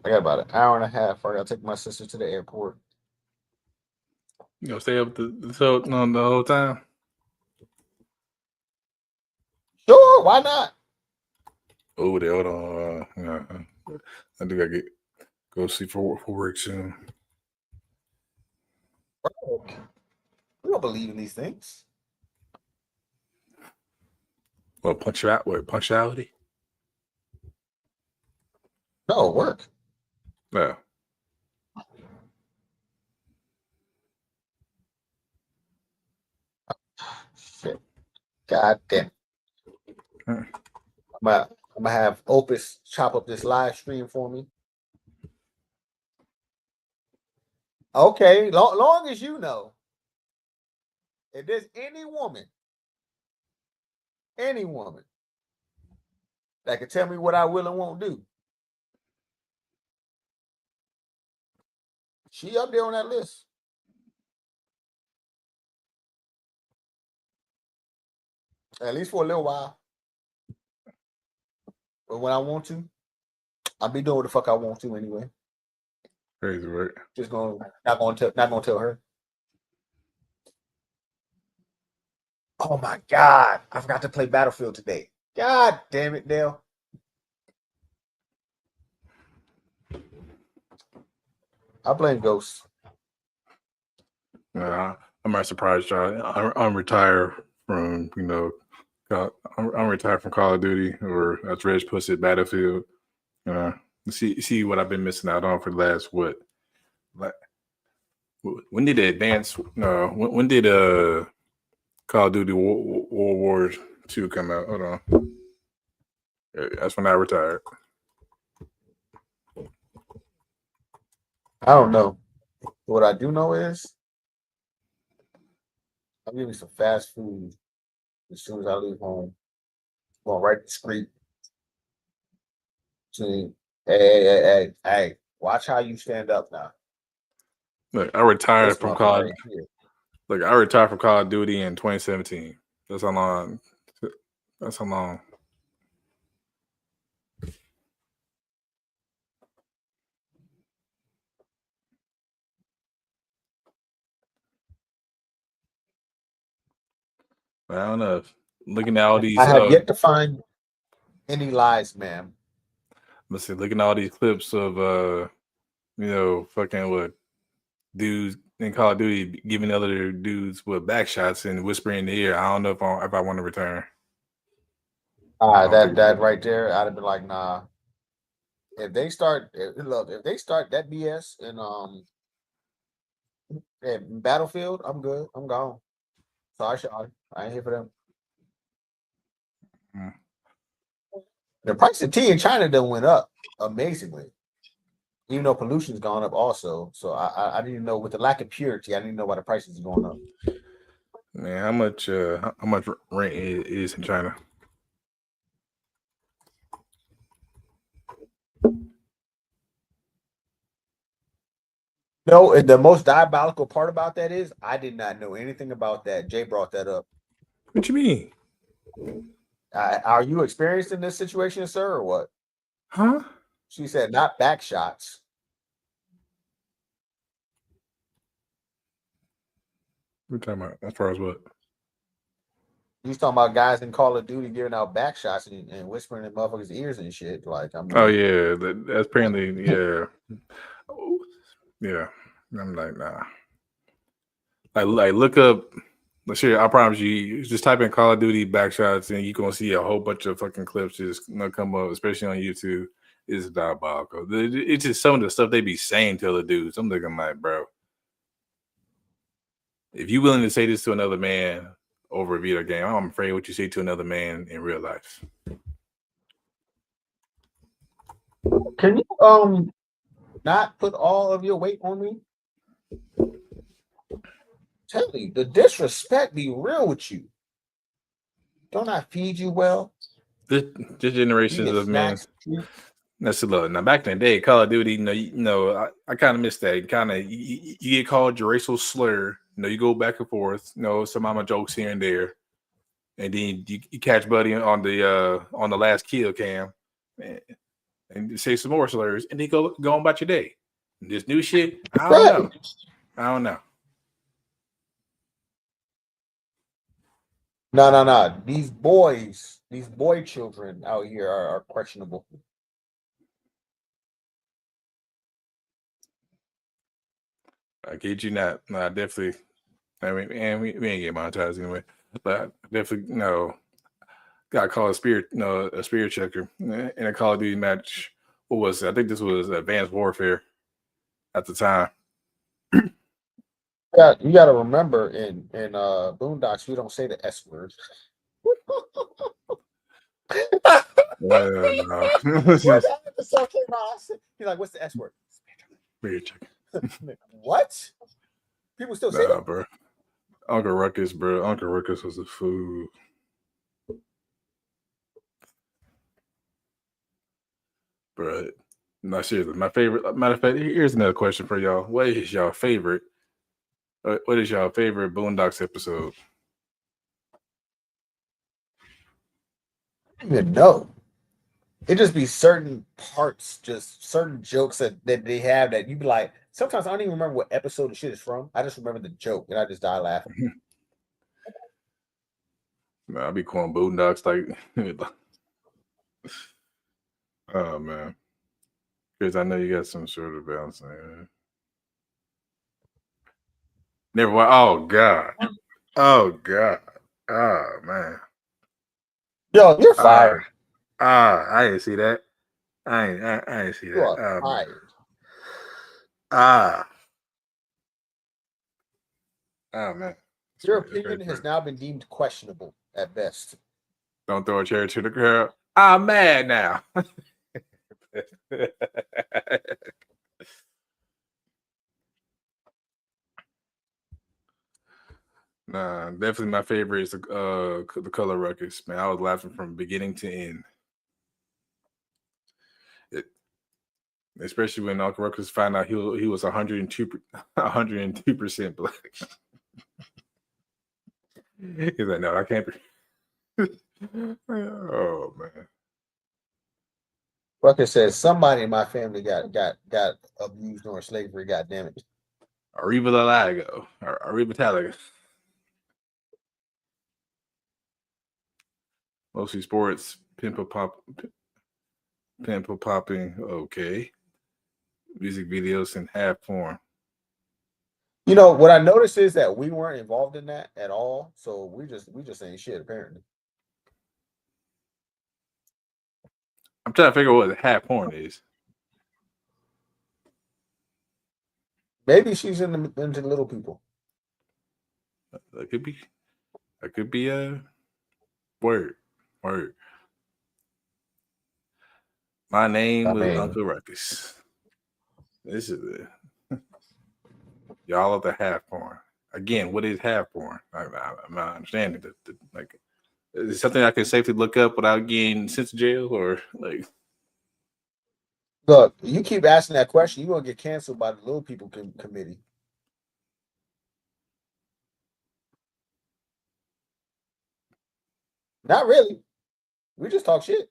I got about an hour and a half. I gotta take my sister to the airport. You gonna stay up the whole time? Sure, why not? Oh, hold on. I think I go see for work soon. We don't believe in these things. Well, punctuality? No, work. No. God damn. Hmm. I'm gonna have Opus chop up this live stream for me. Okay, long as you know, if there's any woman that can tell me what I will and won't do, she up there on that list. At least for a little while. But when I want to, I'll be doing what the fuck I want to anyway. Crazy, right? Just not gonna tell her. Oh my God, I forgot to play Battlefield today. God damn it, Dale. I blame Ghost. Nah, I'm not surprised, y'all. I'm retired from I'm retired from Call of Duty, or as Reg puts it, Battlefield. You know, see what I've been missing out on for the last what? Like, when did the advance? No, when did Call of Duty World War II come out? Hold on, that's when I retired. I don't know. What I do know is I'm getting some fast food as soon as I leave home. Going right to the street. Hey, watch how you stand up now. Look, I retired This from motherfucker Call. right here. Look, I retired from Call of Duty in 2017. That's how long. That's how long. I don't know. Looking at all these, I have yet to find any lies, ma'am. let's see. Looking at all these clips of fucking what dudes in Call of Duty giving other dudes with back shots and whispering in the ear. I don't know if I want to return. That right there, I'd have been like, nah. If they start that BS in Battlefield, I'm good. I'm gone. Sorry, I ain't here for them. Mm. The price of tea in China done went up amazingly, even though pollution's gone up also. So I didn't know, with the lack of purity, I didn't know why the prices are going up. Man, how much rent is in China? No, and the most diabolical part about that is I did not know anything about that. Jay brought that up. What you mean? Are you experienced in this situation, sir, or what? Huh? She said not back shots. What you talking about? As far as what? He's talking about guys in Call of Duty giving out back shots and whispering in motherfuckers' ears and shit. Like, I mean, Oh yeah, that's apparently yeah, yeah. I'm like nah. Like look up. Let's see. I promise you. Just type in Call of Duty backshots, and you're gonna see a whole bunch of fucking clips just come up, especially on YouTube. It's diabolical. It's just some of the stuff they be saying to the dudes. I'm looking like, bro, if you willing to say this to another man over a video game, I'm afraid what you say to another man in real life. can you not put all of your weight on me? Tell me, the disrespect be real with you. Don't I feed you well? This generations of men. That's a little. Now back in the day, Call of Duty, I kind of missed that. Kind of, you get called your racial slur. You go back and forth. Some mama jokes here and there, and then you catch Buddy on the last kill cam, and you say some more slurs, and then go on about your day. This new shit, I don't know. No. These boy children out here are questionable. I kid you not. No, I definitely. I mean, and we ain't get monetized anyway, but I definitely got called a spirit checker in a Call of Duty match. What was it? I think this was Advanced Warfare at the time. Yeah, you got to remember in Boondocks we don't say the S word. No. He's like, what's the S word? Weird chicken. What? People still say Nah, that? bro. Uncle Ruckus, bro. Uncle Ruckus was a fool. Bro. No, seriously. My favorite. Matter of fact, here's another question for y'all. What is y'all favorite? What is y'all favorite Boondocks episode? I don't even know. It just be certain parts, just certain jokes that they have that you be like. Sometimes I don't even remember what episode the shit is from. I just remember the joke and I just die laughing. Man, I be calling Boondocks like, oh man, because I know you got some sort of balance. Never. Oh god. Oh god. Oh man. Yo, you're fired. I didn't see that. I didn't see You that. are fired. Oh man. Your opinion has now been deemed questionable at best. Don't throw a chair to the girl. I'm mad now. Nah, definitely my favorite is the Color Ruckus. Man, I was laughing from beginning to end. Especially when Uncle Ruckus found out he was 102% black. He's like, no, I can't be. Oh man. Ruckus says somebody in my family got abused during slavery. God damn it. Arriba the Lago. Arriba Talaga. Mostly sports. Pimple popping. Okay. Music videos and half porn. You know what I noticed is that we weren't involved in that at all. So we just ain't shit apparently. I'm trying to figure out what half porn is. Maybe she's into little people. That could be a word. My name is Uncle Ruckus. This is it. Y'all of the half porn. Again, what is half porn? I'm not understanding that. Like, is it something I can safely look up without getting sent to jail, or like? Look, you keep asking that question, you're gonna get canceled by the Little People Committee. Not really. We just talk shit.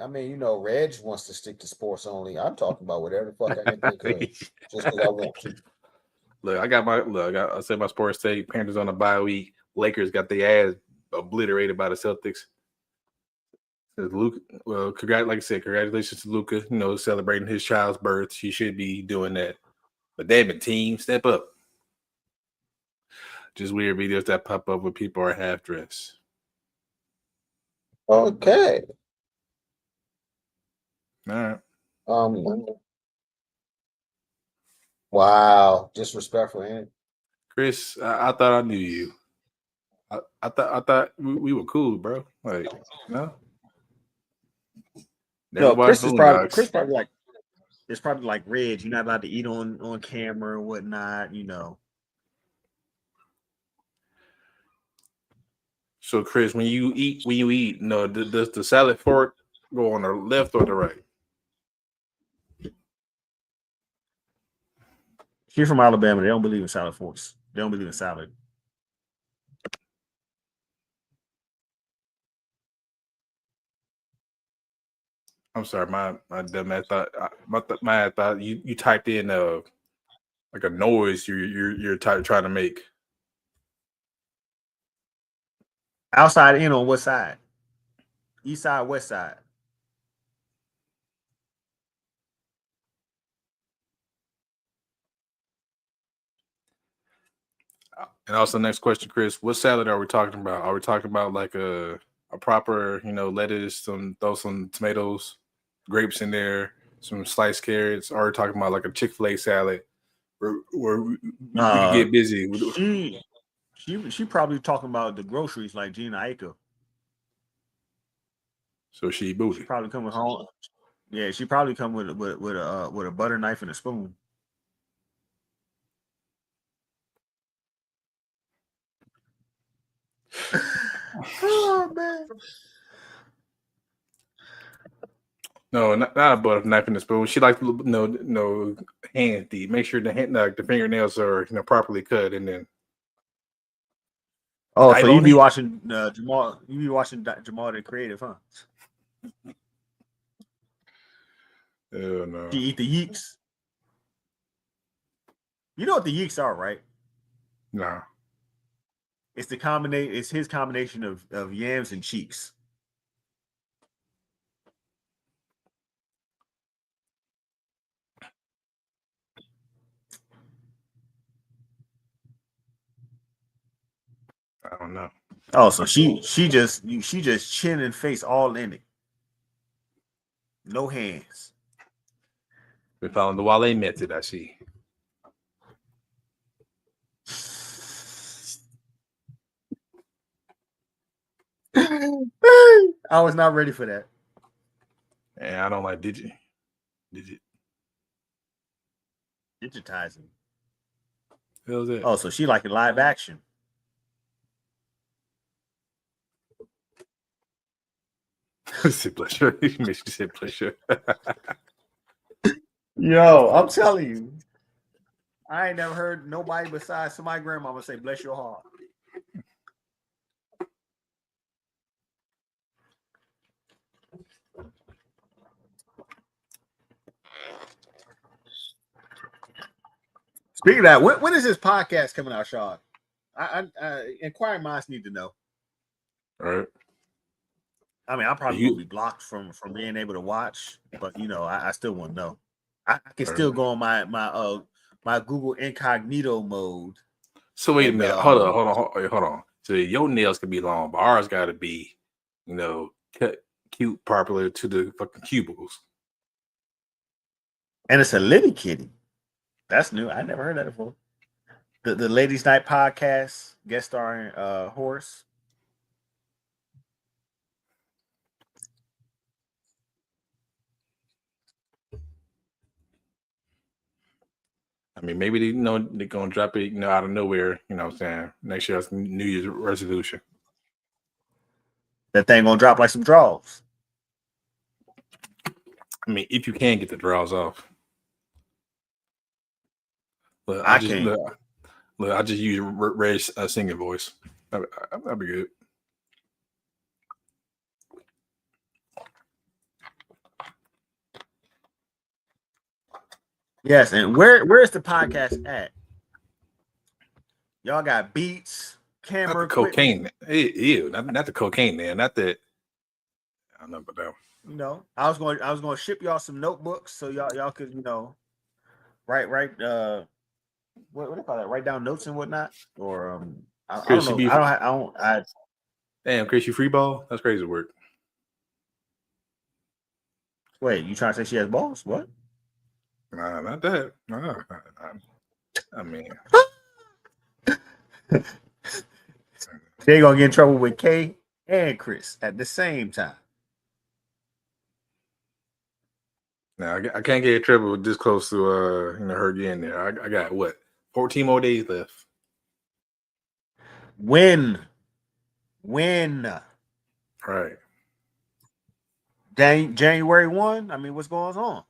I mean, you know, Reg wants to stick to sports only. I'm talking about whatever the fuck I can think of, just because I want to. Look, I said my sports take. Panthers on a bye week. Lakers got their ass obliterated by the Celtics. Luka, well, like I said, congratulations to Luka. You know, celebrating his child's birth. He should be doing that. But damn it, team, step up. Just weird videos that pop up when people are half dressed. Okay. All right. Wow, disrespectful, ain't it? Chris, I thought I knew you. I thought we were cool, bro. Like, no. No, Chris probably like, it's probably like Reg. You're not allowed to eat on camera and whatnot, you know. So, Chris, when you eat, no, does the salad fork go on the left or the right? If you're from Alabama, they don't believe in salad forks. They don't believe in salad. I'm sorry, my dumb ass thought my thought you typed in like a noise you're trying to make. Outside in on what side? East side, west side. And also, next question, Chris, what salad are we talking about? Are we talking about like a proper, lettuce, throw some tomatoes, grapes in there, some sliced carrots, or talking about like a Chick-fil-A salad where we can Uh, get busy. she probably talking about the groceries like Gina Aiko. So she She booty. probably come with home. Yeah, she probably come with a butter knife and a spoon. Oh man. No, not a butter knife and a spoon. She likes no hand deep. Make sure the fingernails are properly cut, and then Oh, bite so you on be it. watching Jamal? You be watching Jamal the Creative, huh? Oh no, She eat the yeeks. You know what the yeeks are, right? no. It's the combination. It's his combination of yams and cheeks. I don't know. Oh, so she just chin and face all in it. No hands. We following the Wale method. I see. I was not ready for that. And I don't like digit. Digitizing. How's that? Oh, so she like it live action. Say pleasure. Makes you say pleasure. Yo, I'm telling you, I ain't never heard nobody besides my grandmama say "bless your heart." Speaking of that, when is this podcast coming out, Sean? Inquiring minds need to know. All right. I mean, I'm probably gonna be blocked from being able to watch, but I still want to know. I can still go on my Google Incognito mode. So wait a minute. Hold on. So your nails can be long, but ours got to be, cut cute, popular to the fucking cubicles. And it's a litty kitty. That's new. I never heard that before. The Ladies Night podcast, guest starring Horace. I mean, maybe they're gonna drop it, out of nowhere. You know what I'm saying? Next year's New Year's resolution. That thing gonna drop like some draws. I mean, if you can get the draws off. Look, I can't. Look, I just use Ray's singing voice. That'd be good. Yes, and where's the podcast at? Y'all got beats, camera, not the cocaine. Ew, not the cocaine, man. Not that. I don't know about that. I was going to ship y'all some notebooks so y'all could write what do they call that? Write down notes and whatnot. Or I don't know. Damn, Chris, you free ball? That's crazy work. Wait, you trying to say she has balls? What? Nah, not that. No, I mean, they're gonna get in trouble with Kay and Chris at the same time. now I can't get in trouble this close to her getting there. I got what 14 more days left. When? Right. January 1. I mean, what's going on?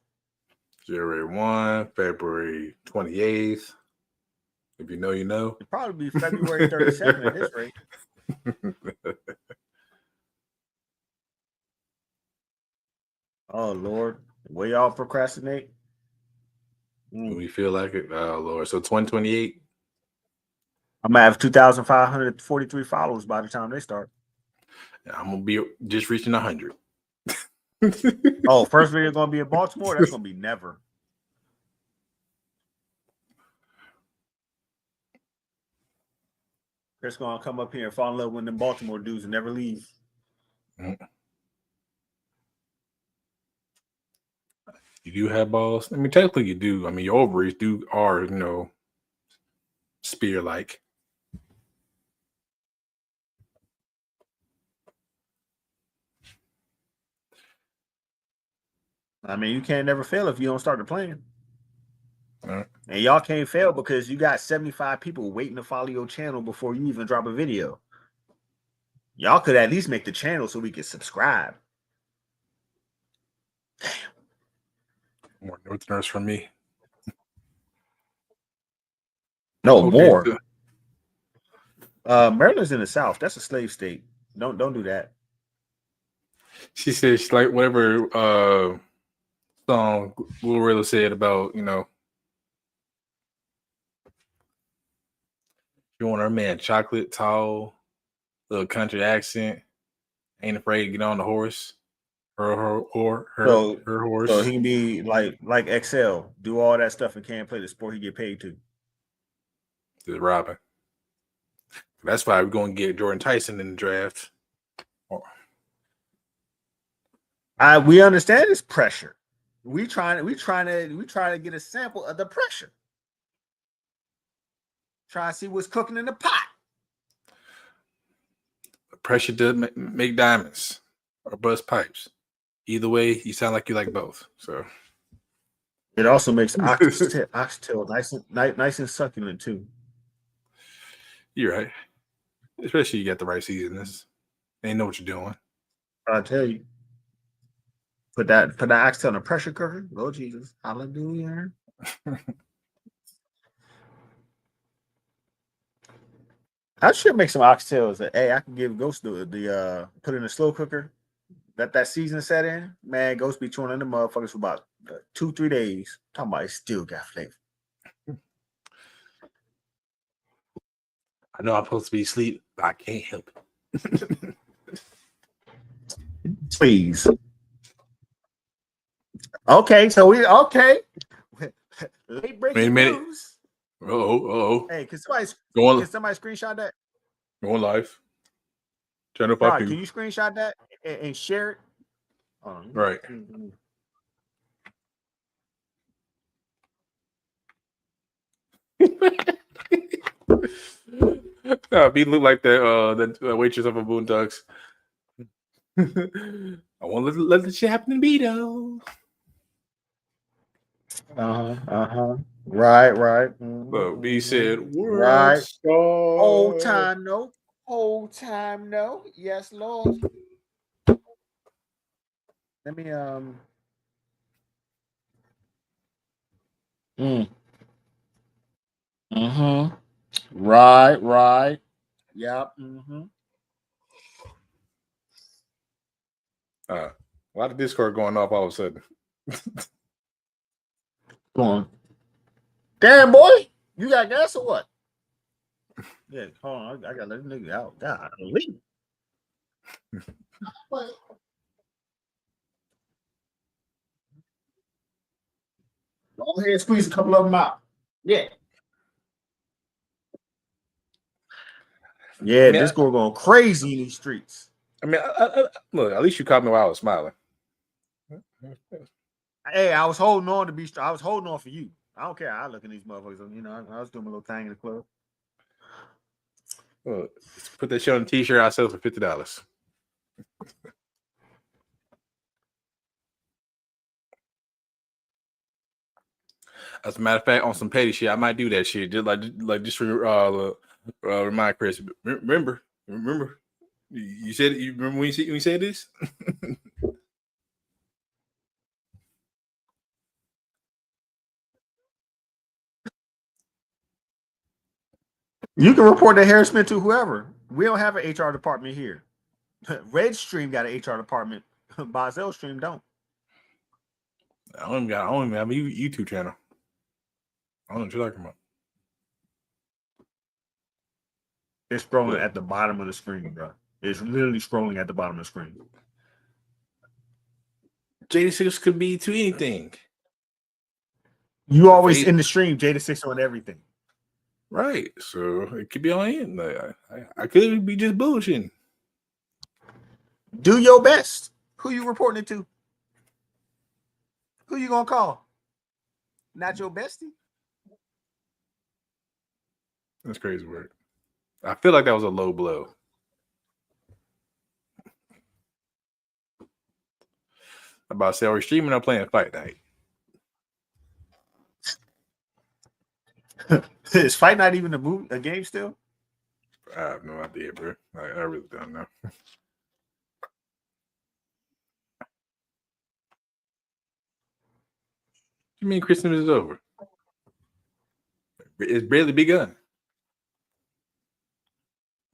January 1, February 28th. If you know, you know. It'd probably be February 37 at this rate. Oh Lord, the way y'all procrastinate. We feel like it. Oh Lord. So 2028. I'm gonna have 2,543 followers by the time they start. I'm gonna be just reaching 100. Oh, first video gonna be in Baltimore. That's gonna be never. Chris gonna come up here and fall in love with them Baltimore dudes and never leave. You do have balls. I mean, technically, you do. I mean, your ovaries are spear like. I mean, you can't never fail if you don't start the plan. Right. And y'all can't fail because you got 75 people waiting to follow your channel before you even drop a video. Y'all could at least make the channel so we could subscribe. More Northerners from me. No, Okay, more. so Maryland's in the South. That's a slave state. Don't do that. she said she's like whatever song Glorilla said about, you want her man chocolate, tall, little country accent, ain't afraid to get on the horse. Her So horse. he can be like Excel, do all that stuff and can't play the sport he get paid to. Is Robin. That's why we're gonna get Jordan Tyson in the draft. We understand this pressure. We trying to get a sample of the pressure. Try to see what's cooking in the pot. Pressure does make diamonds or bust pipes. Either way, you sound like you like both. So it also makes oxtail nice and succulent too. You're right. Especially you got the right seasonings. They know what you're doing. I'll tell you. Put that oxtail in a pressure cooker. Lord Jesus. Hallelujah. I should make some oxtails. Hey, I can give Ghost the put in a slow cooker. That season set in. Man, Ghost be chewing in the motherfuckers for about 2-3 days. Talking about it still got flavor. I know I'm supposed to be asleep, but I can't help it. Please. Okay, so late breaking news. Oh. Hey, can somebody screenshot that? Going live. Channel 5. Can you screenshot that and share it? Right. Be look like that waitress of a Boondocks. I want to let the shit happen to me though. Right. But B said, right. Star. Whole time no. Yes, Lord. Let me Right. Yep. Why the Discord going off all of a sudden? Go on. Damn, boy. You got gas or what? Yeah, hold on. I gotta let the nigga out. God, leave. Go ahead and squeeze a couple of them out. Yeah. Yeah, Discord going crazy in these streets. I mean, look, at least you caught me while I was smiling. Hey, I was holding on for you. I don't care. I look at these motherfuckers. I was doing a little thing in the club. Well, put that shit on a t-shirt. I sell for $50. As a matter of fact, on some petty shit, I might do that shit. Just remind Chris. Remember? You said you remember when you said this? You can report the harassment to whoever. We don't have an HR department here. Redstream got an HR department. Bazel Stream don't. I don't even have a YouTube channel. I don't know what you're talking about. It's scrolling at the bottom of the screen, bro. It's literally scrolling at the bottom of the screen. JD6 could be to anything. You always in the stream, Jada6 on everything. Right. So it could be on him. I could be just bullshitting. Do your best. Who you reporting it to? Who you gonna call? Not your bestie? That's crazy word. I feel like that was a low blow. I'm about to say, are we streaming or playing Fight Night? Is Fight Night even a game still? I have no idea, bro. I really don't know. You mean Christmas is over? It's barely begun.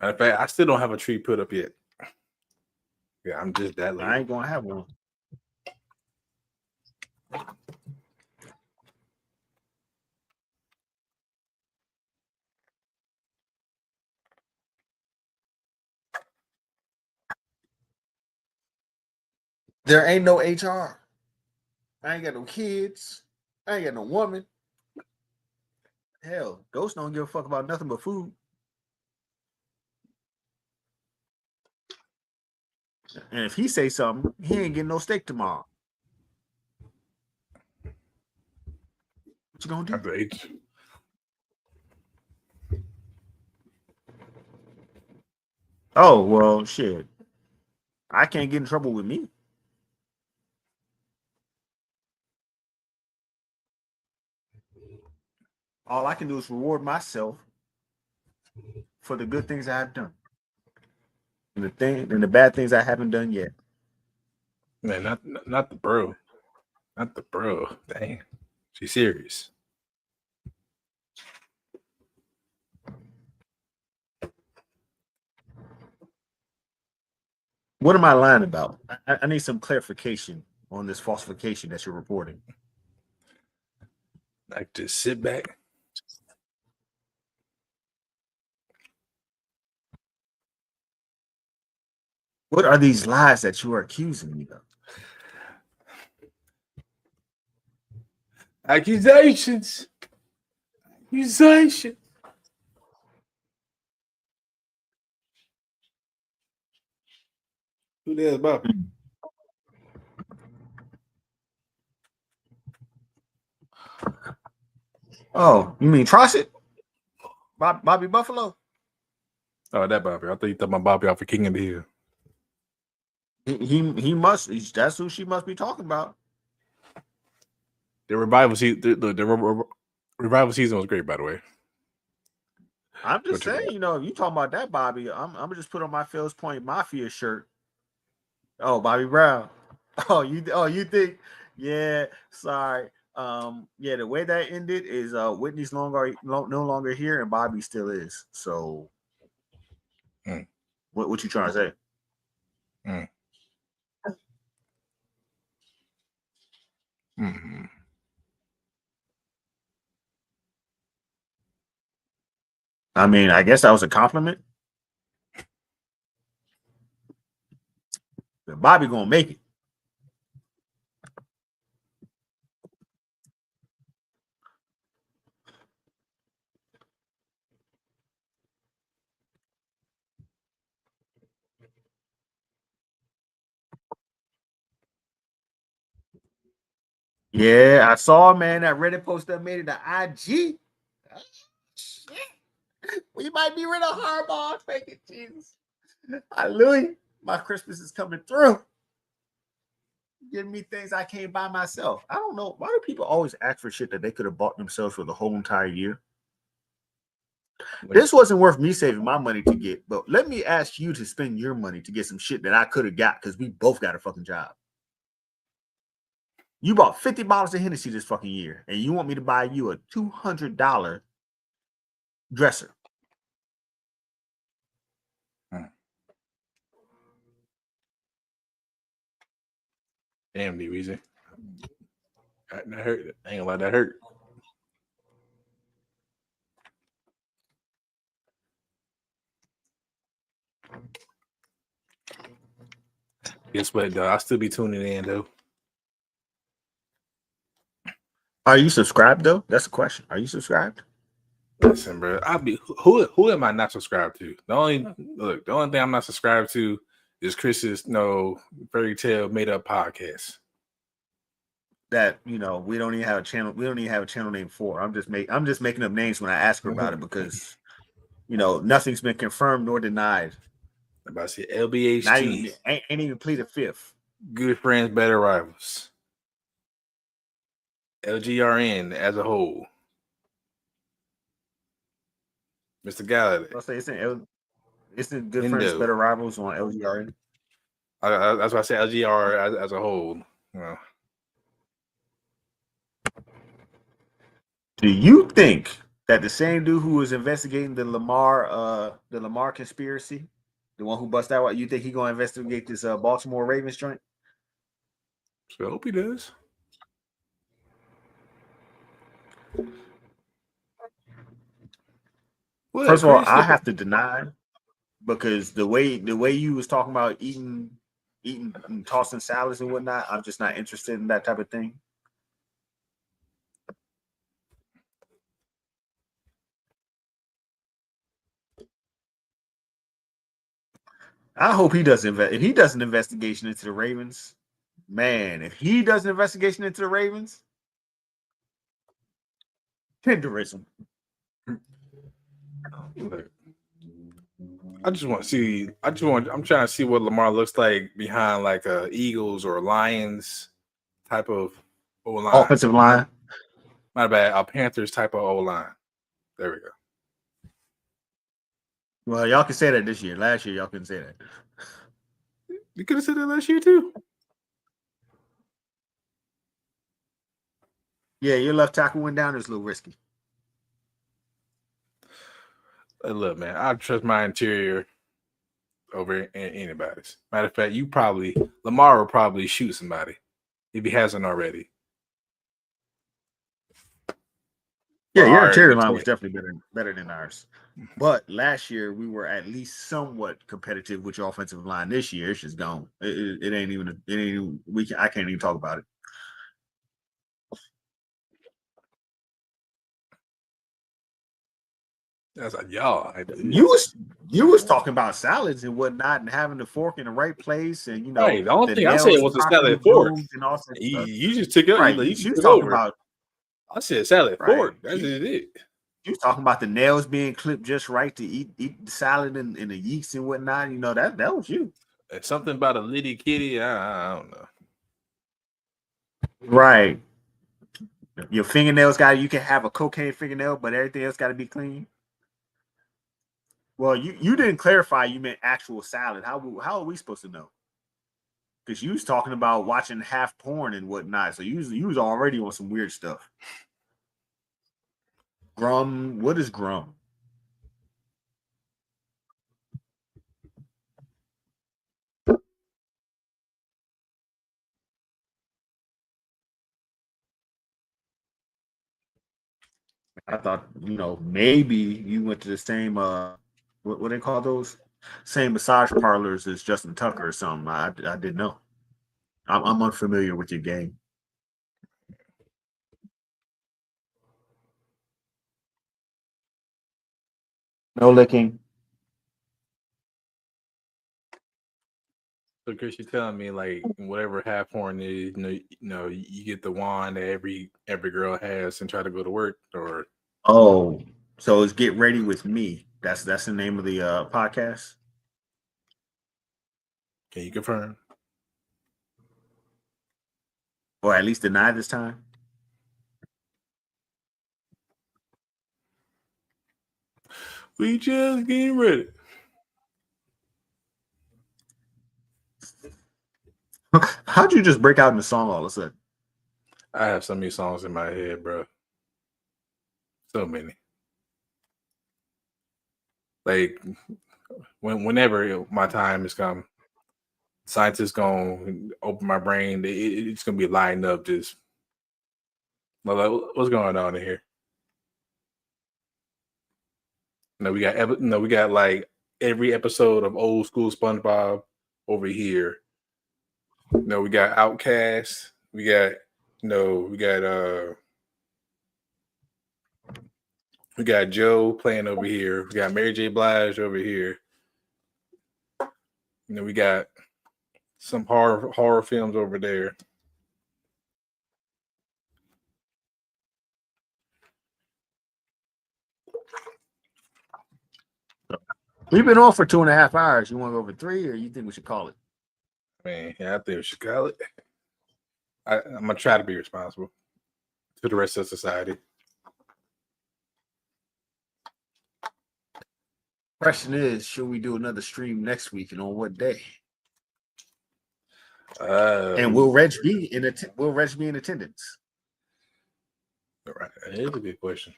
Matter of fact, I still don't have a tree put up yet. Yeah, I'm just that late. I ain't gonna have one. There ain't no HR. I ain't got no kids. I ain't got no woman. Hell, Ghost don't give a fuck about nothing but food. And if he say something, he ain't getting no steak tomorrow. What you gonna do? After H. Oh, well, shit. I can't get in trouble with me. All I can do is reward myself for the good things I have done. And the bad things I haven't done yet. Man, not the bro. Not the bro. Dang. She's serious. What am I lying about? I need some clarification on this falsification that you're reporting. Like, just sit back. What are these lies that you are accusing me of? Accusations. Accusation. Who the hell is Bobby? Oh, you mean Trosset? Bobby Buffalo? Oh, that Bobby. I thought you thought my Bobby off of King of the Hill. He must. That's who she must be talking about. The revival season. The revival season was great, by the way. I'm just saying, you talking about that Bobby. I'm gonna just put on my Phil's Point Mafia shirt. Oh, Bobby Brown. Oh, you think? Yeah, sorry. Yeah, the way that ended is Whitney's no longer here and Bobby still is. So, what you trying to say? Mm-hmm. I mean, I guess that was a compliment. But Bobby gonna make it. Yeah, I saw, man, that Reddit post that made it to IG. Oh, shit. We might be rid of Harbaugh. Thank you, Jesus. Hallelujah. My Christmas is coming through. Giving me things I can't buy myself. I don't know. Why do people always ask for shit that they could have bought themselves for the whole entire year? This wasn't worth me saving my money to get, but let me ask you to spend your money to get some shit that I could have got because we both got a fucking job. You bought 50 bottles of Hennessy this fucking year, and you want me to buy you a $200 dresser. Damn, D Weezy. That hurt. I ain't gonna lie, that hurt. Guess what, though? I'll still be tuning in, though. Are you subscribed, though? That's the question. Are you subscribed? Listen, bro. I'll be who am I not subscribed to? The only thing I'm not subscribed to is Chris's Fairy Tale Made Up podcast. that we don't even have a channel. We don't even have a channel name for. I'm just making up names when I ask her about it because nothing's been confirmed nor denied. I'm about to say Not LBHT. even ain't even pleaded fifth. Good friends, better rivals. LGRN as a whole. Mr. Galladay. I'll say it's in Good Friends, Indo. Better Rivals on LGRN. That's why I say LGR as a whole. Do you think that the same dude who was investigating the Lamar conspiracy, the one who bust out, you think he gonna investigate this Baltimore Ravens joint? So I hope he does. First of all, I have to deny because the way you was talking about eating and tossing salads and whatnot, I'm just not interested in that type of thing. I hope he does if he does an investigation into the Ravens, man. If he does an investigation into the Ravens, tenderism. I just want to see. I'm trying to see what Lamar looks like behind like a Eagles or Lions type of O-line. Offensive line. Not bad. A Panthers type of O-line. There we go. Well, y'all can say that this year. Last year, y'all couldn't say that. You could have said that last year too. Yeah, your left tackle went down. It was a little risky. Look, man, I trust my interior over anybody's. Matter of fact, Lamar will probably shoot somebody if he hasn't already. Yeah, your interior line was definitely better than ours. But last year we were at least somewhat competitive with your offensive line. This year it's just gone. It ain't even. I can't even talk about it. That's like y'all. You was talking about salads and whatnot and having the fork in the right place and right. The only thing I said was a salad fork. And all that you just took it. Right. You was took talking over. about. I said salad fork. That's it. You was talking about the nails being clipped just right to eat the salad and the yeast and whatnot. That was you. And something about a litty kitty. I don't know. Right. Your fingernails you can have a cocaine fingernail, but everything else got to be clean. Well, you didn't clarify. You meant actual salad. How are we supposed to know? Because you was talking about watching half porn and whatnot. So you was already on some weird stuff. Grum. What is grum? I thought, maybe you went to the same what they call those? Same massage parlors as Justin Tucker or something. I didn't know. I'm unfamiliar with your game. No licking. So Chris, you're telling me like whatever half horn is, you get the wand that every girl has and try to go to work, or so it's Get Ready with Me. That's the name of the podcast. Can you confirm? Or at least deny this time? We just getting ready. How'd you just break out in the song all of a sudden? I have so many songs in my head, bro. So many. Like whenever my time has come, scientists gonna open my brain. It's gonna be lined up. Just like, what's going on in here? We got like every episode of old school SpongeBob over here. We got Outkast. We got Joe playing over here. We got Mary J. Blige over here. We got some horror films over there. We've been on for 2.5 hours. You want to go over 3, or you think we should call it? Man, yeah, I think we should call it. I'm gonna try to be responsible to the rest of society. Question is, should we do another stream next week, and on what day? And will Reg be in attendance? Right, that is a good question.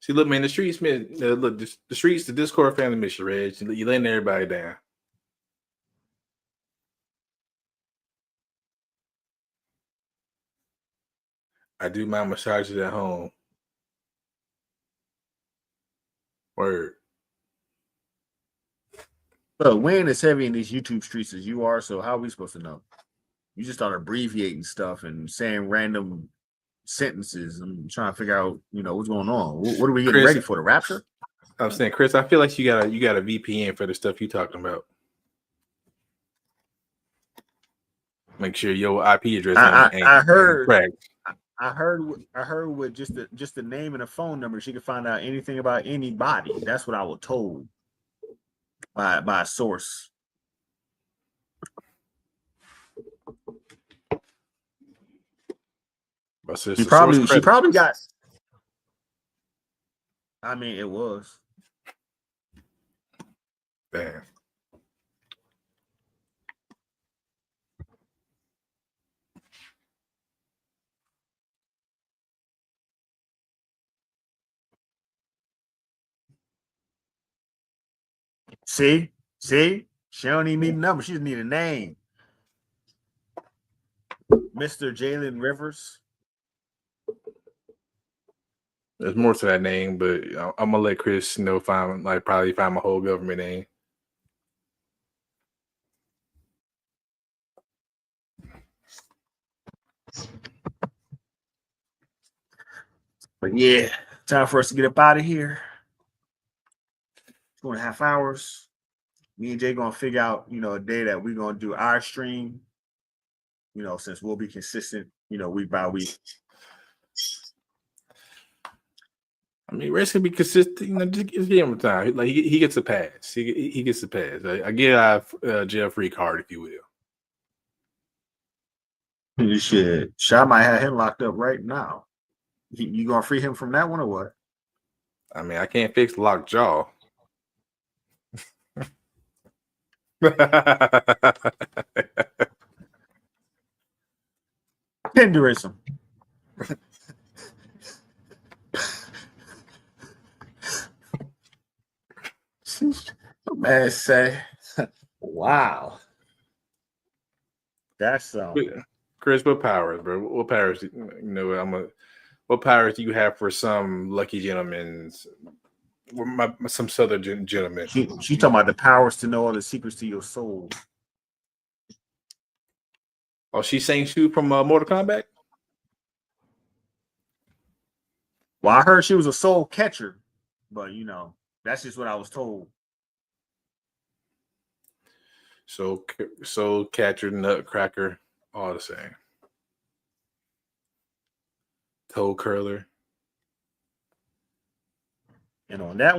See, look, man, the streets, man. Look, the streets, the Discord family miss you, Reg. You letting everybody down. I do my massages at home. Word. But we ain't as heavy in these YouTube streets as you are, so how are we supposed to know? You just start abbreviating stuff and saying random sentences. I'm trying to figure out, what's going on. What are we getting ready for, the rapture? I'm saying, Chris, I feel like you got a VPN for the stuff you talking about. Make sure your IP address ain't cracked. I heard with just the name and a phone number, she could find out anything about anybody. That's what I was told by a source. She probably got. I mean, it was. Damn. See, she don't even need a number. She just need a name. Mr. Jalen Rivers. There's more to that name, but I'm gonna let Chris probably find my whole government name. But yeah, time for us to get up out of here. 2.5 hours. Me and Jay gonna figure out, a day that we're gonna do our stream. Since we'll be consistent, week by week. I mean, Reds can be consistent. Just give him time. Like he gets a pass. He gets a pass. I get a jail-free card, if you will. You should. Shaw might have him locked up right now. You gonna free him from that one or what? I mean, I can't fix locked jaw. Hinderism. Man, say, wow. That's Chris, what powers, bro? What powers? What powers do you have for some lucky gentlemen? Some southern gentlemen. She talking about the powers to know all the secrets to your soul. Oh, she's saying she from Mortal Kombat? Well, I heard she was a soul catcher, but that's just what I was told. Soul catcher, nutcracker, all the same. Toe curler. And on that